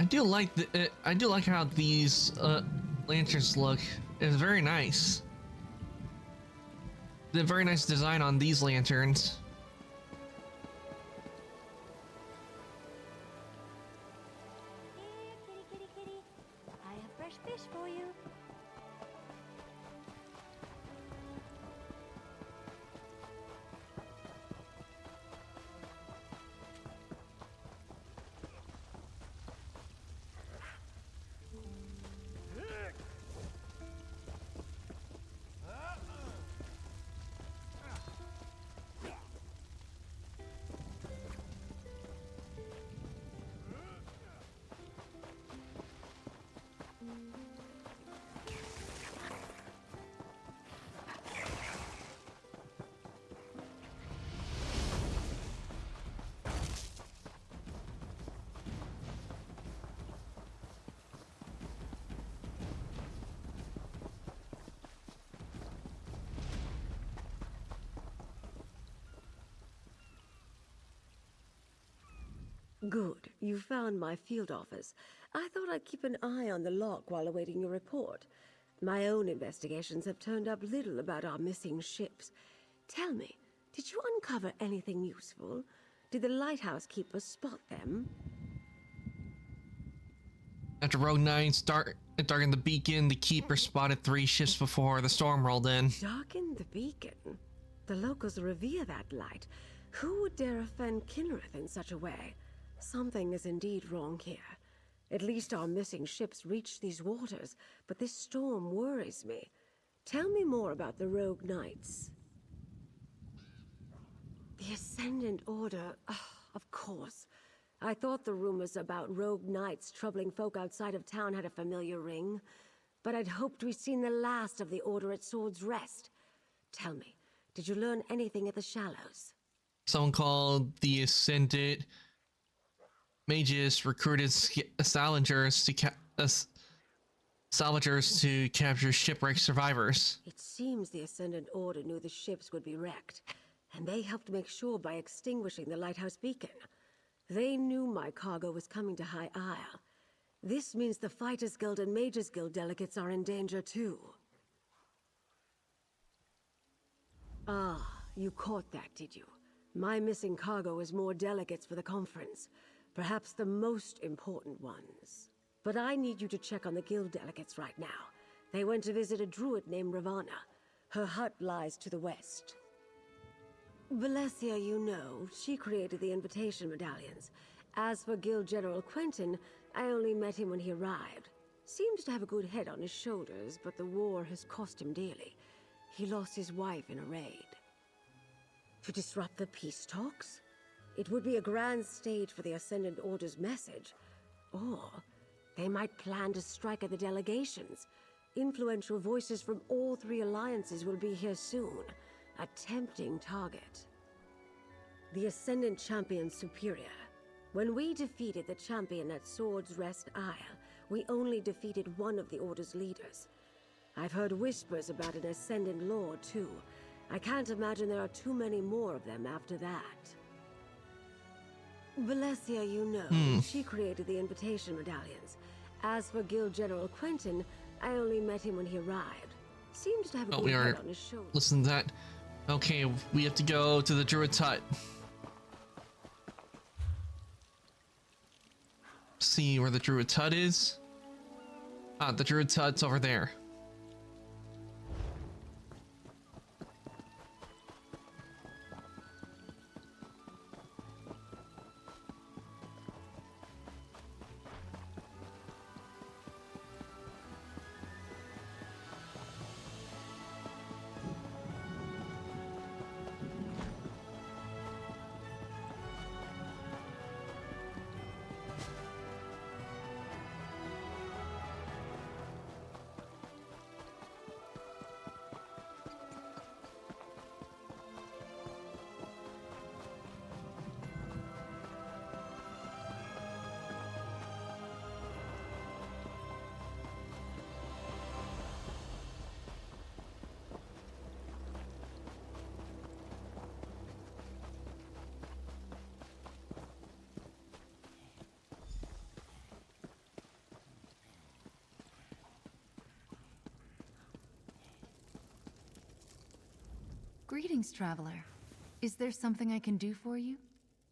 I do like how these lanterns look. It's very nice. The very nice design on these lanterns. I have fresh fish for you. Good. You found my field office. I thought I'd keep an eye on the lock while awaiting your report. My own investigations have turned up little about our missing ships. Tell me, did you uncover anything useful? Did the lighthouse keeper spot them? After Rogue Knights darkened the beacon, the keeper spotted 3 ships before the storm rolled in. Darkened the beacon? The locals revere that light. Who would dare offend Kinnereth in such a way? Something is indeed wrong here. At least our missing ships reached these waters, but this storm worries me. Tell me more about the Rogue Knights. The Ascendant Order, of course. I thought the rumors about Rogue Knights troubling folk outside of town had a familiar ring, but I'd hoped we'd seen the last of the Order at Sword's Rest. Tell me, did you learn anything at the Shallows? Someone called the Ascendant Mages recruited salvagers to capture shipwreck survivors. It seems the Ascendant Order knew the ships would be wrecked, and they helped make sure by extinguishing the lighthouse beacon. They knew my cargo was coming to High Isle. This means the Fighters Guild and Mages Guild delegates are in danger too. Ah, you caught that, did you? My missing cargo is more delegates for the conference. Perhaps the most important ones. But I need you to check on the guild delegates right now. They went to visit a druid named Ravana. Her hut lies to the west. Valencia, you know, she created the invitation medallions. As for Guild General Quentin, I only met him when he arrived. Seems to have a good head on his shoulders, but the war has cost him dearly. He lost his wife in a raid. To disrupt the peace talks? It would be a grand stage for the Ascendant Order's message. Or they might plan to strike at the delegations. Influential voices from all 3 alliances will be here soon. A tempting target. The Ascendant Champion's superior. When we defeated the champion at Sword's Rest Isle, we only defeated one of the Order's leaders. I've heard whispers about an Ascendant Lord, too. I can't imagine there are too many more of them after that. Valencia, you know, she created the invitation medallions. As for Guild General Quentin, I only met him when he arrived. Seems to have a good head on his shoulder. Listen to that. Okay, we have to go to the Druid's hut. See where the Druid's hut is. Ah, the Druid's hut's over there. Greetings, traveler. Is there something I can do for you?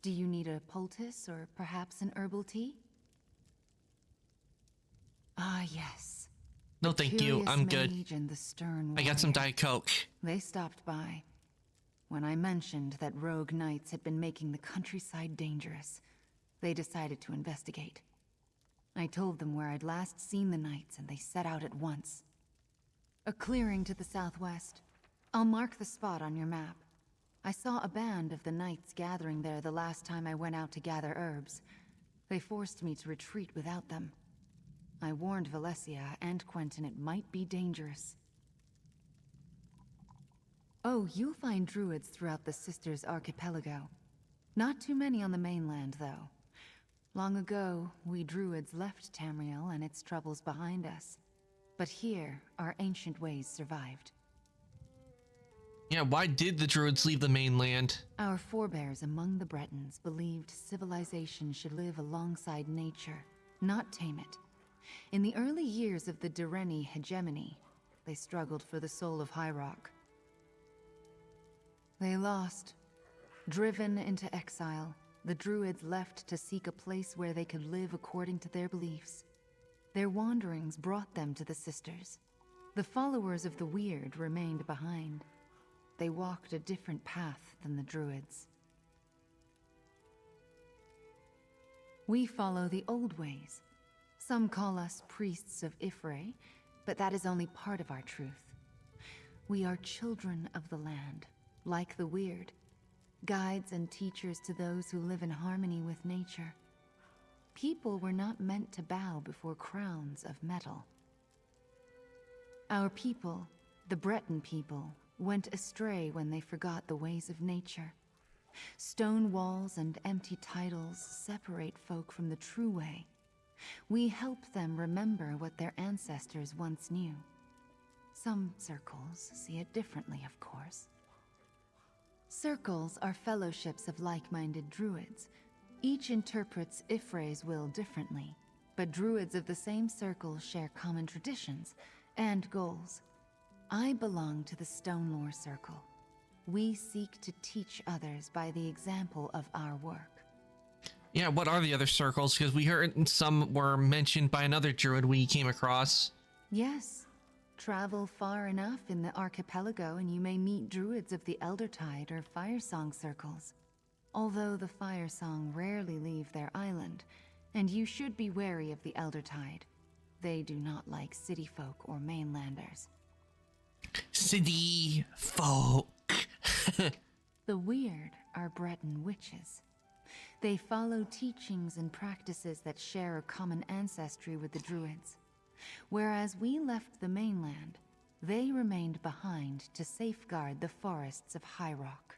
Do you need a poultice or perhaps an herbal tea? Ah, yes. No, thank you. I'm good. And the stern I got some warrior. Diet Coke. They stopped by. When I mentioned that rogue knights had been making the countryside dangerous, they decided to investigate. I told them where I'd last seen the knights, and they set out at once. A clearing to the southwest. I'll mark the spot on your map. I saw a band of the knights gathering there the last time I went out to gather herbs. They forced me to retreat without them. I warned Valencia and Quentin it might be dangerous. Oh, you'll find druids throughout the Sisters Archipelago. Not too many on the mainland, though. Long ago, we druids left Tamriel and its troubles behind us. But here, our ancient ways survived. Yeah, why did the druids leave the mainland? Our forebears among the Bretons believed civilization should live alongside nature, not tame it. In the early years of the Direni hegemony, they struggled for the soul of High Rock. They lost. Driven into exile, the druids left to seek a place where they could live according to their beliefs. Their wanderings brought them to the Sisters. The followers of the Weird remained behind. They walked a different path than the druids. We follow the old ways. Some call us priests of Ifre, but that is only part of our truth. We are children of the land, like the Weird, guides and teachers to those who live in harmony with nature. People were not meant to bow before crowns of metal. Our people, the Breton people, went astray when they forgot the ways of nature. Stone walls and empty titles separate folk from the true way. We help them remember what their ancestors once knew. Some circles see it differently, of course. Circles are fellowships of like-minded druids. Each interprets Ifre's will differently, but druids of the same circle share common traditions and goals. I belong to the Stonelore Circle. We seek to teach others by the example of our work. Yeah, what are the other circles? Because we heard some were mentioned by another druid we came across. Yes. Travel far enough in the archipelago and you may meet druids of the Eldertide or Firesong circles. Although the Firesong rarely leave their island, and you should be wary of the Eldertide. They do not like city folk or mainlanders. City folk. The Weird are Breton witches. They follow teachings and practices that share a common ancestry with the druids. Whereas we left the mainland, they remained behind to safeguard the forests of High Rock.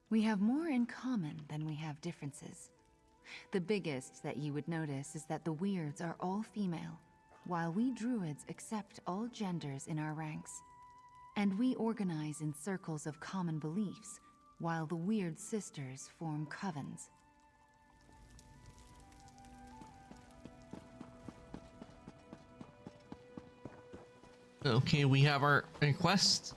We have more in common than we have differences. The biggest that you would notice is that the Weirds are all female, while we druids accept all genders in our ranks. And we organize in circles of common beliefs, while the Weird Sisters form covens. Okay, we have our request.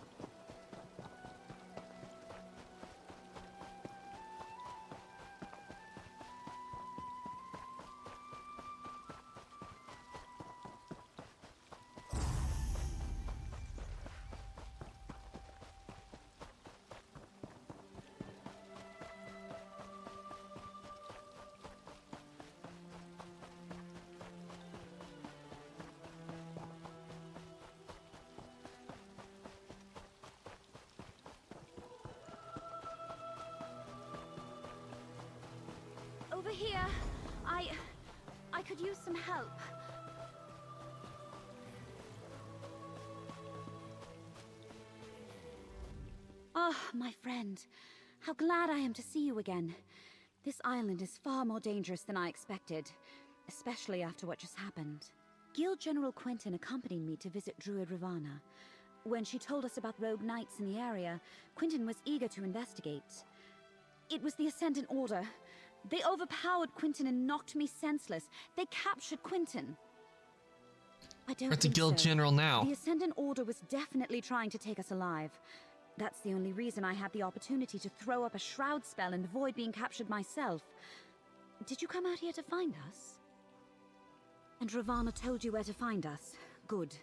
Over here. I could use some help. Oh, my friend. How glad I am to see you again. This island is far more dangerous than I expected, especially after what just happened. Guild General Quentin accompanied me to visit Druid Ravana. When she told us about rogue knights in the area, Quentin was eager to investigate. It was the Ascendant Order. They overpowered Quentin and knocked me senseless. They captured Quentin. I don't Where's the think Guild so. General now? The Ascendant Order was definitely trying to take us alive. That's the only reason I had the opportunity to throw up a shroud spell and avoid being captured myself. Did you come out here to find us? And Ravana told you where to find us. Good.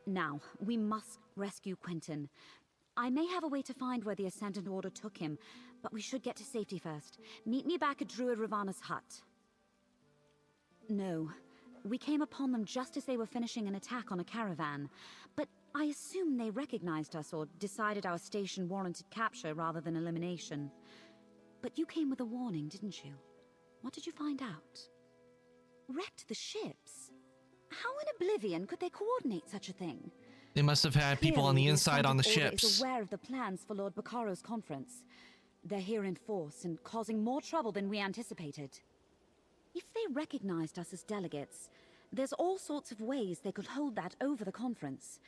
Now, we must rescue Quentin. I may have a way to find where the Ascendant Order took him, but we should get to safety first. Meet me back at Druid Ravana's hut. No. We came upon them just as they were finishing an attack on a caravan, but I assume they recognized us or decided our station warranted capture rather than elimination. But you came with a warning, didn't you? What did you find out? Wrecked the ships? How in oblivion could they coordinate such a thing? They must have had people on the inside on the Ascendant Order ships. is aware of the plans for Lord Bakaro's conference. They're here in force and causing more trouble than we anticipated. If they recognized us as delegates, there's all sorts of ways they could hold that over the conference.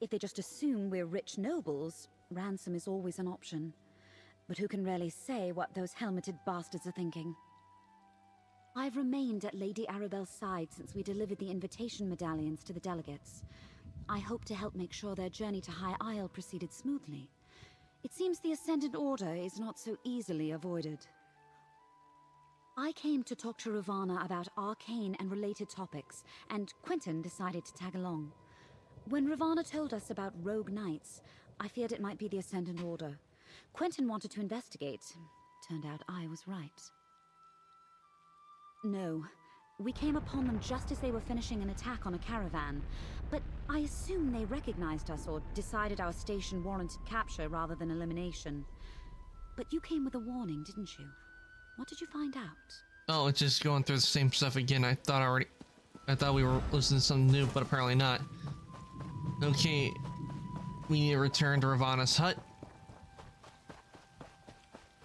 If they just assume we're rich nobles, ransom is always an option. But who can really say what those helmeted bastards are thinking? I've remained at Lady Arabelle's side since we delivered the invitation medallions to the delegates. I hope to help make sure their journey to High Isle proceeded smoothly. It seems the Ascendant Order is not so easily avoided. I came to talk to Ravana about arcane and related topics, and Quentin decided to tag along. When Ravana told us about rogue knights, I feared it might be the Ascendant Order. Quentin wanted to investigate. Turned out I was right. No. We came upon them just as they were finishing an attack on a caravan, but I assume they recognized us or decided our station warranted capture rather than elimination. But you came with a warning, didn't you? What did you find out? Oh, it's just going through the same stuff again. I thought we were listening to something new, but apparently not. Okay, we need to return to Ravana's hut.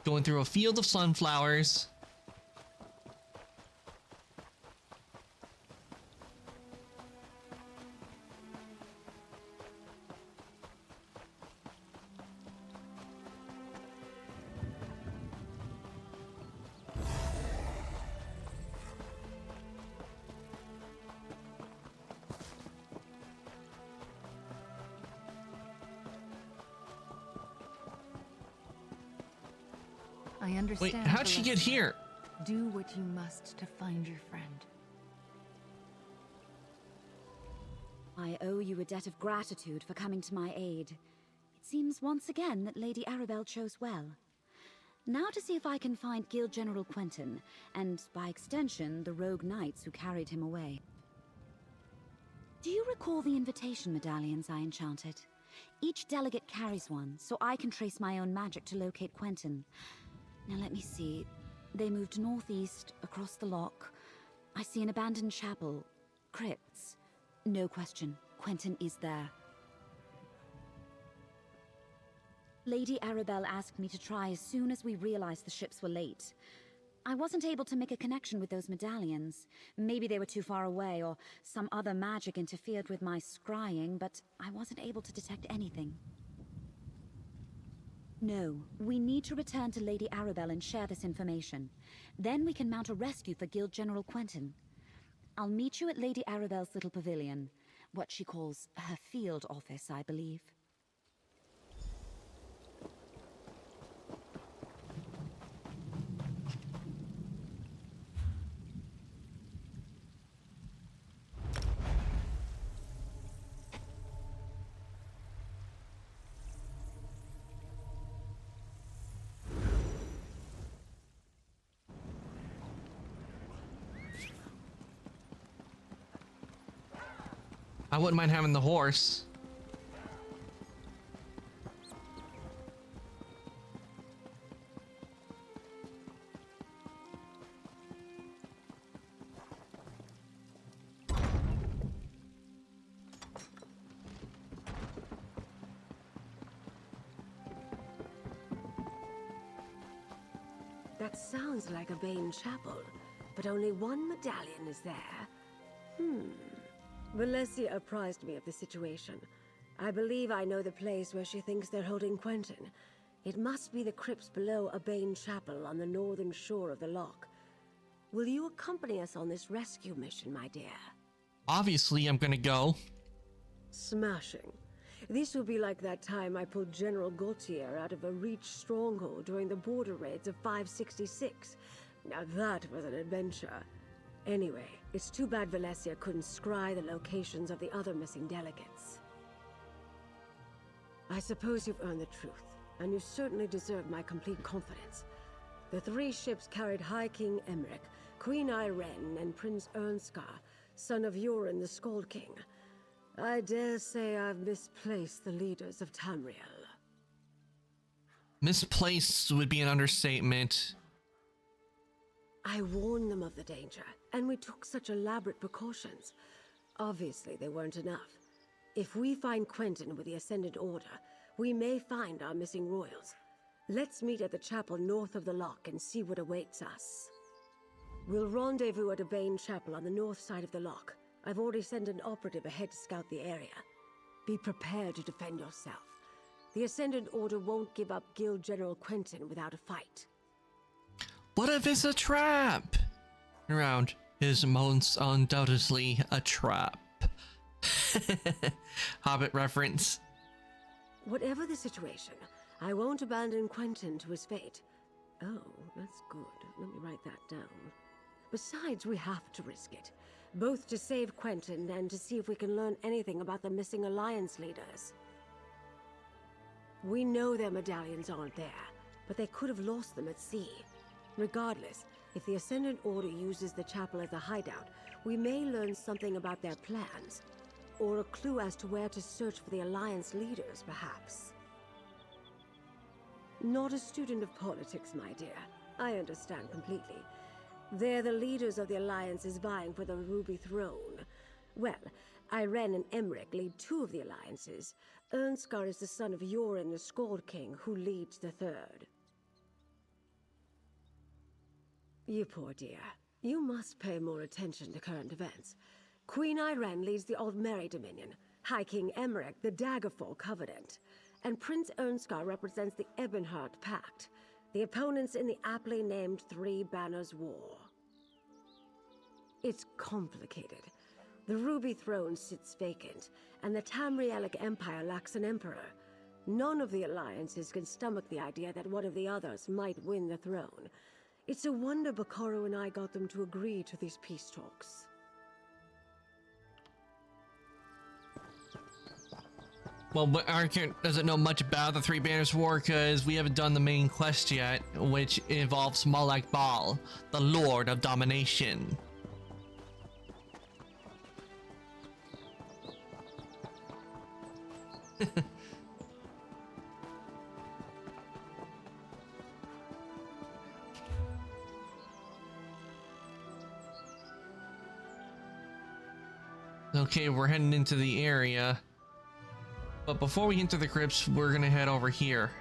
Going through a field of sunflowers. I understand. Wait, how'd she get here? Do what you must to find your friend. I owe you a debt of gratitude for coming to my aid. It seems once again that Lady Arabelle chose well. Now to see if I can find Guild General Quentin, and by extension, the rogue knights who carried him away. Do you recall the invitation medallions I enchanted? Each delegate carries one, so I can trace my own magic to locate Quentin. Now let me see. They moved northeast, across the lock. I see an abandoned chapel. Crypts. No question, Quentin is there. Lady Arabelle asked me to try as soon as we realized the ships were late. I wasn't able to make a connection with those medallions. Maybe they were too far away, or some other magic interfered with my scrying, but I wasn't able to detect anything. No, we need to return to Lady Arabelle and share this information. Then we can mount a rescue for Guild General Quentin. I'll meet you at Lady Arabelle's little pavilion. What she calls her field office, I believe. I wouldn't mind having the horse. That sounds like a Bane chapel, but only one medallion is there. Valencia apprised me of the situation. I believe I know the place where she thinks they're holding Quentin. It must be the crypts below a Bane chapel on the northern shore of the loch. Will you accompany us on this rescue mission, my dear? Obviously, I'm gonna go. Smashing. This will be like that time I pulled General Gautier out of a Reach stronghold during the border raids of 566. Now that was an adventure. Anyway, it's too bad Valencia couldn't scry the locations of the other missing delegates. I suppose you've earned the truth, and you certainly deserve my complete confidence. The 3 ships carried High King Emmerich, Queen Irene, and Prince Ernskar, son of Yoren the Skald King. I dare say I've misplaced the leaders of Tamriel. Misplaced would be an understatement. I warned them of the danger, and we took such elaborate precautions. Obviously, they weren't enough. If we find Quentin with the Ascendant Order, we may find our missing royals. Let's meet at the chapel north of the lock and see what awaits us. We'll rendezvous at a Bane chapel on the north side of the lock. I've already sent an operative ahead to scout the area. Be prepared to defend yourself. The Ascendant Order won't give up Guild General Quentin without a fight. What if it's a trap? Around is most undoubtedly a trap. Hobbit reference. Whatever the situation, I won't abandon Quentin to his fate. Oh, that's good. Let me write that down. Besides, we have to risk it. Both to save Quentin and to see if we can learn anything about the missing Alliance leaders. We know their medallions aren't there, but they could have lost them at sea. Regardless, if the Ascendant Order uses the chapel as a hideout, we may learn something about their plans. Or a clue as to where to search for the Alliance leaders, perhaps. Not a student of politics, my dear. I understand completely. They're the leaders of the Alliances vying for the Ruby Throne. Well, Irene and Emmerich lead 2 of the Alliances. Ernskar is the son of Yoren the Skald King, who leads the 3rd. You poor dear. You must pay more attention to current events. Queen Irene leads the Aldmeri Dominion, High King Emmerich the Daggerfall Covenant, and Prince Ernskar represents the Ebonheart Pact, the opponents in the aptly named Three Banners War. It's complicated. The Ruby Throne sits vacant, and the Tamrielic Empire lacks an emperor. None of the alliances can stomach the idea that one of the others might win the throne. It's a wonder Bakaro and I got them to agree to these peace talks. Well, but Arkin doesn't know much about the Three Banners War because we haven't done the main quest yet, which involves Malak Bal, the Lord of Domination. Okay, we're heading into the area. But before we enter the crypts, we're gonna head over here.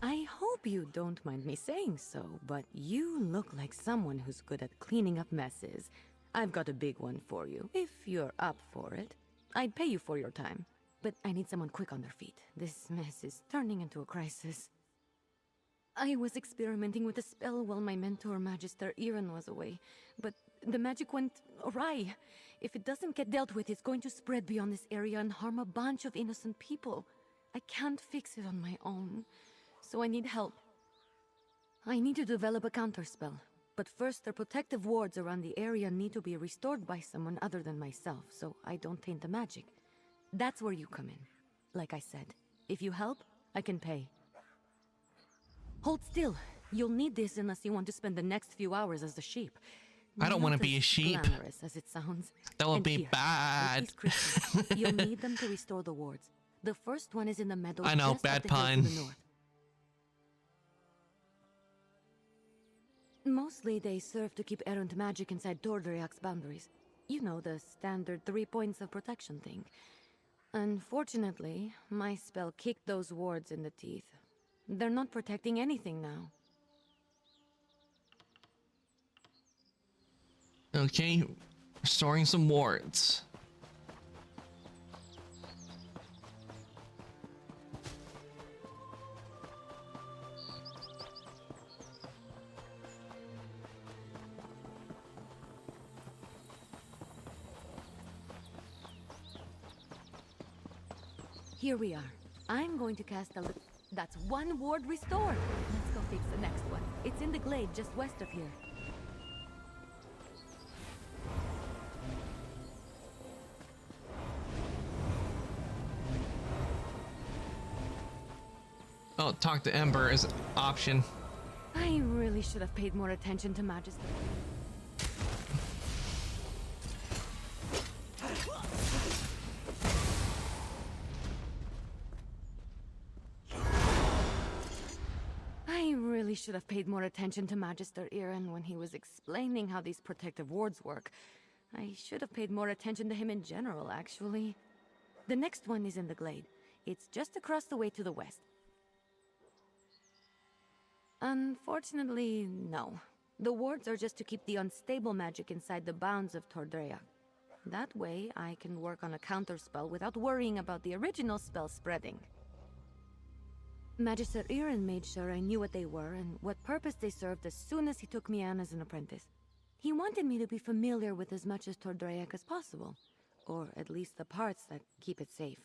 I hope you don't mind me saying so, but you look like someone who's good at cleaning up messes. I've got a big one for you, if you're up for it. I'd pay you for your time, but I need someone quick on their feet. This mess is turning into a crisis. I was experimenting with a spell while my mentor, Magister Iren, was away, but the magic went awry. If it doesn't get dealt with, it's going to spread beyond this area and harm a bunch of innocent people. I can't fix it on my own, so I need help. I need to develop a counterspell, but first their protective wards around the area need to be restored by someone other than myself, so I don't taint the magic. That's where you come in. Like I said, if you help, I can pay. Hold still. You'll need this unless you want to spend the next few hours as a sheep. I don't want to Not be a as sheep. Glamorous as it sounds. That would And be here, bad. with these crystals, you'll need them to restore the wards. The first one is in the meadow. I know, just bad up the hill pun. to the north. Mostly they serve to keep errant magic inside Tordriak's boundaries. You know, the standard 3 points of protection thing. Unfortunately, my spell kicked those wards in the teeth. They're not protecting anything now. Okay, restoring some wards. Here we are. I'm going to cast a little... That's one ward restored. Let's go fix the next one. It's in the glade just west of here. Oh, talk to Ember is an option. I really should have paid more attention to Magister. I really should have paid more attention to Magister Iren when he was explaining how these protective wards work. I should have paid more attention to him in general, actually. The next one is in the glade. It's just across the way to the west. Unfortunately, no. The wards are just to keep the unstable magic inside the bounds of Tordrea. That way, I can work on a counterspell without worrying about the original spell spreading. Magister Iren made sure I knew what they were and what purpose they served as soon as he took me on as an apprentice. He wanted me to be familiar with as much as Tordrea as possible, or at least the parts that keep it safe.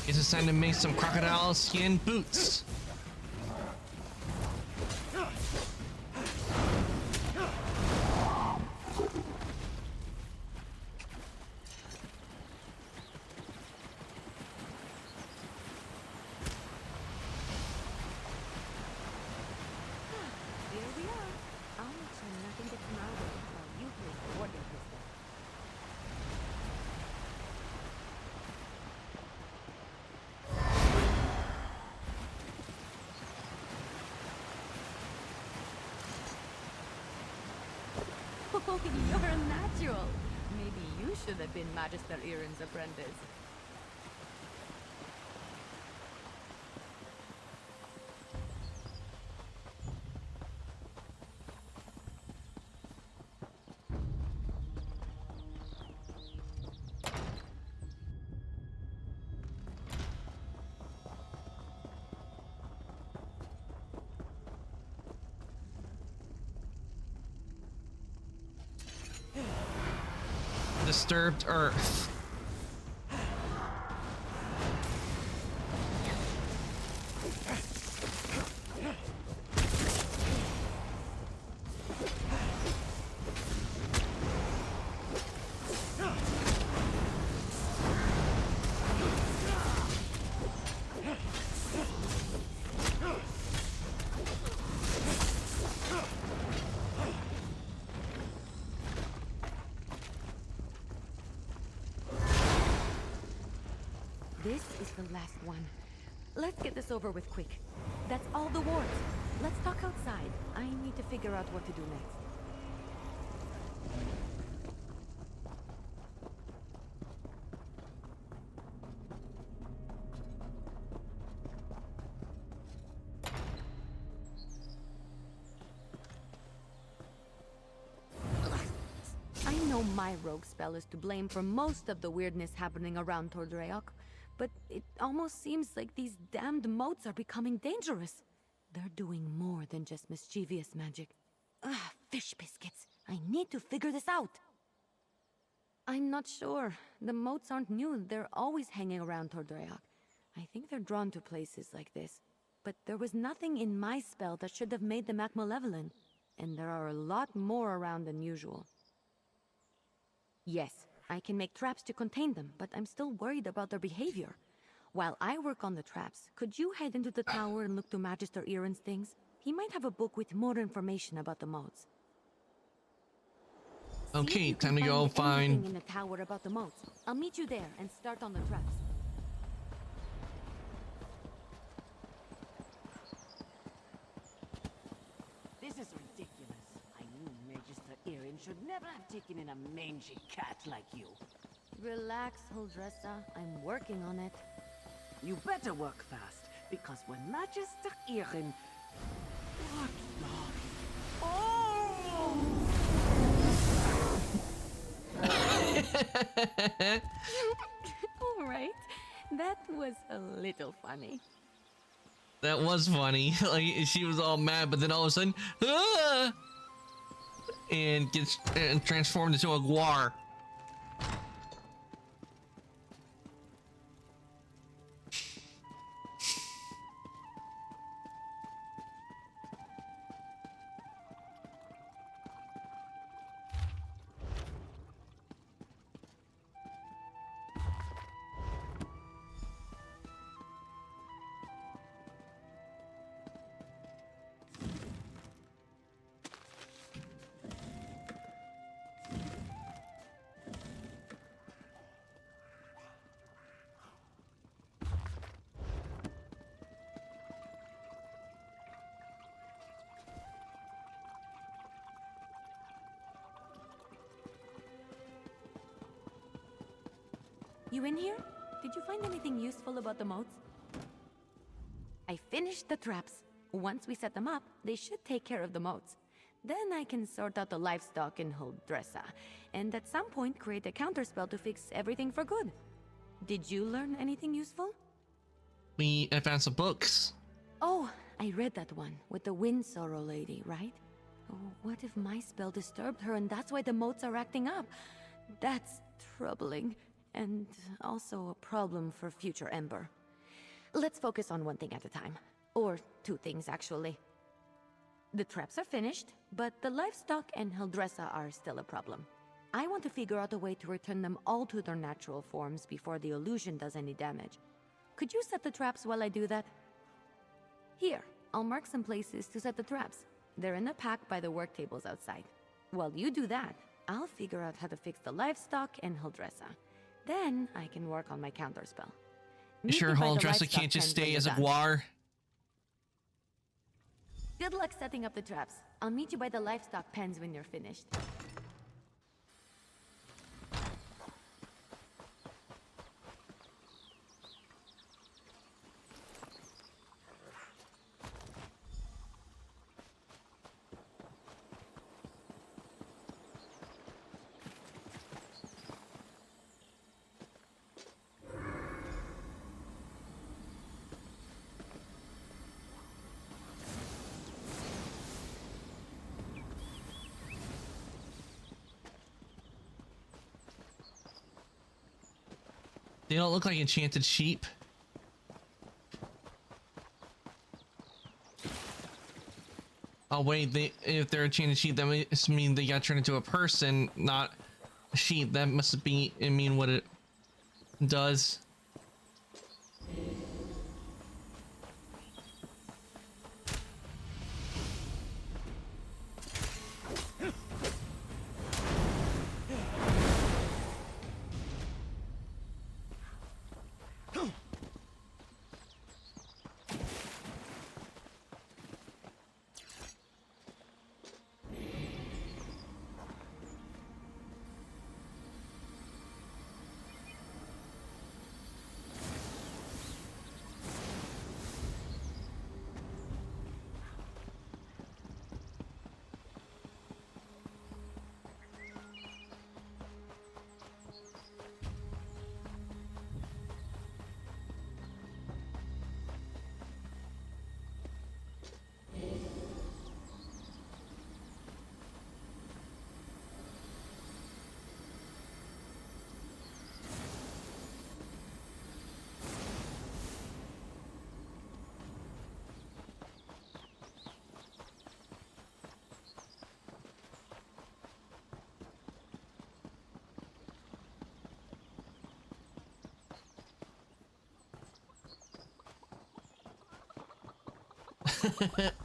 It's time to make some crocodile skin boots. Here we are. I'll make sure nothing gets in our way while you play the warden pistol. Oh, you're a natural. Maybe you should have been Magister Iren's apprentice. Disturbed Earth. This is the last one. Let's get this over with quick. That's all the wards. Let's talk outside. I need to figure out what to do next. I know my rogue spell is to blame for most of the weirdness happening around Tordreok, but it almost seems like these damned moats are becoming dangerous. They're doing more than just mischievous magic. Fish biscuits. I need to figure this out. I'm not sure. The moats aren't new. They're always hanging around Tordreok. I think they're drawn to places like this. But there was nothing in my spell that should have made them act malevolent. And there are a lot more around than usual. Yes, I can make traps to contain them, but I'm still worried about their behavior. While I work on the traps, could you head into the tower and look to Magister Iron's things? He might have a book with more information about the moats. Okay, time to go find... in the tower about the moats. I'll meet you there and start on the traps. This is ridiculous. I knew Magister Iron should never have taken in a mangy cat like you. Relax, Huldressa. I'm working on it. You better work fast, because when Magister Iron... What the... Oh! All right. That was a little funny. That was funny. Like, she was all mad, but then all of a sudden, ah! And gets transformed into a guar. You in here? Did you find anything useful about the moats? I finished the traps. Once we set them up, they should take care of the moats. Then I can sort out the livestock in Huldressa, and at some point create a counterspell to fix everything for good. Did you learn anything useful? I found some books. Oh, I read that one with the Wind Sorrow lady, right? Oh, what if my spell disturbed her and that's why the moats are acting up? That's troubling. And also a problem for future Ember. Let's focus on one thing at a time. Or two things, actually. The traps are finished, but the livestock and Huldressa are still a problem. I want to figure out a way to return them all to their natural forms before the illusion does any damage. Could you set the traps while I do that? Here, I'll mark some places to set the traps. They're in a pack by the work tables outside. While you do that, I'll figure out how to fix the livestock and Huldressa. Then I can work on my counterspell. You sure Huldressa can't just stay as a guar? Good luck setting up the traps. I'll meet you by the livestock pens when you're finished. They don't look like enchanted sheep. Oh wait, if they're enchanted sheep, that must mean they got turned into a person, not a sheep. That must mean what it does.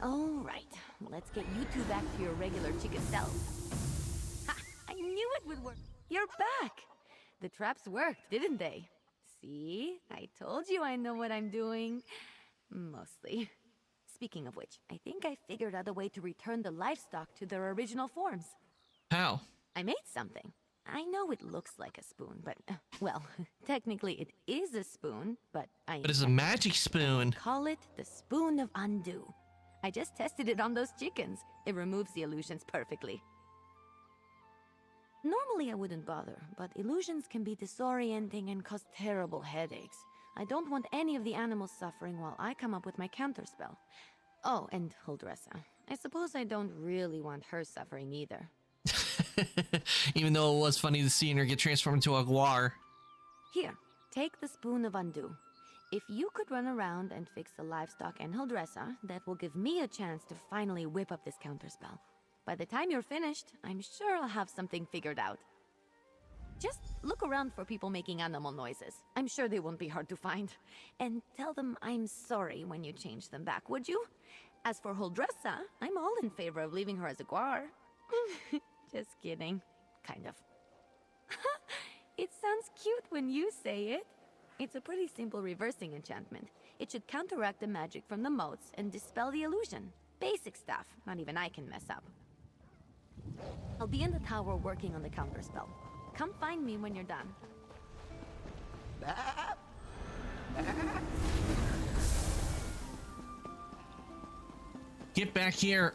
All right, let's get you two back to your regular chicken selves. Ha! I knew it would work. You're back. The traps worked, didn't they? See? I told you I know what I'm doing. Mostly. Speaking of which, I think I figured out a way to return the livestock to their original forms. How? I made something. I know it looks like a spoon, but, well, technically it is a spoon, but But it's a magic spoon. Call it the Spoon of Undo. I just tested it on those chickens. It removes the illusions perfectly. Normally I wouldn't bother, but illusions can be disorienting and cause terrible headaches. I don't want any of the animals suffering while I come up with my counterspell. Oh, and Huldressa. I suppose I don't really want her suffering either. Even though it was funny to see her get transformed into a guar. Here, take the Spoon of Undo. If you could run around and fix the livestock and Huldressa, that will give me a chance to finally whip up this counterspell. By the time you're finished, I'm sure I'll have something figured out. Just look around for people making animal noises. I'm sure they won't be hard to find. And tell them I'm sorry when you change them back, would you? As for Huldressa, I'm all in favor of leaving her as a guar. Just kidding. Kind of. It sounds cute when you say it. It's a pretty simple reversing enchantment. It should counteract the magic from the motes and dispel the illusion. Basic stuff, not even I can mess up. I'll be in the tower working on the counterspell. Come find me when you're done. Get back here.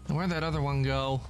Where'd that other one go?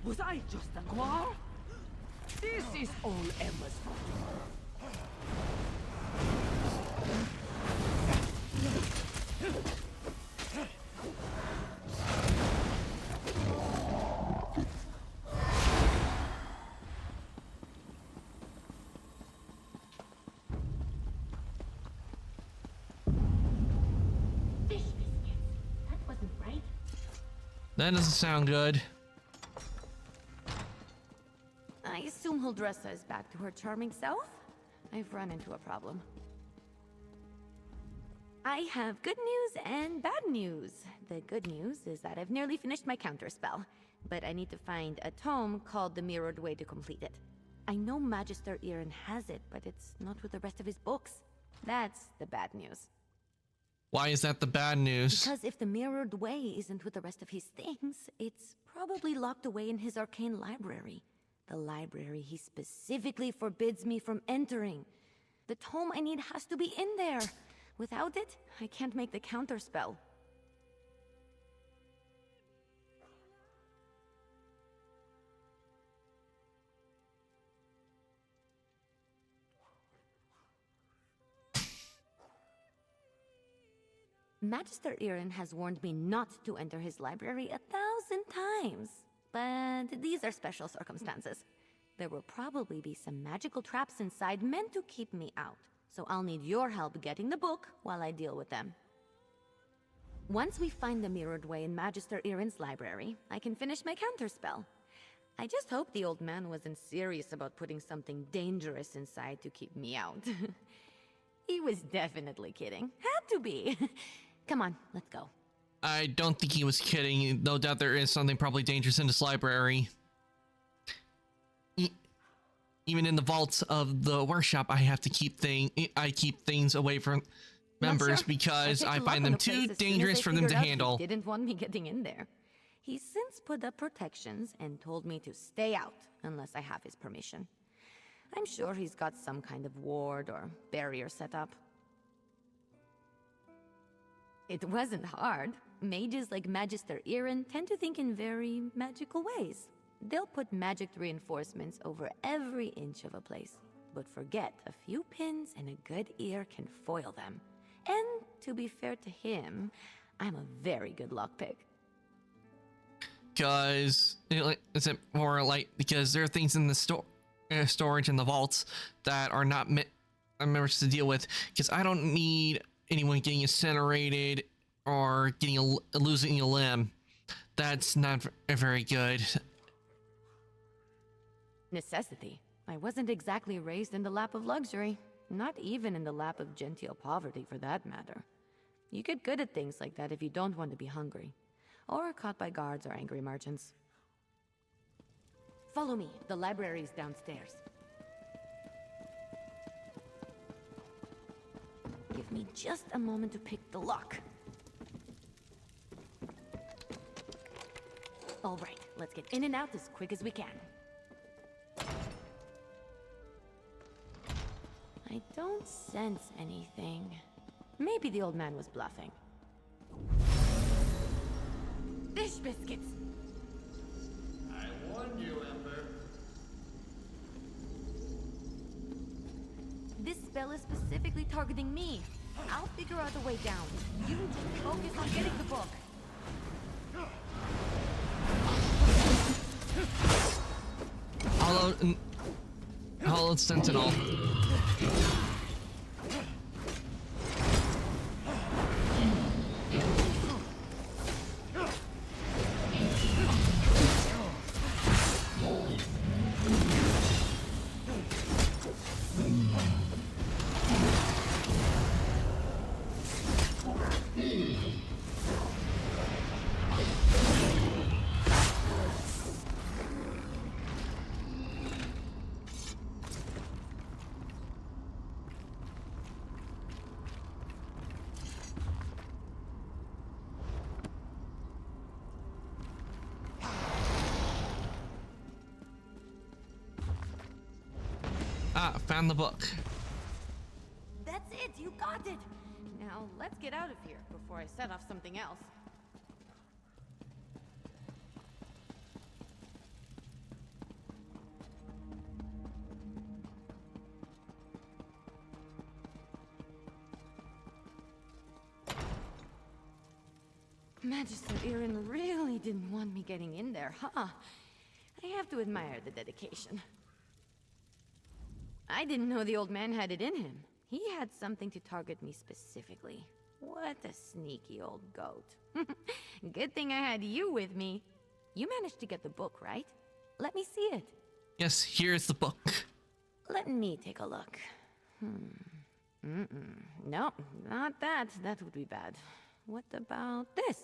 Was I just a guar? This is all Emma's fault. Fish biscuits. That wasn't right. That doesn't sound good. I assume Huldressa is back to her charming self? I've run into a problem. I have good news and bad news. The good news is that I've nearly finished my counterspell, but I need to find a tome called The Mirrored Way to complete it. I know Magister Iren has it, but it's not with the rest of his books. That's the bad news. Why is that the bad news? Because if the Mirrored Way isn't with the rest of his things, it's probably locked away in his arcane library. The library he specifically forbids me from entering. The tome I need has to be in there. Without it, I can't make the counterspell. Magister Irin has warned me not to enter his library 1,000 times. But these are special circumstances. There will probably be some magical traps inside meant to keep me out. So I'll need your help getting the book while I deal with them. Once we find the mirrored way in Magister Irin's library, I can finish my counterspell. I just hope the old man wasn't serious about putting something dangerous inside to keep me out. He was definitely kidding. Had to be. Come on, let's go. I don't think he was kidding. No doubt there is something probably dangerous in this library. Even in the vaults of the workshop, I have to keep things away from members because I find them too dangerous for them to handle. He didn't want me getting in there. He's since put up protections and told me to stay out unless I have his permission. I'm sure he's got some kind of ward or barrier set up. It wasn't hard. Mages like Magister Irin tend to think in very magical ways. They'll put magic reinforcements over every inch of a place, but forget a few pins and a good ear can foil them. And to be fair to him, I'm a very good lockpick. Because is it more like because there are things in the storage in the vaults that are not members to deal with? Because I don't need anyone getting incinerated or getting losing a limb. That's not very good. Necessity. I wasn't exactly raised in the lap of luxury. Not even in the lap of genteel poverty, for that matter. You get good at things like that if you don't want to be hungry. Or caught by guards or angry merchants. Follow me. The library is downstairs. Give me just a moment to pick the lock. All right, let's get in and out as quick as we can. I don't sense anything. Maybe the old man was bluffing. Fish biscuits! I warned you, Ember. This spell is specifically targeting me. I'll figure out a way down. You just focus on getting the book. Hollow Sentinel. Found the book. That's it, you got it! Now, let's get out of here before I set off something else. Magister Irin really didn't want me getting in there, huh? I have to admire the dedication. I didn't know the old man had it in him. He had something to target me specifically. What a sneaky old goat. Good thing I had you with me. You managed to get the book, right? Let me see it. Yes, here's the book. Let me take a look. No, not that. That would be bad. What about this?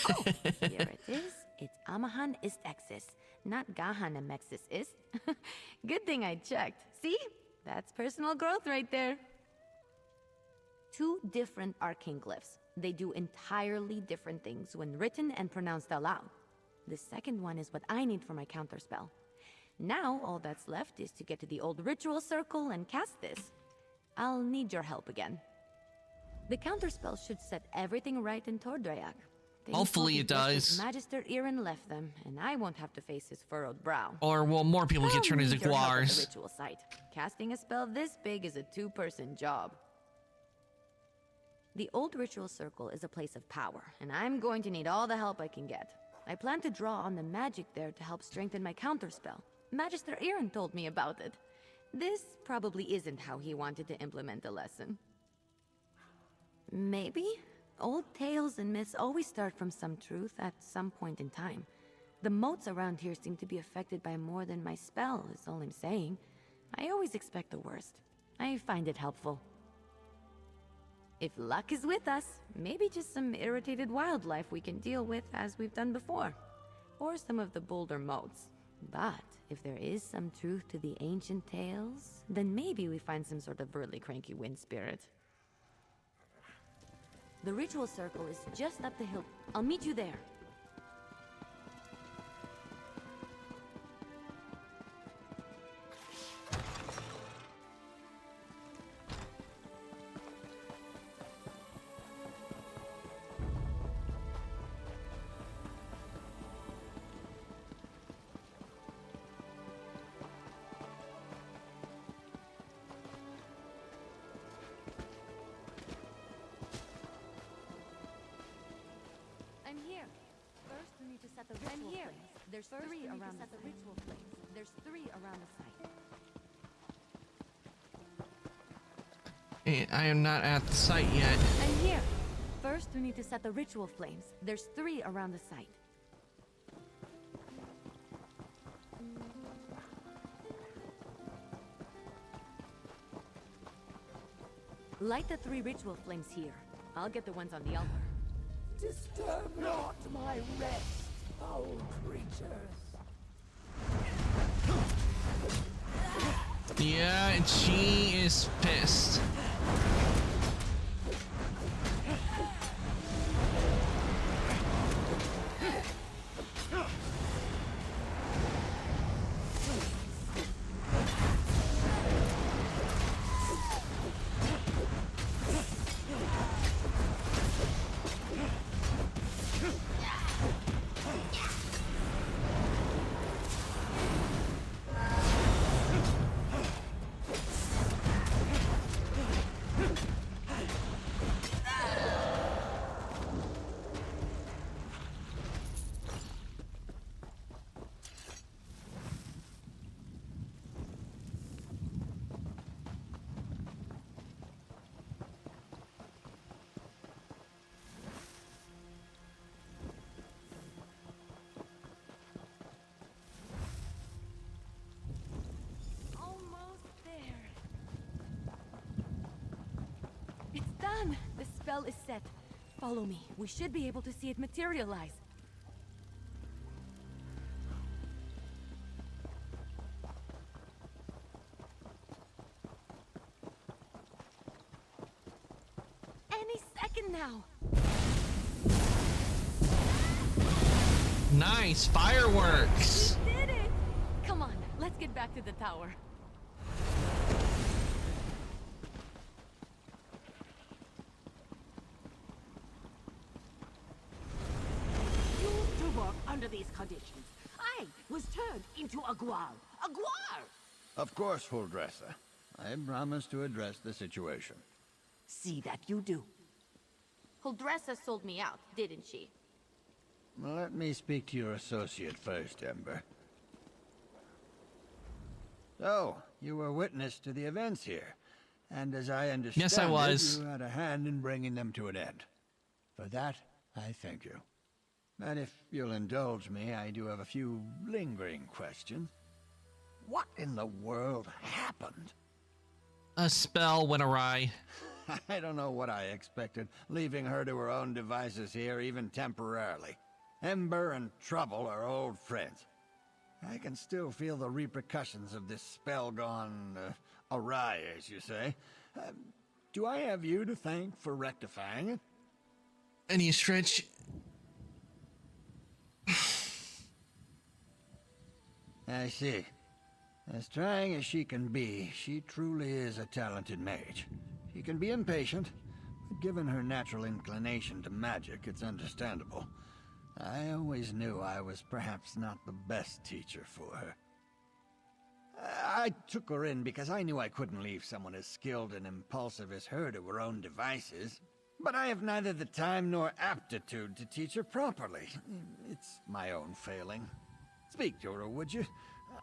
Oh, here it is. It's Amahan ist Exis, not Gahanemexis ist. Good thing I checked. See? That's personal growth right there. 2 different arcane glyphs. They do entirely different things when written and pronounced aloud. The second one is what I need for my counterspell. Now, all that's left is to get to the old ritual circle and cast this. I'll need your help again. The counterspell should set everything right in Tordreac. Hopefully it does. Magister Irin left them, and I won't have to face his furrowed brow. Or will more people get turned into guars? The ritual site. Casting a spell this big is a 2-person job. The old ritual circle is a place of power, and I'm going to need all the help I can get. I plan to draw on the magic there to help strengthen my counterspell. Magister Aaron told me about it. This probably isn't how he wanted to implement the lesson. Maybe? Old tales and myths always start from some truth at some point in time. The moats around here seem to be affected by more than my spell, is all I'm saying. I always expect the worst. I find it helpful. If luck is with us, maybe just some irritated wildlife we can deal with as we've done before. Or some of the bolder moats. But if there is some truth to the ancient tales, then maybe we find some sort of burly cranky wind spirit. The ritual circle is just up the hill. I'll meet you there. I'm here. First, we need to set the ritual flames. There's three around the ritual flames. There's three around the site. I am not at the site yet. I'm here. First, we need to set the ritual flames. There's three around the site. Light the three ritual flames here. I'll get the ones on the altar. Disturb not my rest, foul creatures. Yeah, and she is pissed. Done! The spell is set. Follow me. We should be able to see it materialize. Any second now. Nice fireworks. We did it! Come on, let's get back to the tower. Under these conditions, I was turned into a Guar. A Guar! Of course, Huldressa. I promise to address the situation. See that you do. Huldressa sold me out, didn't she? Let me speak to your associate first, Ember. So, you were witness to the events here, and as I understand Yes, I was. you had a hand in bringing them to an end. For that, I thank you. And if you'll indulge me, I do have a few lingering questions. What in the world happened? A spell went awry. I don't know what I expected, leaving her to her own devices here, even temporarily. Ember and Trouble are old friends. I can still feel the repercussions of this spell gone awry, as you say. Do I have you to thank for rectifying it? Any stretch... I see. As trying as she can be, she truly is a talented mage. She can be impatient, but given her natural inclination to magic, it's understandable. I always knew I was perhaps not the best teacher for her. I took her in because I knew I couldn't leave someone as skilled and impulsive as her to her own devices. But I have neither the time nor aptitude to teach her properly. It's my own failing. Speak, Joro, would you?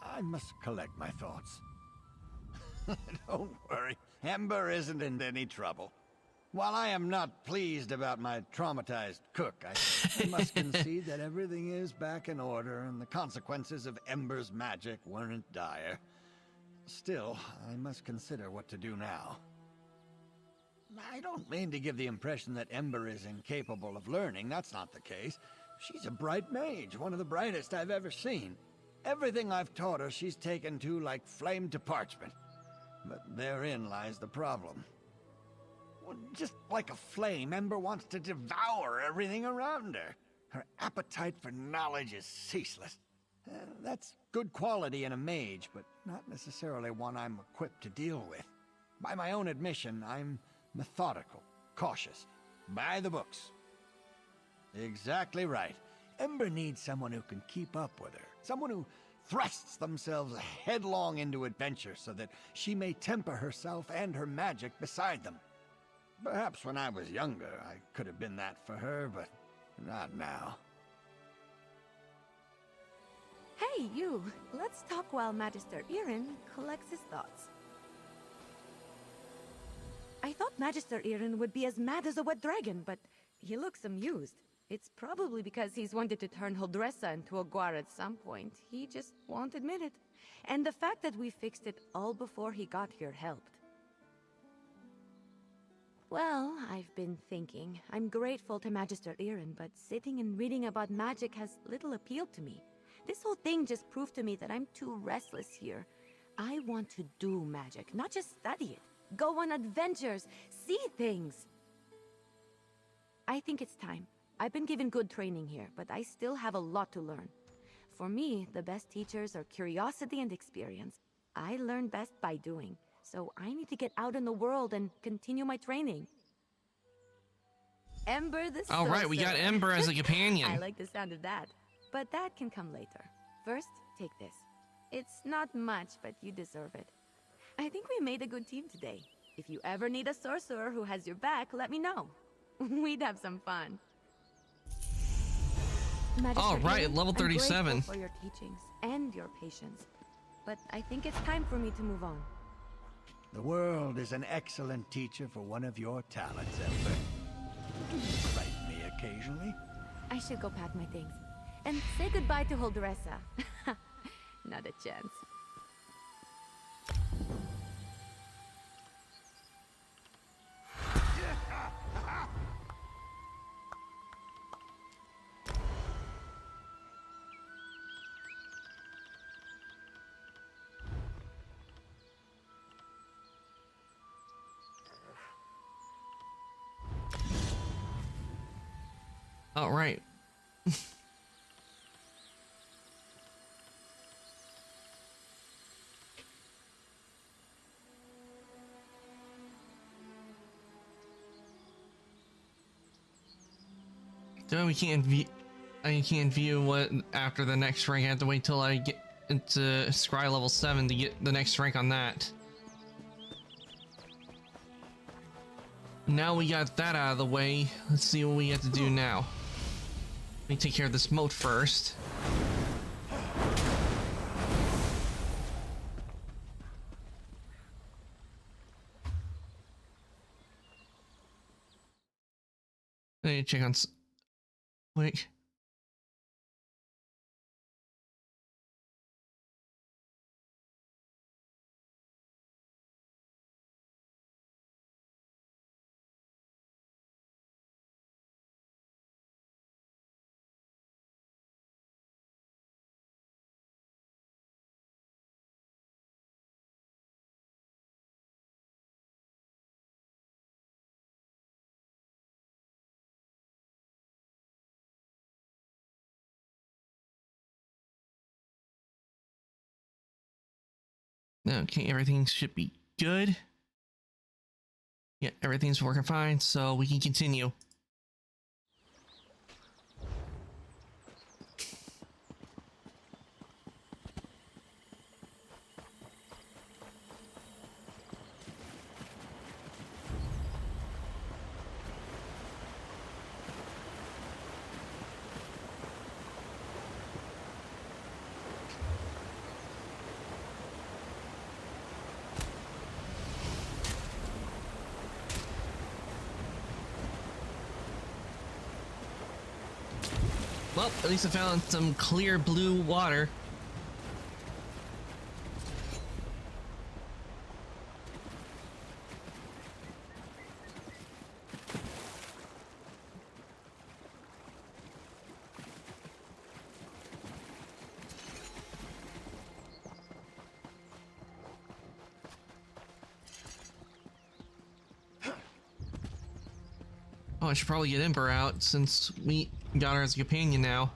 I must collect my thoughts. Don't worry, Ember isn't in any trouble. While I am not pleased about my traumatized cook, I must concede that everything is back in order and the consequences of Ember's magic weren't dire. Still, I must consider what to do now. I don't mean to give the impression that Ember is incapable of learning. That's not the case. She's a bright mage, one of the brightest I've ever seen. Everything I've taught her, she's taken to like flame to parchment. But therein lies the problem. Well, just like a flame, Ember wants to devour everything around her. Her appetite for knowledge is ceaseless. That's good quality in a mage, but not necessarily one I'm equipped to deal with. By my own admission, I'm methodical, cautious, by the books. Exactly right. Ember needs someone who can keep up with her. Someone who thrusts themselves headlong into adventure so that she may temper herself and her magic beside them. Perhaps when I was younger, I could have been that for her, but not now. Hey, you! Let's talk while Magister Irin collects his thoughts. I thought Magister Irin would be as mad as a wet dragon, but he looks amused. It's probably because he's wanted to turn Holdressa into a guar at some point. He just won't admit it. And the fact that we fixed it all before he got here helped. Well, I've been thinking. I'm grateful to Magister Irin, but sitting and reading about magic has little appeal to me. This whole thing just proved to me that I'm too restless here. I want to do magic, not just study it. Go on adventures, see things. I think it's time. I've been given good training here, but I still have a lot to learn. For me, the best teachers are curiosity and experience. I learn best by doing, so I need to get out in the world and continue my training. Ember the All right, we got Sorcerer. Ember as a companion. I like the sound of that, but that can come later. First, take this. It's not much, but you deserve it. I think we made a good team today. If you ever need a sorcerer who has your back, let me know. We'd have some fun. All right, level I'm 37. grateful for your teachings and your patience, but I think it's time for me to move on. The world is an excellent teacher for one of your talents, Ember. You can frighten me occasionally. I should go pack my things. And say goodbye to Holdressa. Not a chance. All right. So we can't view. I can't view what after the next rank. I have to wait till I get into Scry level 7 to get the next rank on that. Now we got that out of the way. Let's see what we have to do now. Let me take care of this moat first. I need to check on. Wait. Okay, everything should be good. Yeah, everything's working fine, so we can continue. Well, at least I found some clear blue water. Oh, I should probably get Ember out since we got her as a companion now.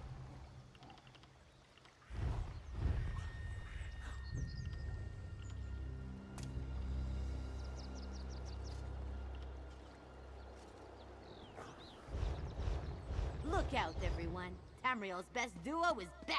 Look out, everyone. Tamriel's best duo is back.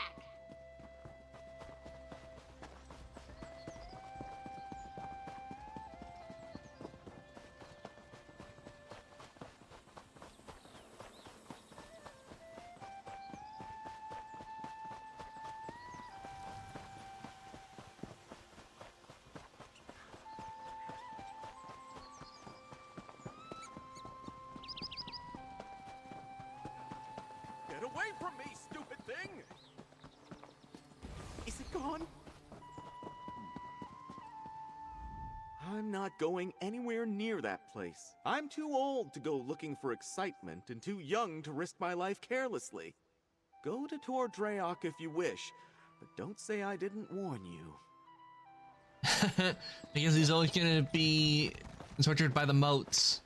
Get away from me, stupid thing! Is it gone? I'm not going anywhere near that place. I'm too old to go looking for excitement and too young to risk my life carelessly. Go to Tor Dreok if you wish, but don't say I didn't warn you. Because he's always gonna be tortured by the moats.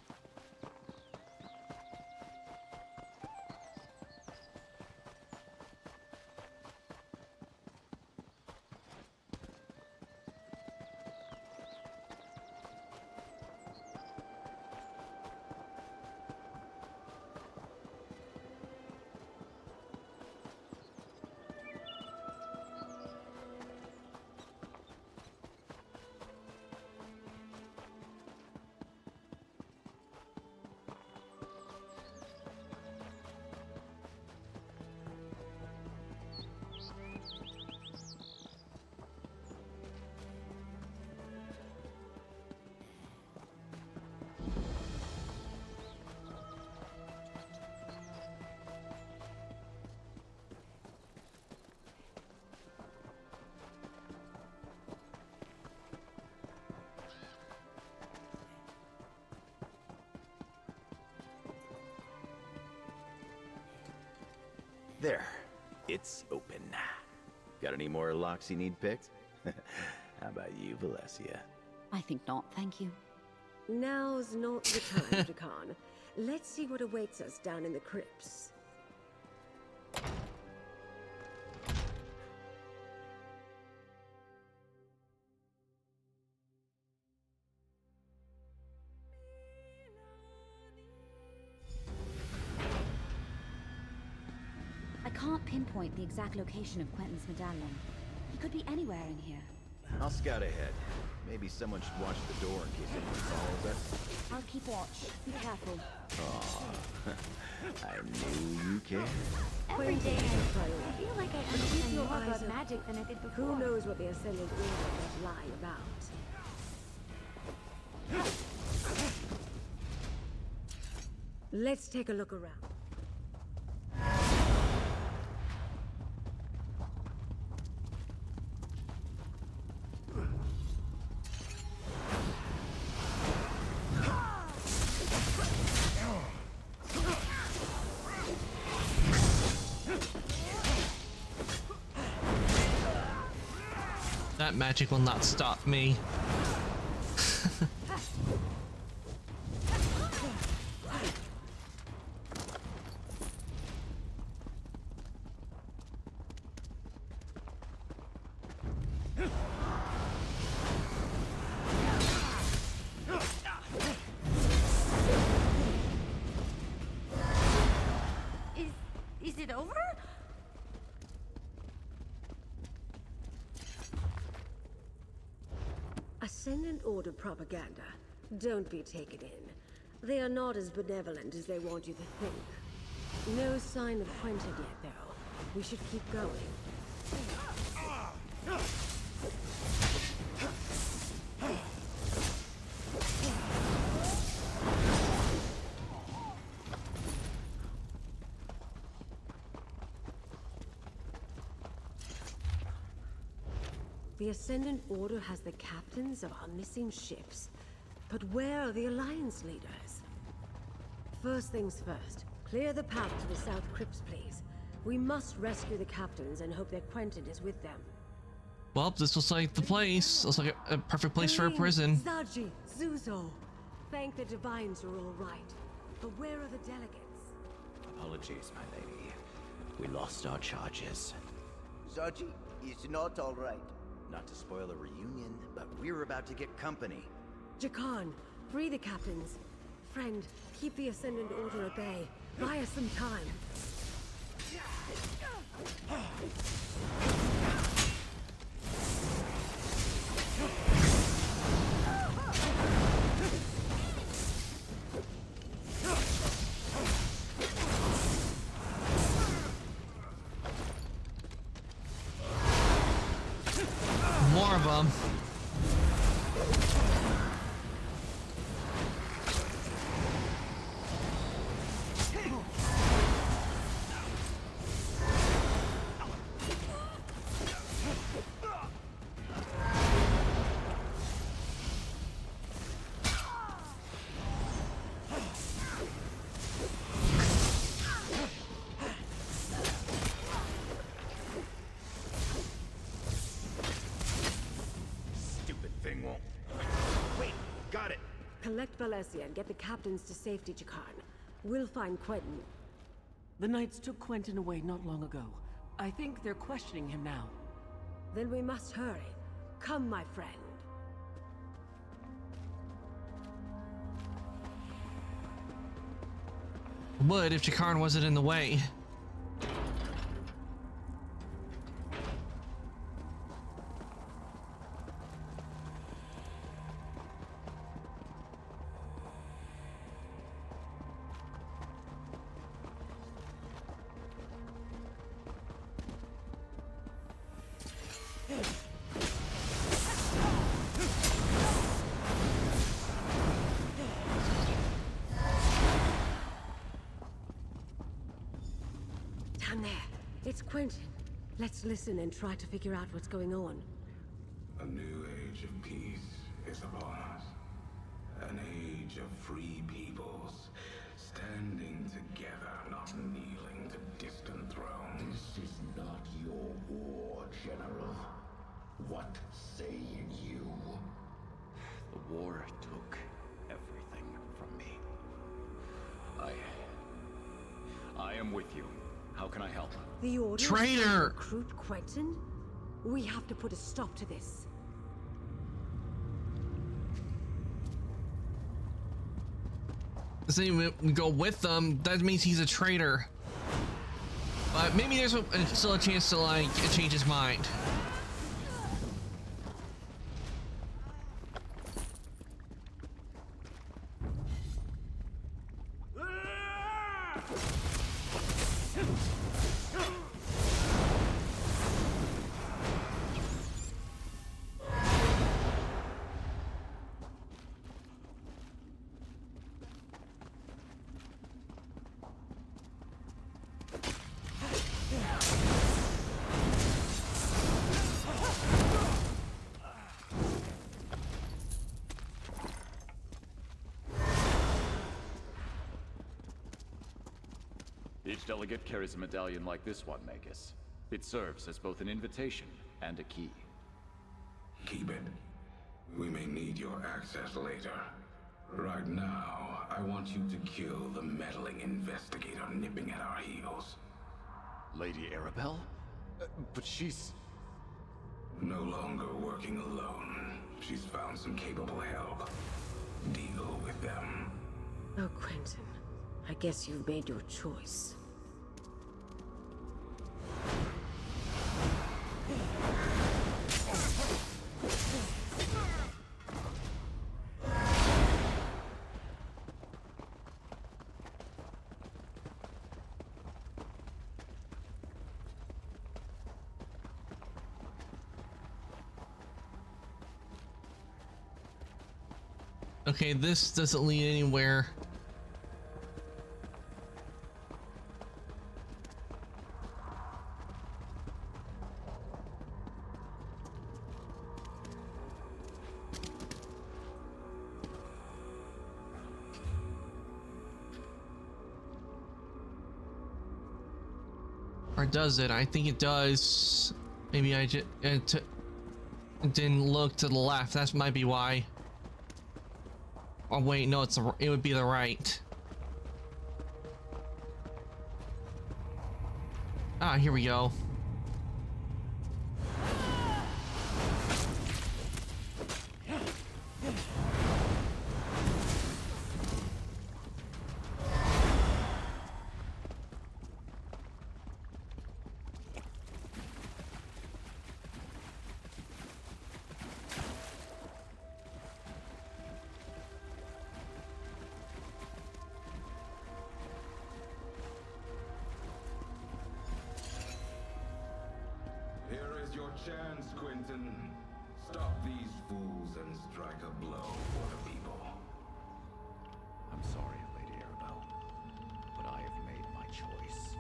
There. It's open. Got any more locks you need picked? How about you, Valesia? I think not, thank you. Now's not the time, Drakan. Let's see what awaits us down in the crypts. I can't pinpoint the exact location of Quentin's medallion. He could be anywhere in here. I'll scout ahead. Maybe someone should watch the door in case anyone follows us. I'll keep watch. Be careful. Aw, I knew you cared. Every day I feel like I understand your more eyes about up. magic than I did before. Who knows what the Ascendant Order might lie about? Let's take a look around. That magic will not stop me. Is it over? Ascendant Order propaganda. Don't be taken in. They are not as benevolent as they want you to think. No sign of Quentin yet, though. We should keep going. The Ascendant Order has the captains of our missing ships. But where are the Alliance leaders? First things first. Clear the path to the South Crypts, please. We must rescue the captains and hope that Quentin is with them. Well, this looks like the place. Looks like a perfect place for a prison. Zaji, Zuzo. Thank the Divines you're all right. But where are the delegates? Apologies, my lady. We lost our charges. Zaji is not all right. Not to spoil a reunion, but we're about to get company. Jakan, free the captains. Friend, keep the Ascendant Order at bay. Buy us some time. More of them. Collect Valencia and get the captains to safety, Jakan. We'll find Quentin. The Knights took Quentin away not long ago. I think they're questioning him now. Then we must hurry. Come, my friend. Would if Jakarn wasn't in the way. Down there. It's Quentin. Let's listen and try to figure out what's going on. A new age of peace is upon us. An age of free peoples, standing together, not kneeling to distant thrones. This is not your war, General. What say you? The war took everything from me. I am with you. How can I help? The Order Traitor! Recruit Quentin? We have to put a stop to this. Saying we go with them, that means he's a traitor. But maybe there's still a chance to like change his mind. Each delegate carries a medallion like this one, Magus. It serves as both an invitation and a key. Keep it. We may need your access later. Right now, I want you to kill the meddling investigator nipping at our heels. Lady Arabelle? But she's... No longer working alone. She's found some capable help. Deal with them. Oh, Quentin. I guess you've made your choice. Okay, this doesn't lead anywhere. Or does it? I think it does. Maybe I just didn't look to the left. That might be why. Oh wait, no, it would be the right. Ah, here we go. Here is your chance, Quentin. Stop these fools and strike a blow for the people. I'm sorry, Lady Arabelle, but I have made my choice.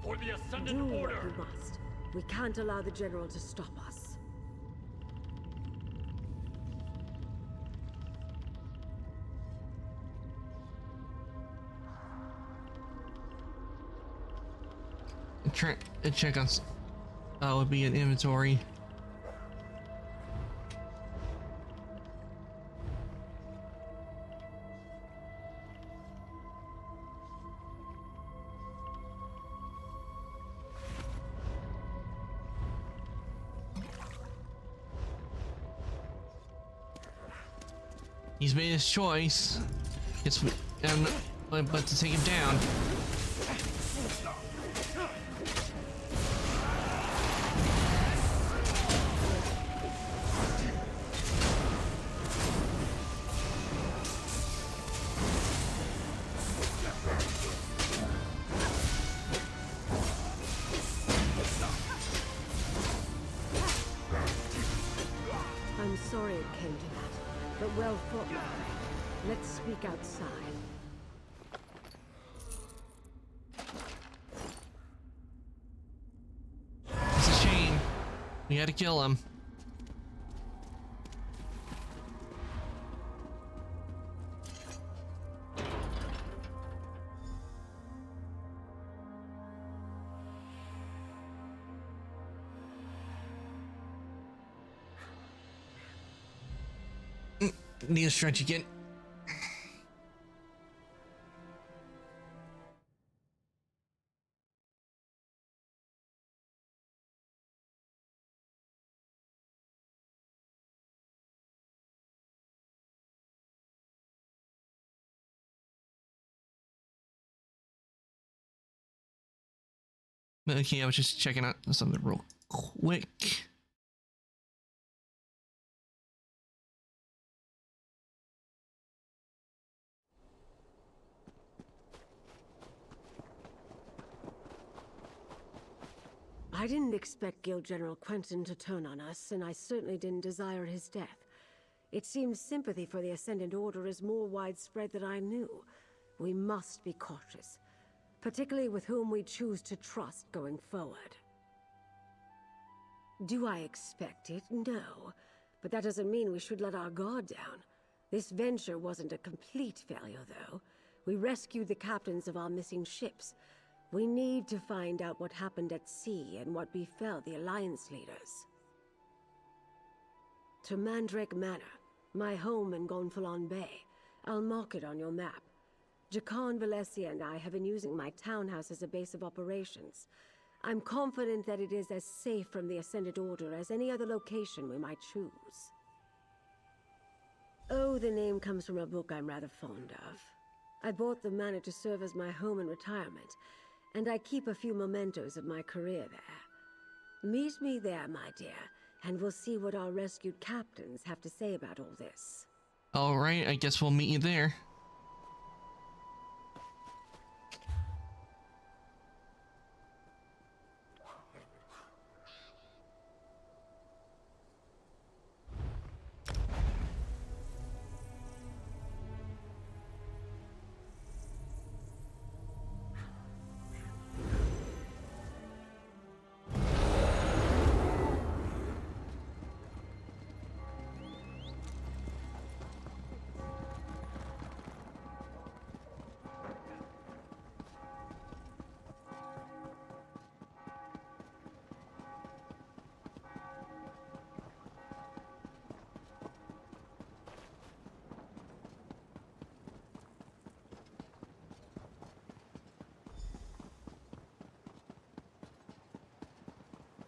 For the Ascendant Do Order! what you must. We can't allow the General to stop us. Check on. Would be an inventory. He's made his choice. It's but to take him down. I'm sorry it came to that, but well fought, my friend. Let's speak outside. It's a shame. We had to kill him. Need a stretch again. Okay, I was just checking out something real quick. I didn't expect Guild General Quentin to turn on us, and I certainly didn't desire his death. It seems sympathy for the Ascendant Order is more widespread than I knew. We must be cautious, particularly with whom we choose to trust going forward. Do I expect it? No. But that doesn't mean we should let our guard down. This venture wasn't a complete failure, though. We rescued the captains of our missing ships. We need to find out what happened at sea and what befell the Alliance leaders. To Mandrake Manor, my home in Gonfalon Bay. I'll mark it on your map. Jacan, Valencia, and I have been using my townhouse as a base of operations. I'm confident that it is as safe from the Ascended Order as any other location we might choose. Oh, the name comes from a book I'm rather fond of. I bought the manor to serve as my home in retirement, and I keep a few mementos of my career there. Meet me there, my dear, and we'll see what our rescued captains have to say about all this. All right, I guess we'll meet you there.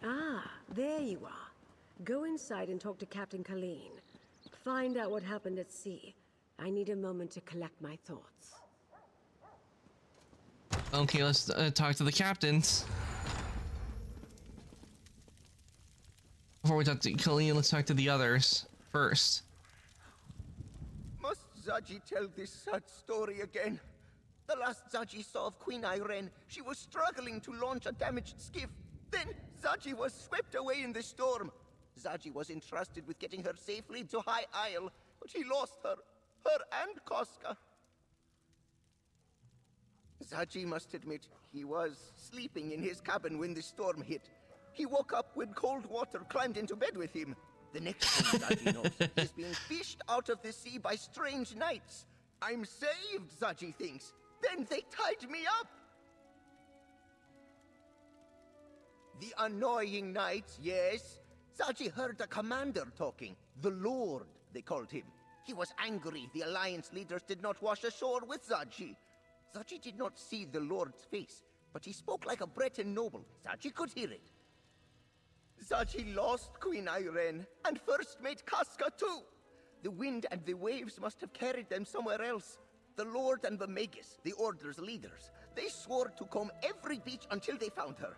Ah, there you are. Go inside and talk to Captain Colleen. Find out what happened at sea. I need a moment to collect my thoughts. Okay, let's talk to the captains. Before we talk to Colleen, let's talk to the others first. Must Zaji tell this sad story again? The last Zaji saw of Queen Irene, she was struggling to launch a damaged skiff. Then Zaji was swept away in the storm. Zaji was entrusted with getting her safely to High Isle, but he lost her and Koska. Zaji must admit he was sleeping in his cabin when the storm hit. He woke up when cold water climbed into bed with him. The next thing Zaji knows, he's being fished out of the sea by strange knights. I'm saved, Zaji thinks. Then they tied me up. The annoying knights, yes. Zaji heard a commander talking. The Lord, they called him. He was angry the Alliance leaders did not wash ashore with Zaji. Zaji did not see the Lord's face, but he spoke like a Breton noble. Zaji could hear it. Zaji lost Queen Irene, and First Mate Casca too. The wind and the waves must have carried them somewhere else. The Lord and the Magus, the Order's leaders, they swore to comb every beach until they found her.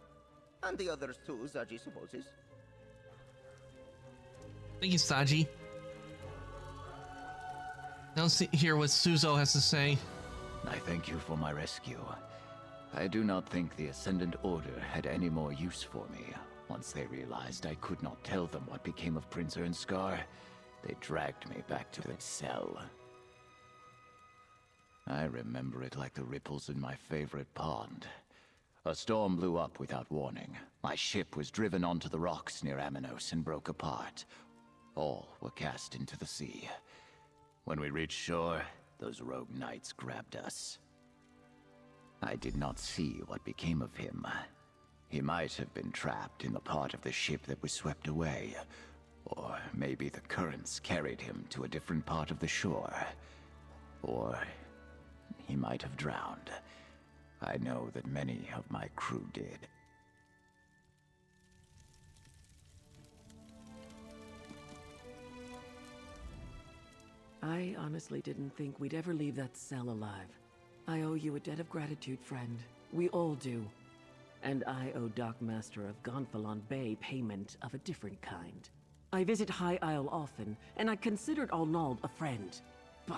And the others too, Zaji supposes. Thank you, Saji. Now let's hear what Suzo has to say. I thank you for my rescue. I do not think the Ascendant Order had any more use for me. Once they realized I could not tell them what became of Prince Ernskar, they dragged me back to the cell. I remember it like the ripples in my favorite pond. A storm blew up without warning. My ship was driven onto the rocks near Aminos and broke apart. All were cast into the sea. When we reached shore, those rogue knights grabbed us. I did not see what became of him. He might have been trapped in the part of the ship that was swept away. Or maybe the currents carried him to a different part of the shore. Or he might have drowned. I know that many of my crew did. I honestly didn't think we'd ever leave that cell alive. I owe you a debt of gratitude, friend. We all do. And I owe Dockmaster of Gonfalon Bay payment of a different kind. I visit High Isle often, and I considered Arnold a friend. Bah.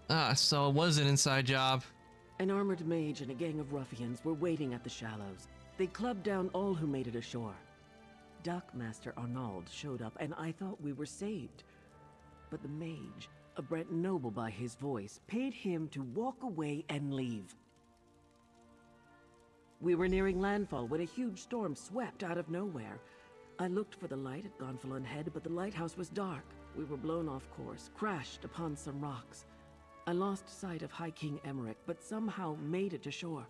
Ah, so it was an inside job. An armored mage and a gang of ruffians were waiting at the shallows. They clubbed down all who made it ashore. Dockmaster Arnold showed up, and I thought we were saved. But the mage, a Brent noble by his voice, paid him to walk away and leave. We were nearing landfall when a huge storm swept out of nowhere. I looked for the light at Gonfalon Head, but the lighthouse was dark. We were blown off course, crashed upon some rocks. I lost sight of High King Emmerich, but somehow made it to shore.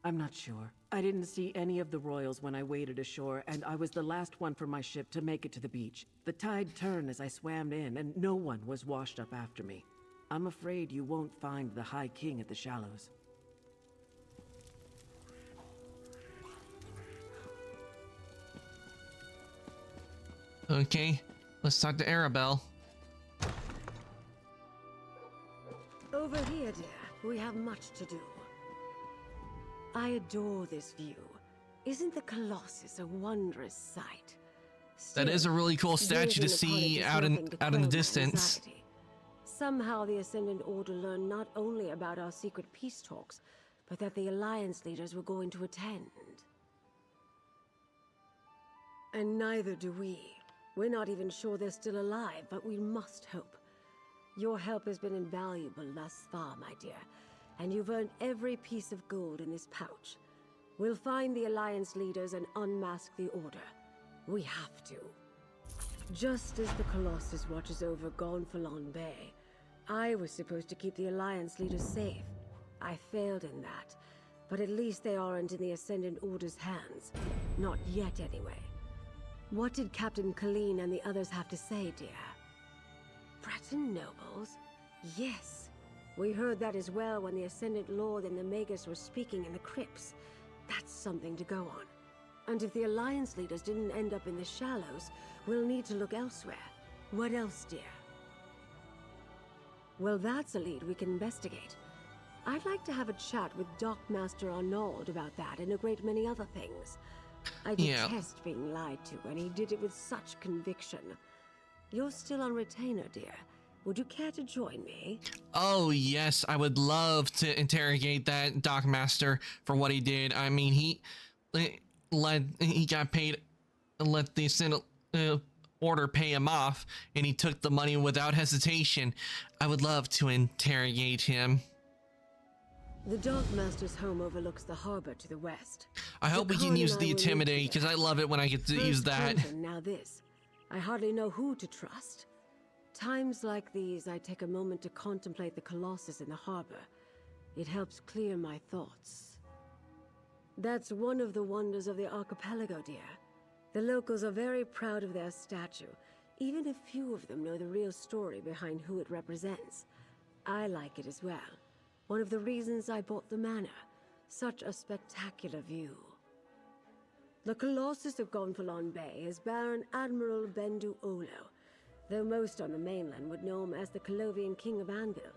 I'm not sure. I didn't see any of the royals when I waded ashore, and I was the last one from my ship to make it to the beach. The tide turned as I swam in, and no one was washed up after me. I'm afraid you won't find the High King at the shallows. Okay, let's talk to Arabelle. Over here, dear. We have much to do. I adore this view. Isn't the Colossus a wondrous sight? That is a really cool statue to see out in the distance. Somehow the Ascendant Order learned not only about our secret peace talks, but that the Alliance leaders were going to attend. And neither do we. We're not even sure they're still alive, but we must hope. Your help has been invaluable thus far, my dear, and you've earned every piece of gold in this pouch. We'll find the Alliance leaders and unmask the Order. We have to. Just as the Colossus watches over Gonfalon Bay, I was supposed to keep the Alliance leaders safe. I failed in that, but at least they aren't in the Ascendant Order's hands. Not yet, anyway. What did Captain Colleen and the others have to say, dear? Breton nobles? Yes. We heard that as well when the Ascendant Lord and the Magus were speaking in the crypts. That's something to go on. And if the Alliance leaders didn't end up in the Shallows, we'll need to look elsewhere. What else, dear? Well, that's a lead we can investigate. I'd like to have a chat with Dockmaster Arnauld about that and a great many other things. I detest being lied to, and he did it with such conviction. You're still on retainer, dear. Would you care to join me? Oh yes, I would love to interrogate that Dockmaster for what he did. I mean, he got paid, let the Senate order pay him off, and he took the money without hesitation. I would love to interrogate him. The Dockmaster's home overlooks the harbor to the west. I hope we can use the Intimidate, because I love it when I get to use that. Crimson, now this. I hardly know who to trust. Times like these, I take a moment to contemplate the Colossus in the harbor. It helps clear my thoughts. That's one of the wonders of the archipelago, dear. The locals are very proud of their statue, even if few of them know the real story behind who it represents. I like it as well. One of the reasons I bought the manor. Such a spectacular view. The Colossus of Gonfalon Bay is Baron Admiral Bendu Olo, though most on the mainland would know him as the Colovian King of Anvil.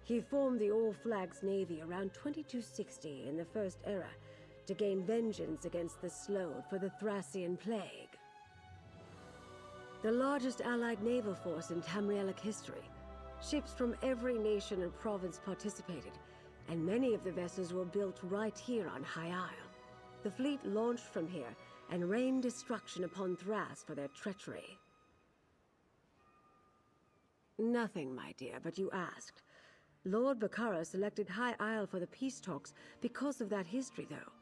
He formed the All Flags Navy around 2260 in the First Era to gain vengeance against the Slode for the Thracian Plague. The largest allied naval force in Tamrielic history. Ships from every nation and province participated, and many of the vessels were built right here on High Isle. The fleet launched from here and rained destruction upon Thras for their treachery. Nothing, my dear, but you asked. Lord Bakara selected High Isle for the peace talks because of that history, though.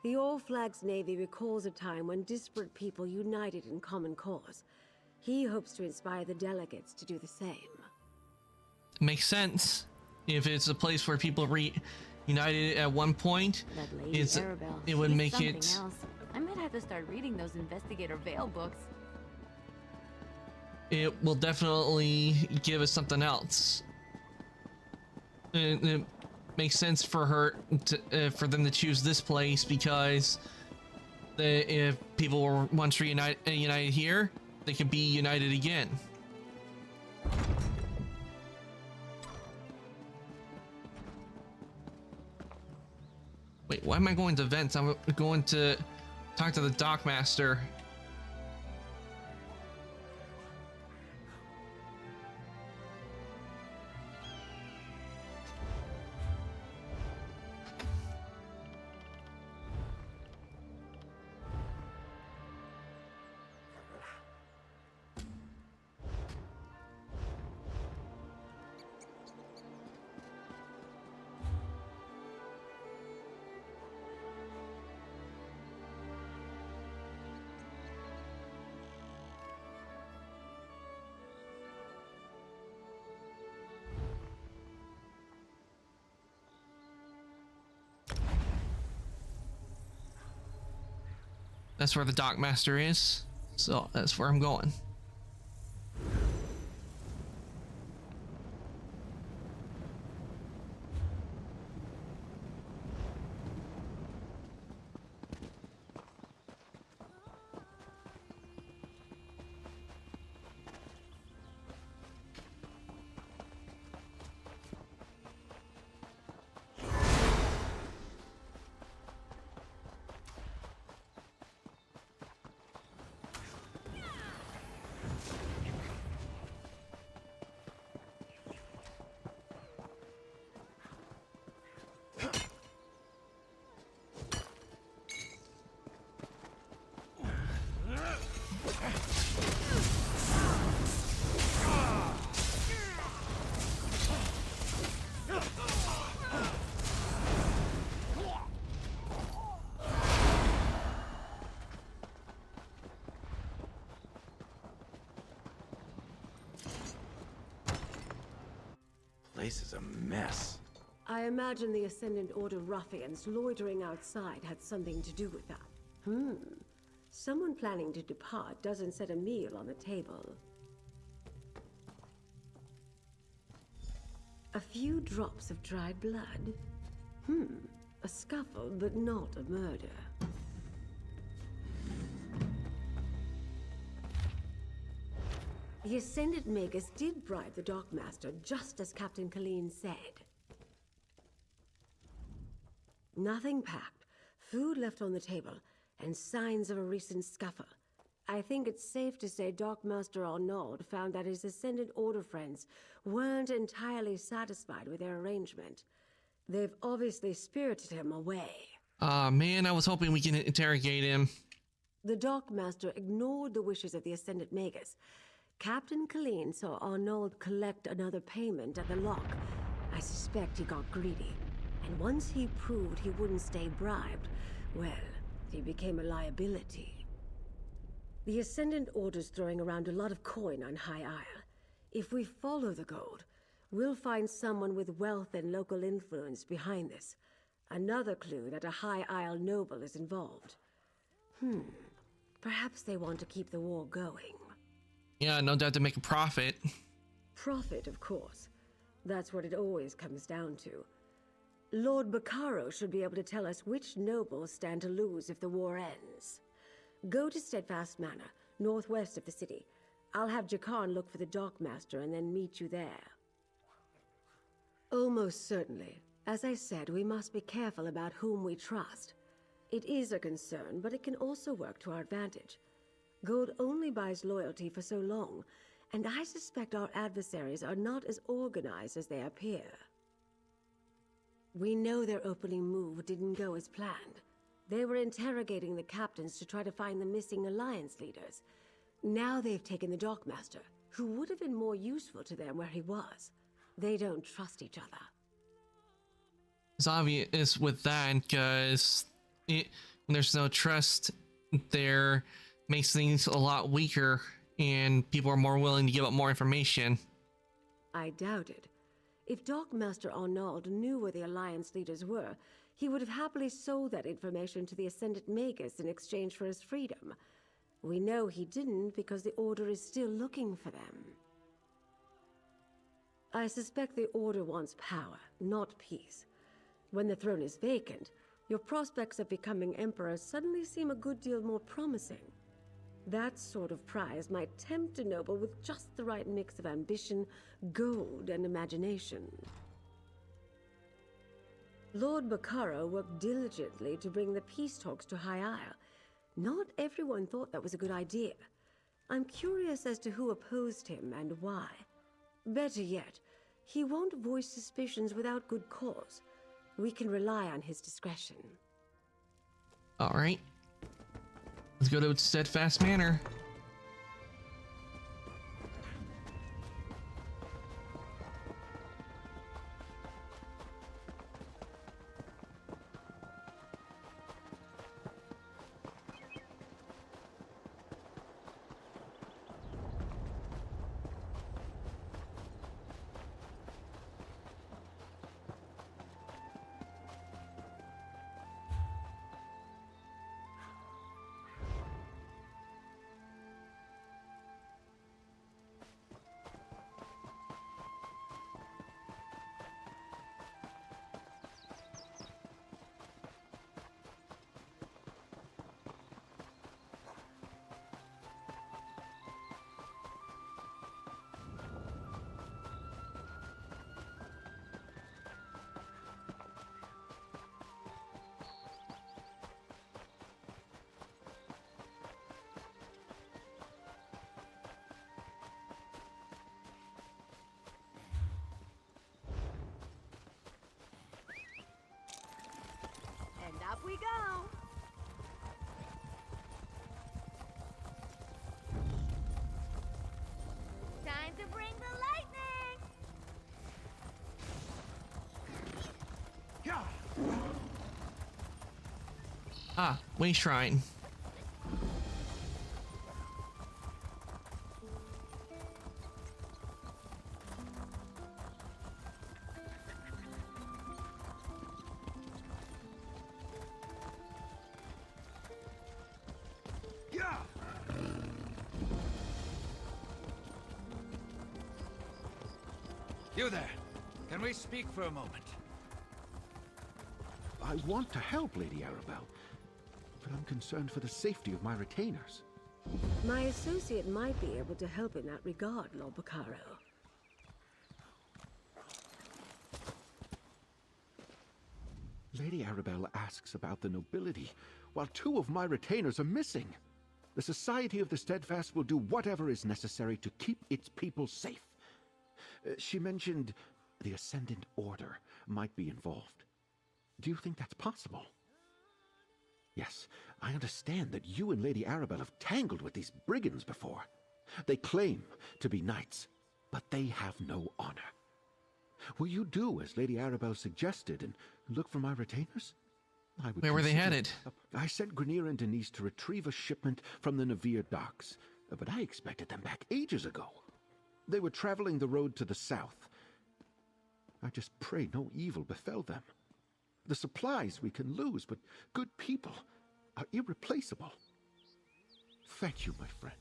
The All Flags Navy recalls a time when disparate people united in common cause. He hopes to inspire the delegates to do the same. Makes sense. If it's a place where people reunited at one point, it would make it... Else. I might have to start reading those Investigator Vale books. It will definitely give us something else. It makes sense for her to, for them to choose this place because if people were once united here, they can be united again. Wait, why am I going to vents? I'm going to talk to the Dockmaster. That's where the Dockmaster is, so that's where I'm going. Place is a mess. I imagine the Ascendant Order ruffians loitering outside had something to do with that. Someone planning to depart doesn't set a meal on the table. A few drops of dried blood? A scuffle, but not a murder. The Ascendant Magus did bribe the Dockmaster, just as Captain Colleen said. Nothing packed, food left on the table, and signs of a recent scuffle. I think it's safe to say Dockmaster Arnaud found that his Ascendant Order friends weren't entirely satisfied with their arrangement. They've obviously spirited him away. Aw, man, I was hoping we can interrogate him. The Dockmaster ignored the wishes of the Ascendant Magus. Captain Colleen saw Arnaud collect another payment at the lock. I suspect he got greedy. And once he proved he wouldn't stay bribed, well, he became a liability. The Ascendant Order's throwing around a lot of coin on High Isle. If we follow the gold, we'll find someone with wealth and local influence behind this. Another clue that a High Isle noble is involved. Perhaps they want to keep the war going. Yeah, no doubt to make a profit. Profit, of course. That's what it always comes down to. Lord Baccaro should be able to tell us which nobles stand to lose if the war ends. Go to Steadfast Manor, northwest of the city. I'll have Jakarn look for the Dockmaster and then meet you there. Almost certainly. As I said, we must be careful about whom we trust. It is a concern, but it can also work to our advantage. Gold only buys loyalty for so long, and I suspect our adversaries are not as organized as they appear. We know their opening move didn't go as planned. They were interrogating the captains to try to find the missing Alliance leaders. Now they've taken the Dockmaster, who would have been more useful to them where he was. They don't trust each other. It's obvious with that, because when there's no trust, there makes things a lot weaker, and people are more willing to give up more information. I doubt it. If Dockmaster Arnaud knew where the Alliance leaders were, he would have happily sold that information to the Ascendant Magus in exchange for his freedom. We know he didn't because the Order is still looking for them. I suspect the Order wants power, not peace. When the throne is vacant, your prospects of becoming Emperor suddenly seem a good deal more promising. That sort of prize might tempt a noble with just the right mix of ambition, gold, and imagination. Lord Baccaro worked diligently to bring the peace talks to High Isle. Not everyone thought that was a good idea. I'm curious as to who opposed him and why. Better yet, he won't voice suspicions without good cause. We can rely on his discretion. All right. Let's go to Steadfast Manor. And up we go. Time to bring the lightning. Ah, Way Shrine. You there. Can we speak for a moment? I want to help Lady Arabelle, but I'm concerned for the safety of my retainers. My associate might be able to help in that regard, Lord Bacaro. Lady Arabelle asks about the nobility, while 2 of my retainers are missing. The Society of the Steadfast will do whatever is necessary to keep its people safe. She mentioned the Ascendant Order might be involved. Do you think that's possible? Yes, I understand that you and Lady Arabelle have tangled with these brigands before. They claim to be knights, but they have no honor. Will you do as Lady Arabelle suggested and look for my retainers? Where were they headed? I sent Grenier and Denise to retrieve a shipment from the Navir docks, but I expected them back ages ago. They were traveling the road to the south. I just pray no evil befell them. The supplies we can lose, but good people are irreplaceable. Thank you, my friend.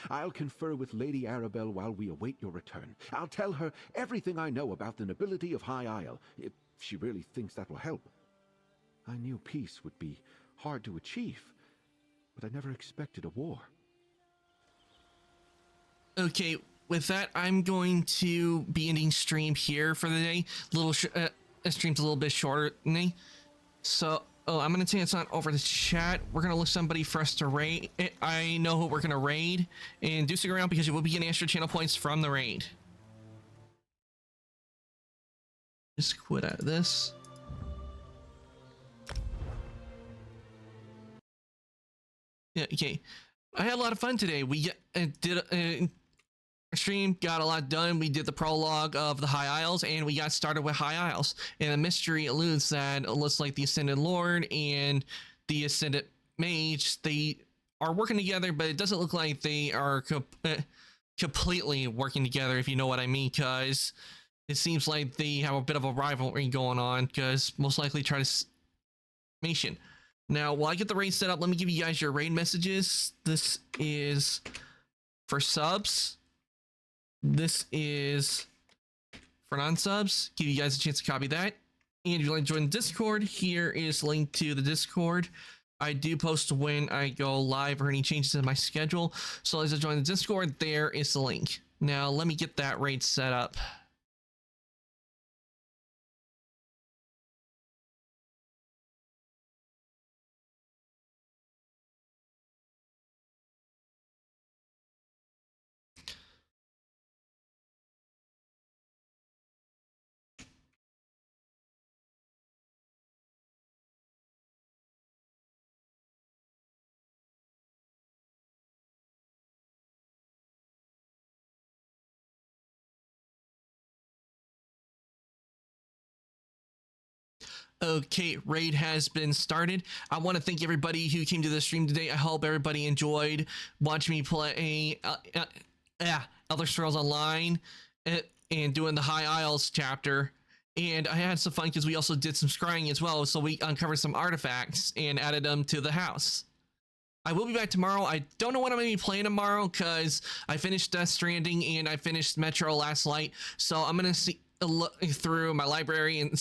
I'll confer with Lady Arabelle while we await your return. I'll tell her everything I know about the nobility of High Isle, if she really thinks that will help. I knew peace would be hard to achieve, but I never expected a war. Okay, with that, I'm going to be ending stream here for the day. Stream's a little bit shorter than me. So, I'm going to take this on over the chat. We're going to look somebody for us to raid. I know who we're going to raid. And do stick around because you will be getting extra channel points from the raid. Just quit out of this. Yeah, okay. I had a lot of fun today. We did a stream, got a lot done. We did the prologue of the High Isles, and we got started with High Isles. And the mystery alludes that it looks like the Ascended Lord and the Ascended Mage, they are working together, but it doesn't look like they are completely working together, if you know what I mean, because it seems like they have a bit of a rivalry going on, because most likely try to nation. Now, while I get the raid set up, let me give you guys your raid messages. This is for subs. This is for non-subs. Give you guys a chance to copy that. And if you'd like to join the Discord, here is a link to the Discord. I do post when I go live or any changes in my schedule. So as I join the Discord, there is the link. Now, let me get that raid set up. Okay, raid has been started. I want to thank everybody who came to the stream today. I hope everybody enjoyed watching me play Elder Scrolls Online and doing the High Isles chapter. And I had some fun because we also did some scrying as well. So we uncovered some artifacts and added them to the house. I will be back tomorrow. I don't know what I'm going to be playing tomorrow because I finished Death Stranding and I finished Metro Last Light. So I'm going to look through my library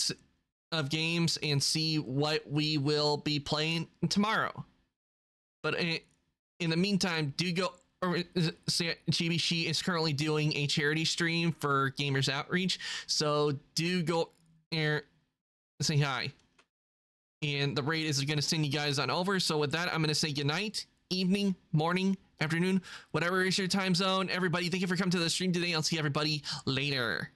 of games and see what we will be playing tomorrow. But in the meantime, do go. GBC is currently doing a charity stream for Gamers Outreach, so do go there, say hi. And the raid is going to send you guys on over. So with that, I'm going to say good night, evening, morning, afternoon, whatever is your time zone. Everybody, thank you for coming to the stream today. I'll see everybody later.